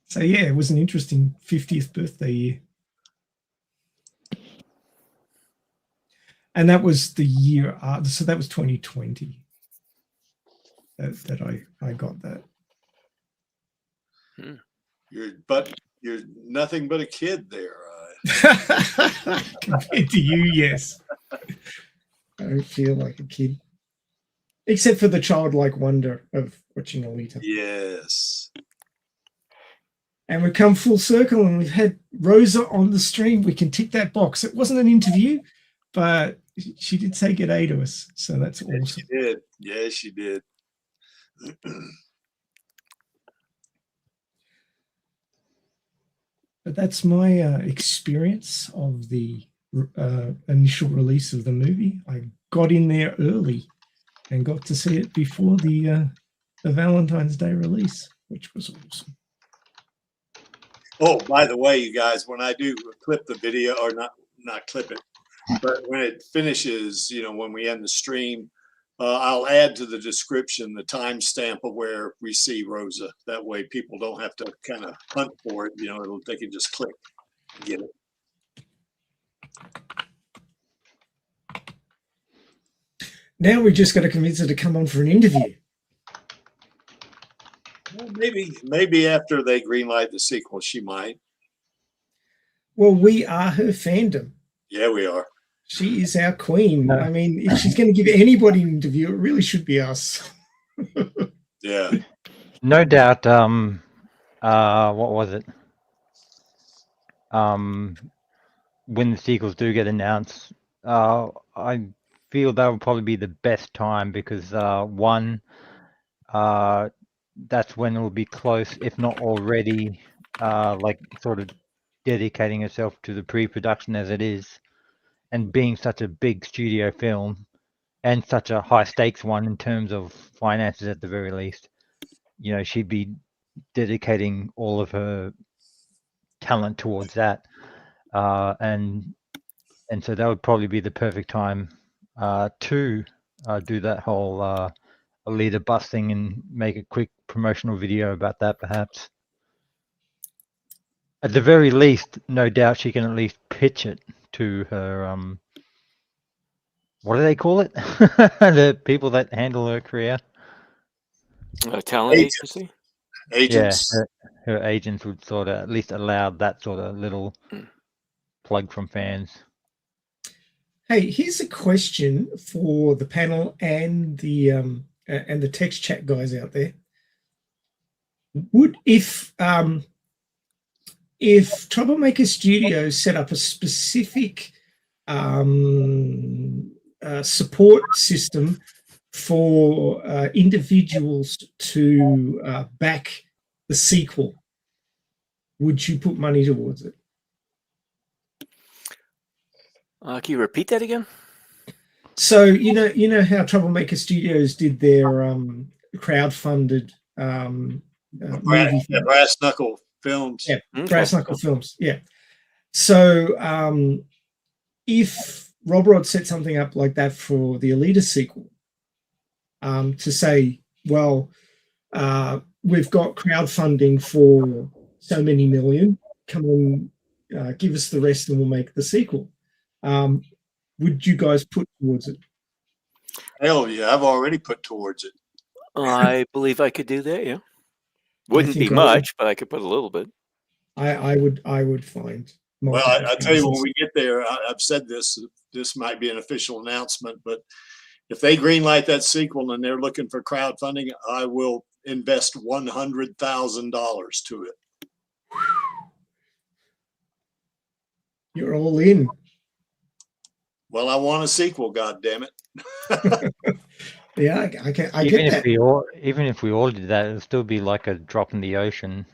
So yeah, it was an interesting 50th birthday year. And that was the year, so that was 2020 that I got that. You're nothing but a kid there. Compared to you, yes. I don't feel like a kid. Except for the childlike wonder of watching Alita. Yes. And we've come full circle and we've had Rosa on the stream. We can tick that box. It wasn't an interview, but she did say good day to us. So that's awesome. Yes, she did. Yes, she did. But that's my experience of the initial release of the movie. I got in there early and got to see it before the Valentine's Day release, which was awesome. Oh, by the way, you guys, when I do clip the video, or not clip it, but when it finishes, when we end the stream, I'll add to the description the timestamp of where we see Rosa. That way people don't have to kind of hunt for it. They can just click and get it. Now we've just got to convince her to come on for an interview. Well, maybe after they greenlight the sequel, she might. Well, we are her fandom. Yeah, we are. She is our queen. I mean, if she's going to give anybody an interview, it really should be us. Yeah. No doubt what was it? When the sequels do get announced, I feel that would probably be the best time because one, that's when it will be close, if not already, like sort of dedicating itself to the pre-production as it is, and being such a big studio film and such a high stakes one in terms of finances at the very least. You know, she'd be dedicating all of her talent towards that, and so that would probably be the perfect time to do that whole Alita bus thing and make a quick promotional video about that, perhaps. At the very least, no doubt she can at least pitch it to her. What do they call it? The people that handle her career. Talent Agents. agency. Agents. Yeah, her agents would sort of at least allow that sort of little plug from fans. Hey, here's a question for the panel and the text chat guys out there. Would if Troublemaker Studios set up a specific support system for individuals to back the sequel, would you put money towards it? Can you repeat that again? So you know how Troublemaker Studios did their crowdfunded movie film. Brass Knuckle Films. Yeah, Brass Knuckle Films. Yeah. So if Rob Rod set something up like that for the Alita sequel, to say, well, we've got crowdfunding for so many million, come on, give us the rest and we'll make the sequel. Would you guys put towards it? Hell yeah, I've already put towards it. I believe I could do that. Yeah, wouldn't be think I much, but I could put a little bit. I would find. Well, I tell you, when we get there, I've said this might be an official announcement, but if they greenlight that sequel and they're looking for crowdfunding, I will invest $100,000 to it. You're all in. Well, I want a sequel, God damn it. Yeah, I get that. Even if we all did that, it'd still be like a drop in the ocean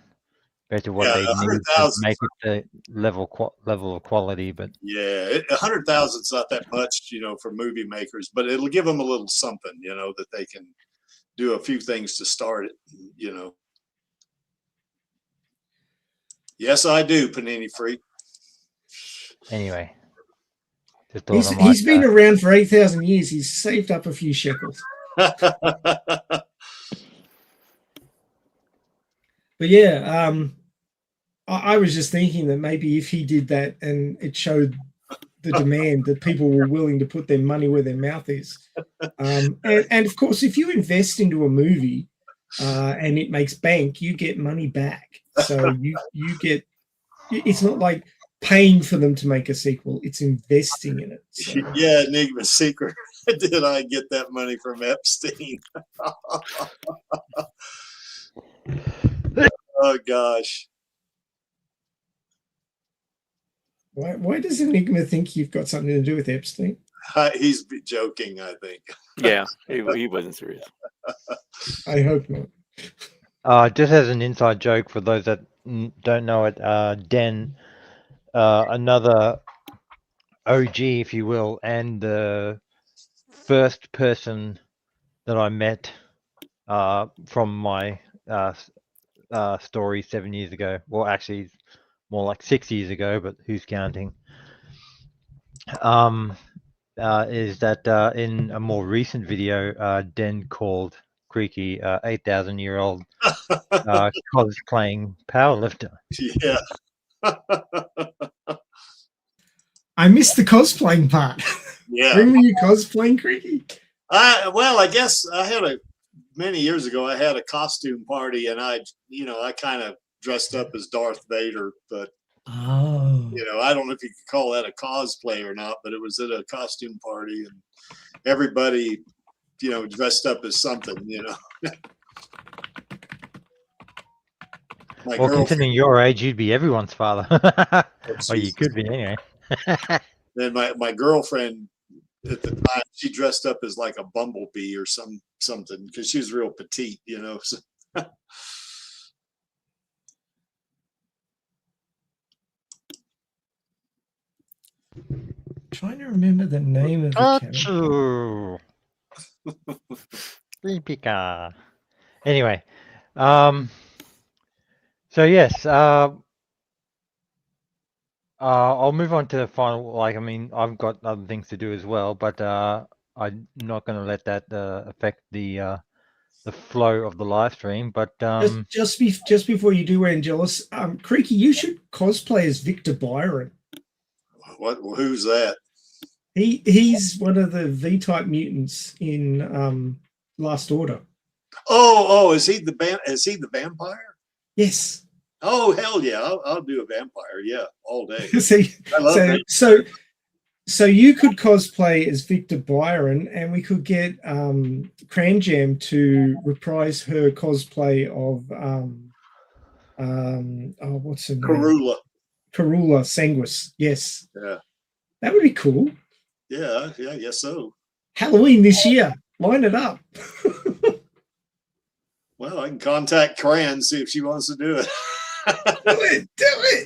compared to what Yeah, they need to 100,000. make it the level of quality. But Yeah, 100,000 is not that much, for movie makers, but it'll give them a little something, that they can do a few things to start it, Yes, I do, Panini Freak. anyway, just He's been around for 8,000 years. He's saved up a few shekels. But yeah, I was just thinking that maybe if he did that and it showed the demand that people were willing to put their money where their mouth is. And of course, if you invest into a movie and it makes bank, you get money back. So you get, it's not like paying for them to make a sequel, it's investing in it. So. Yeah, Enigma's secret. Did I get that money from Epstein? Oh gosh. Why does Enigma think you've got something to do with Epstein? He's joking, I think. Yeah, he wasn't serious. I hope not. Just as an inside joke for those that don't know it, Den, another OG, if you will, and the first person that I met from my story 7 years ago. Well, actually, more like 6 years ago, but who's counting? Is that in a more recent video, Den called Creaky 8,000-year-old cosplaying powerlifter. Yeah. I missed the cosplaying part. Yeah. When were you cosplaying, Creaky? Well, I guess many years ago, I had a costume party and I kind of dressed up as Darth Vader, but Oh. I don't know if you could call that a cosplay or not, but it was at a costume party and everybody, dressed up as something, My Well, girlfriend, considering your age, you'd be everyone's father. Or you she's- could be anyway. then my girlfriend at the time, she dressed up as like a bumblebee or something because she was real petite, you know. So, Trying to remember the name of the character. Achoo! Sleepyka. Anyway, so yes, I'll move on to the final. Like, I mean, I've got other things to do as well, but I'm not going to let that affect the flow of the live stream. But Just before you do, Angelus, Creaky, you should cosplay as Victor Byron. what? Who's that? He's one of the V-type mutants in Last Order. Oh, is he the vampire? Yes. Oh, hell yeah! I'll do a vampire. Yeah, all day. See, I love that. so you could cosplay as Victor Byron, and we could get Cran Jam to reprise her cosplay of what's her name? Karula Sanguis. Yes. Yeah. That would be cool. Yeah, I guess so. Halloween this year. Line it up. Well, I can contact Cran, see if she wants to do it. Do it.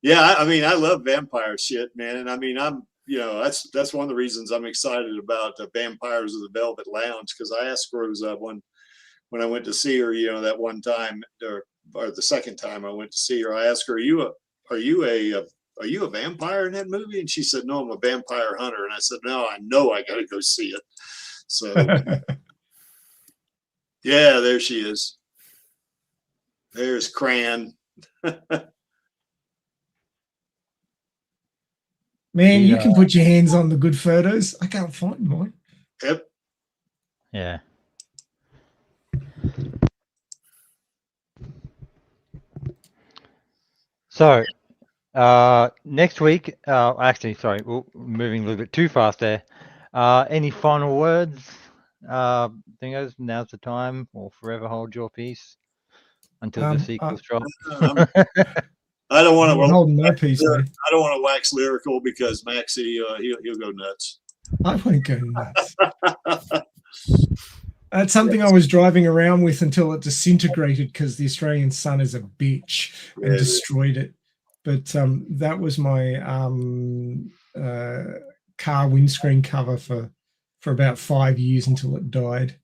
Yeah, I mean, I love vampire shit, man. And I mean, that's one of the reasons I'm excited about the Vampires of the Velvet Lounge, because I asked Rosa when I went to see her, you know, that one time or the second time I went to see her, I asked her, are you a vampire in that movie? And she said, no, I'm a vampire hunter. And I said, no, I know I got to go see it. So yeah, there she is. There's Cran. Man, you can put your hands on the good photos. I can't find mine. Yep. yeah. So next week, actually, sorry, moving a little bit too fast there. Any final words? Thingos, now's the time, or forever hold your peace until the sequels drop. I don't want to. Holding my peace, man. I don't want to wax lyrical because Maxie, he'll go nuts. I won't go nuts. That's something I was driving around with until it disintegrated because the Australian sun is a bitch and destroyed it. But that was my car windscreen cover for about 5 years until it died.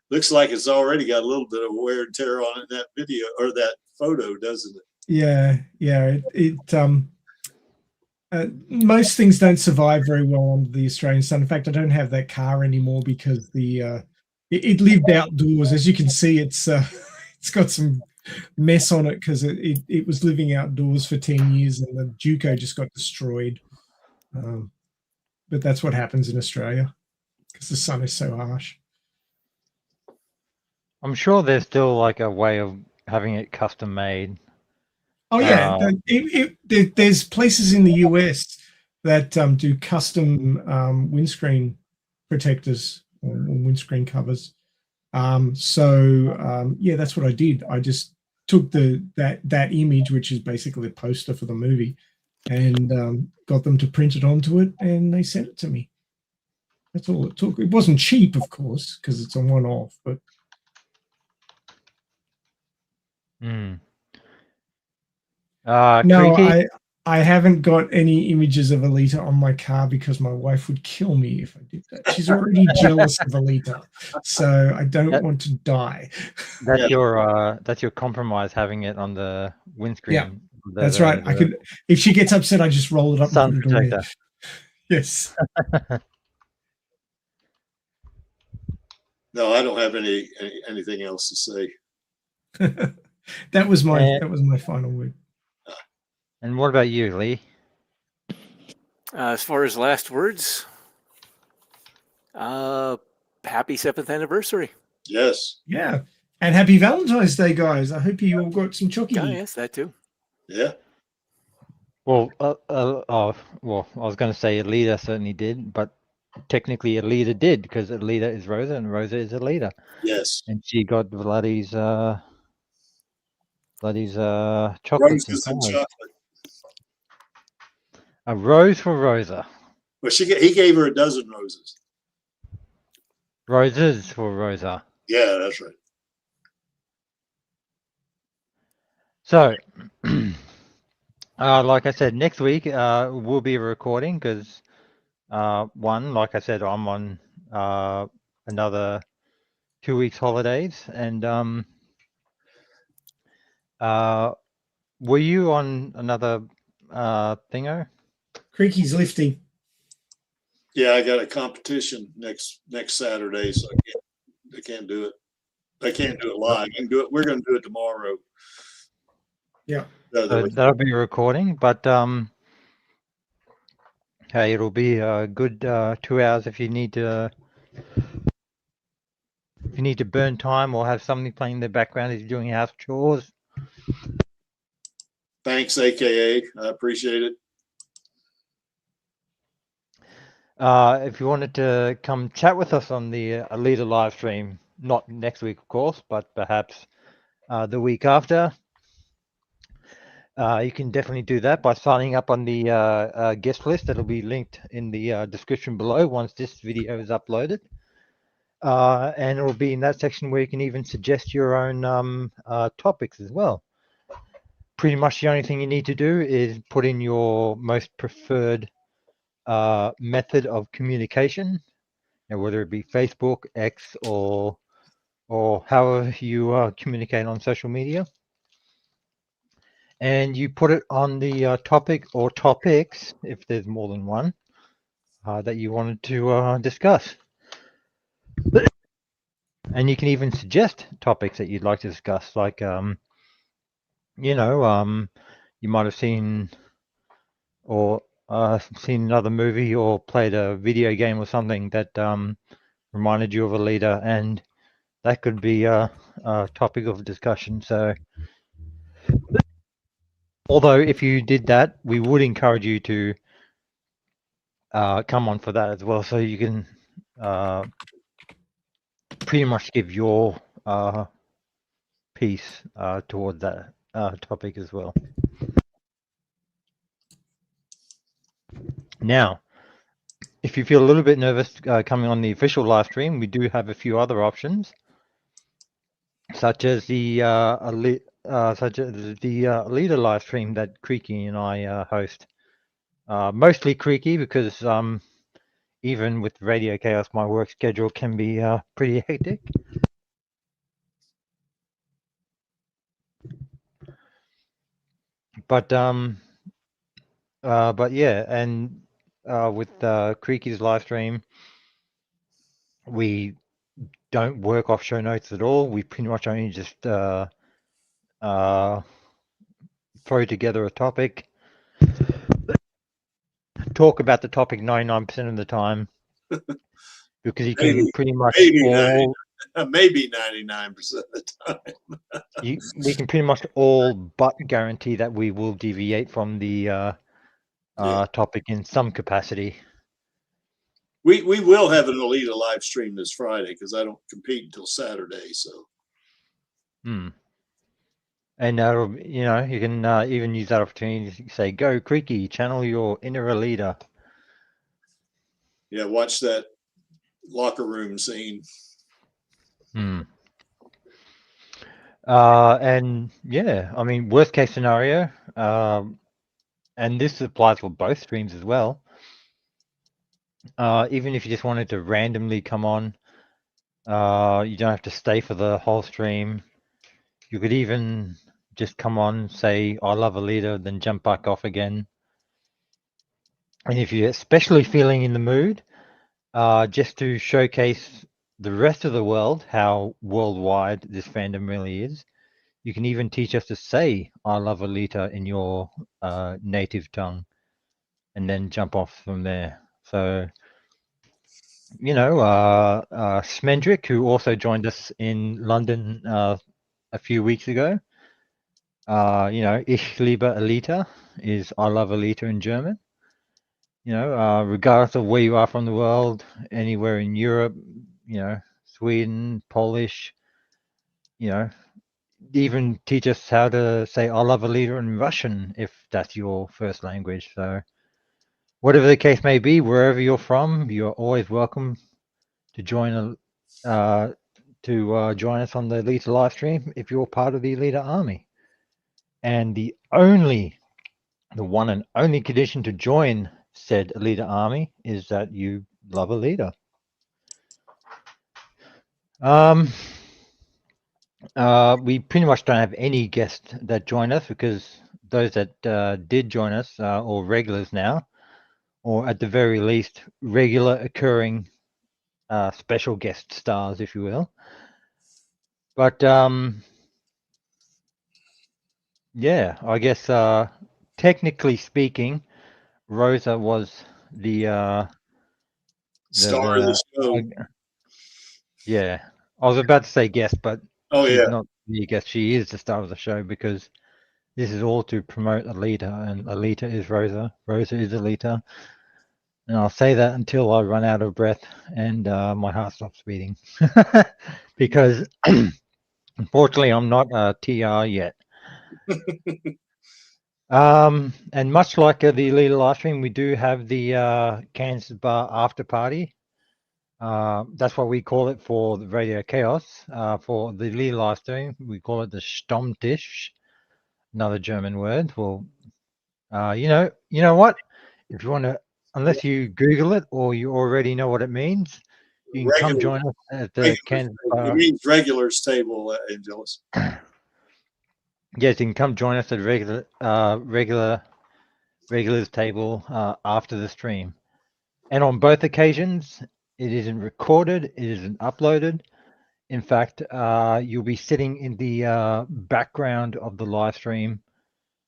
Looks like it's already got a little bit of wear and tear on it in that video or that photo, doesn't it? Yeah. Most things don't survive very well under the Australian sun. In fact, I don't have that car anymore because it lived outdoors. As you can see, it's got some mess on it because it was living outdoors for 10 years and the Duco just got destroyed. But that's what happens in Australia because the sun is so harsh. I'm sure there's still like a way of having it custom made. Oh yeah, there's places in the US that do custom windscreen protectors or windscreen covers. Yeah, that's what I did. I just took that image, which is basically a poster for the movie, and got them to print it onto it, and they sent it to me. That's all it took. It wasn't cheap, of course, because it's a one-off, but. No, Creaky? I haven't got any images of Alita on my car because my wife would kill me if I did that. She's already jealous of Alita, so I don't want to die. That's your compromise, having it on the windscreen. Yeah, that's right. I could, if she gets upset, I just roll it up sun and put it away. protector. Yes. No, I don't have anything else to say. That was my final word. And what about you, Lee? As far as last words, happy 7th anniversary. Yes. Yeah. And happy Valentine's Day, guys. I hope you all got some chocolate. Oh, yes, that too. Yeah. Well, I was going to say Alita certainly did, but technically Alita did, because Alita is Rosa and Rosa is Alita, Yes. and she got Vladdy's chocolates and Roses and flowers. chocolate. A rose for Rosa. Well, he gave her a dozen roses. Roses for Rosa. Yeah, that's right. So, like I said, next week we'll be recording because one, like I said, I'm on another 2 weeks holidays, and were you on another thingo? Creaky's lifting. Yeah, I got a competition next Saturday, so I can't do it. I can't do it live. I can do it. We're going to do it tomorrow. Yeah. So that'll be a recording, but hey, it'll be a good 2 hours if you need to. If you need to burn time or have something playing in the background as you're doing house chores. Thanks, AKA. I appreciate it. If you wanted to come chat with us on the Alita live stream, not next week, of course, but perhaps the week after, you can definitely do that by signing up on the guest list. That'll be linked in the description below once this video is uploaded. And it'll be in that section where you can even suggest your own topics as well. Pretty much the only thing you need to do is put in your most preferred method of communication, whether it be Facebook, X, or however you communicate on social media, and you put it on the topic or topics, if there's more than one, that you wanted to discuss. And you can even suggest topics that you'd like to discuss, like you might have seen or seen another movie or played a video game or something that reminded you of Alita, and that could be a topic of discussion. So, although if you did that, we would encourage you to come on for that as well, so you can pretty much give your piece towards that topic as well. Now, if you feel a little bit nervous coming on the official live stream, we do have a few other options, such as the Alita live stream that Creaky and I host. Mostly Creaky, because even with Radio Chaos, my work schedule can be pretty hectic. But yeah, and with Creaky's live stream, we don't work off show notes at all. We pretty much only just throw together a topic, talk about the topic 99% of the time, because you can pretty much maybe 99% of the time. we can pretty much all but guarantee that we will deviate from the topic in some capacity. We will have an Alita live stream this Friday because I don't compete until Saturday. So. And you can even use that opportunity to say, "Go Creaky, channel your inner Alita." Yeah, watch that locker room scene. And yeah, I mean, worst case scenario, and this applies for both streams as well. Even if you just wanted to randomly come on, you don't have to stay for the whole stream. You could even just come on, say, "I love Alita," then jump back off again. And if you're especially feeling in the mood, just to showcase the rest of the world how worldwide this fandom really is, you can even teach us to say "I love Alita" in your native tongue, and then jump off from there. So, Smendrick, who also joined us in London a few weeks ago, Ich liebe Alita is "I love Alita" in German. regardless of where you are from the world, anywhere in Europe, Sweden, Polish, even teach us how to say "I love Alita" in Russian if that's your first language. So, whatever the case may be, wherever you're from, you're always welcome to join join us on the Alita live stream if you're part of the Alita Army. And the one and only condition to join said Alita Army is that you love Alita. We pretty much don't have any guests that join us because those that did join us are all regulars now, or at the very least, regular occurring special guest stars, if you will. But yeah, I guess technically speaking, Rosa was the Star of the show. yeah. I was about to say guest, but Oh she's yeah. not the guest. She is the star of the show because this is all to promote Alita, and Alita is Rosa. Rosa is Alita. And I'll say that until I run out of breath and my heart stops beating. Because unfortunately, I'm not a TR yet. And much like the Alita live stream, we do have the Kansas Bar after party. That's what we call it for the Radio Chaos. For the Alita live stream, we call it the Stammtisch, another German word. Well, you know what? If you want to, unless you Google it or you already know what it means, you can come Regular, join us at the regular Kansas it Bar. means regulars table, Angelus. Yes, you can come join us at regulars table after the stream. And on both occasions, it isn't recorded, it isn't uploaded. In fact, you'll be sitting in the background of the live stream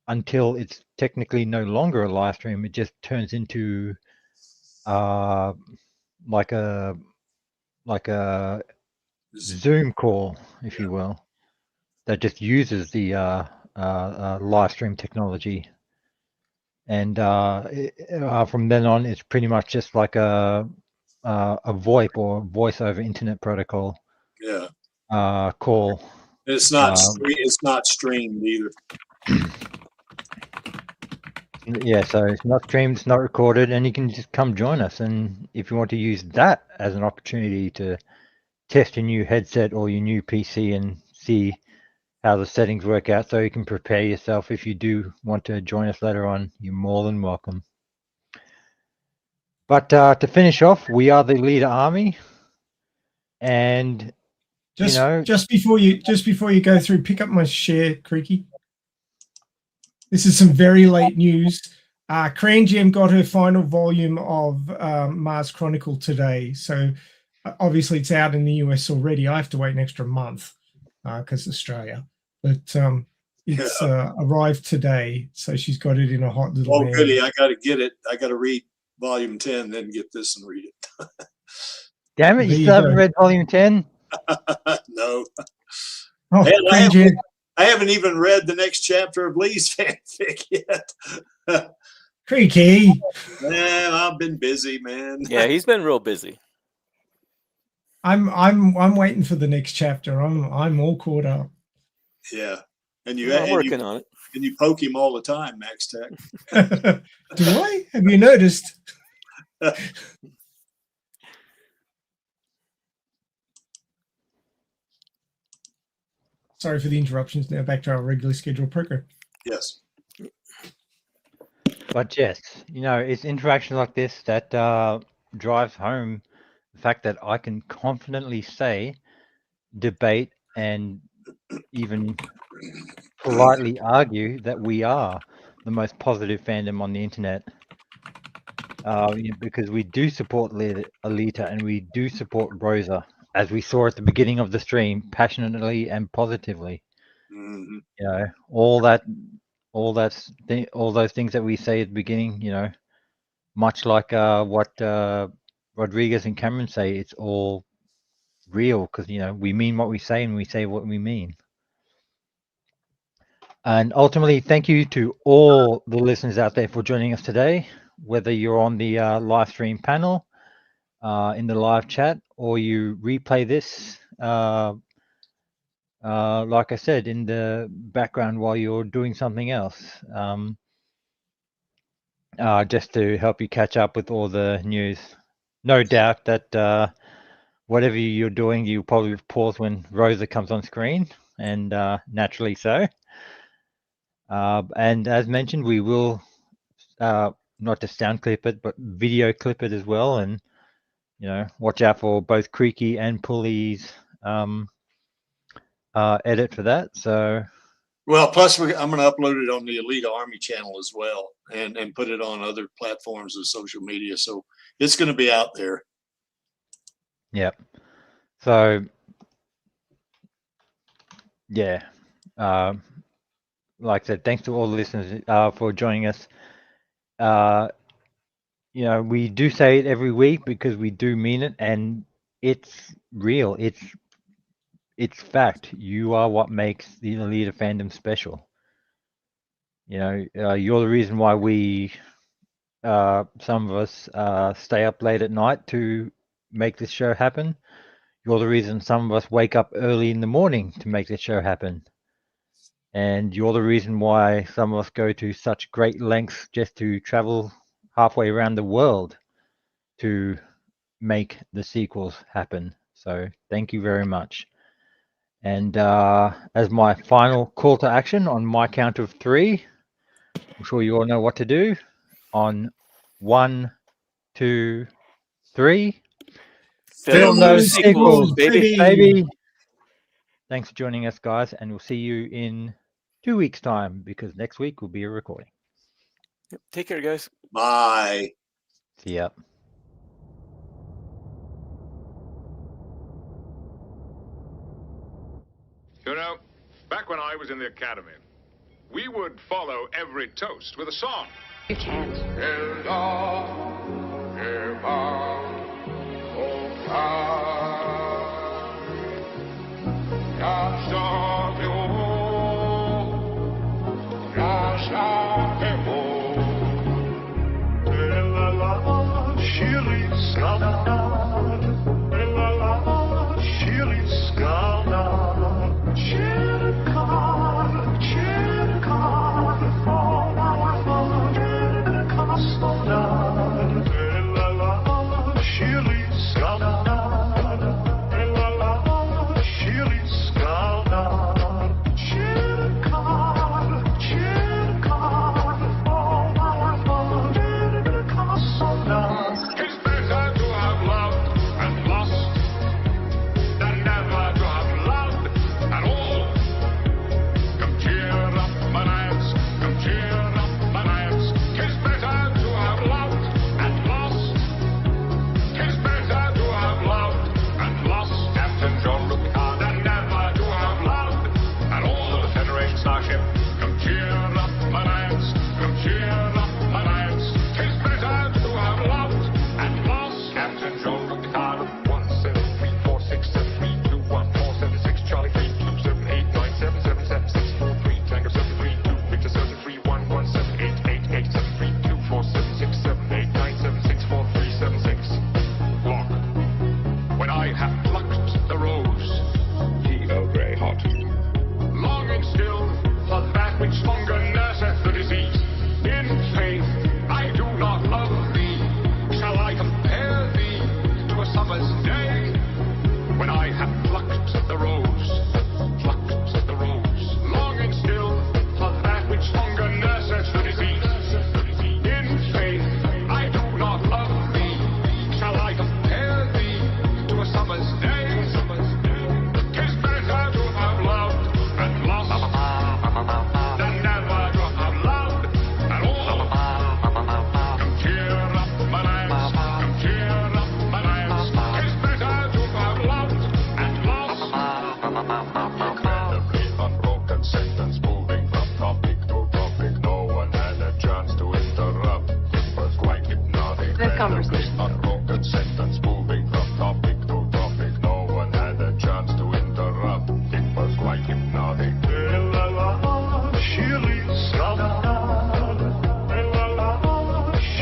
until it's technically no longer a live stream. It just turns into like a Zoom call, if you will, that just uses the live stream technology. And from then on, it's pretty much just like a VoIP or voice over internet protocol. Yeah. Call. It's not. It's not streamed either. Yeah, so it's not streamed, it's not recorded, and you can just come join us. And if you want to use that as an opportunity to test your new headset or your new PC and see how the settings work out, so you can prepare yourself if you do want to join us later on, you're more than welcome. But to finish off, we are the Alita Army, and just before you go through, pick up my share, Creaky. This is some very late news. Korean GM got her final volume of Mars Chronicle today, so obviously it's out in the US already. I have to wait an extra month because Australia, but it's arrived today, so she's got it in a hot little. Oh, goody! I got to get it. I got to read volume 10, then get this and read it. Damn it! You still haven't read volume 10? No. Oh, I haven't even read the next chapter of Lee's fanfic yet. Creaky. Man, I've been busy, man. Yeah, he's been real busy. I'm waiting for the next chapter. I'm all caught up. Yeah, and I'm working on it. And you poke him all the time, Max Tech. Do I? Have you noticed? Sorry for the interruptions. Now back to our regularly scheduled program. Yes. But yes, it's interaction like this that drives home the fact that I can confidently say, debate, and even politely argue that we are the most positive fandom on the internet. Because we do support Alita and we do support Rosa, as we saw at the beginning of the stream, passionately and positively. Mm-hmm. All those things that we say at the beginning, much like what Rodriguez and Cameron say, it's all real because we mean what we say and we say what we mean. And ultimately, thank you to all the listeners out there for joining us today. whether you're on the live stream panel, in the live chat, or you replay this, like I said, in the background while you're doing something else, just to help you catch up with all the news. No doubt that whatever you're doing, you probably pause when Rosa comes on screen, and naturally so. And as mentioned, we will not just sound clip it, but video clip it as well. And, you know, watch out for both Creaky and Pulley's edit for that. So, Well, plus I'm going to upload it on the Alita Army channel as well, and put it on other platforms of social media. So it's going to be out there. yeah. So, yeah. Like I said, thanks to all the listeners for joining us. You know, we do say it every week because we do mean it, and it's real. It's fact. You are what makes the Alita fandom special. You know, you're the reason why we, some of us, stay up late at night to make this show happen. You're the reason some of us wake up early in the morning to make this show happen. And you're the reason why some of us go to such great lengths just to travel halfway around the world to make the sequels happen. So thank you very much. And as my final call to action, on my count of 3, I'm sure you all know what to do. On 1, 2, 3. Film those sequels, baby. Thanks for joining us, guys, and we'll see you in 2 weeks' time, because next week will be a recording. Take care, guys. Bye. See ya. You know, back when I was in the academy, we would follow every toast with a song. You can't.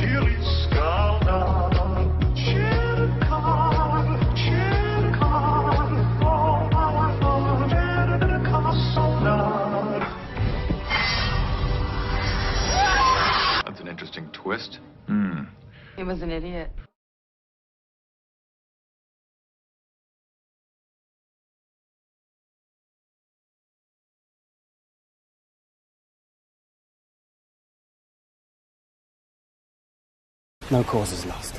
Surely He was an idiot. No cause is lost.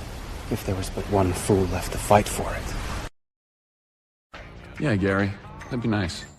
If there was but one fool left to fight for it. Yeah, Gary. That'd be nice.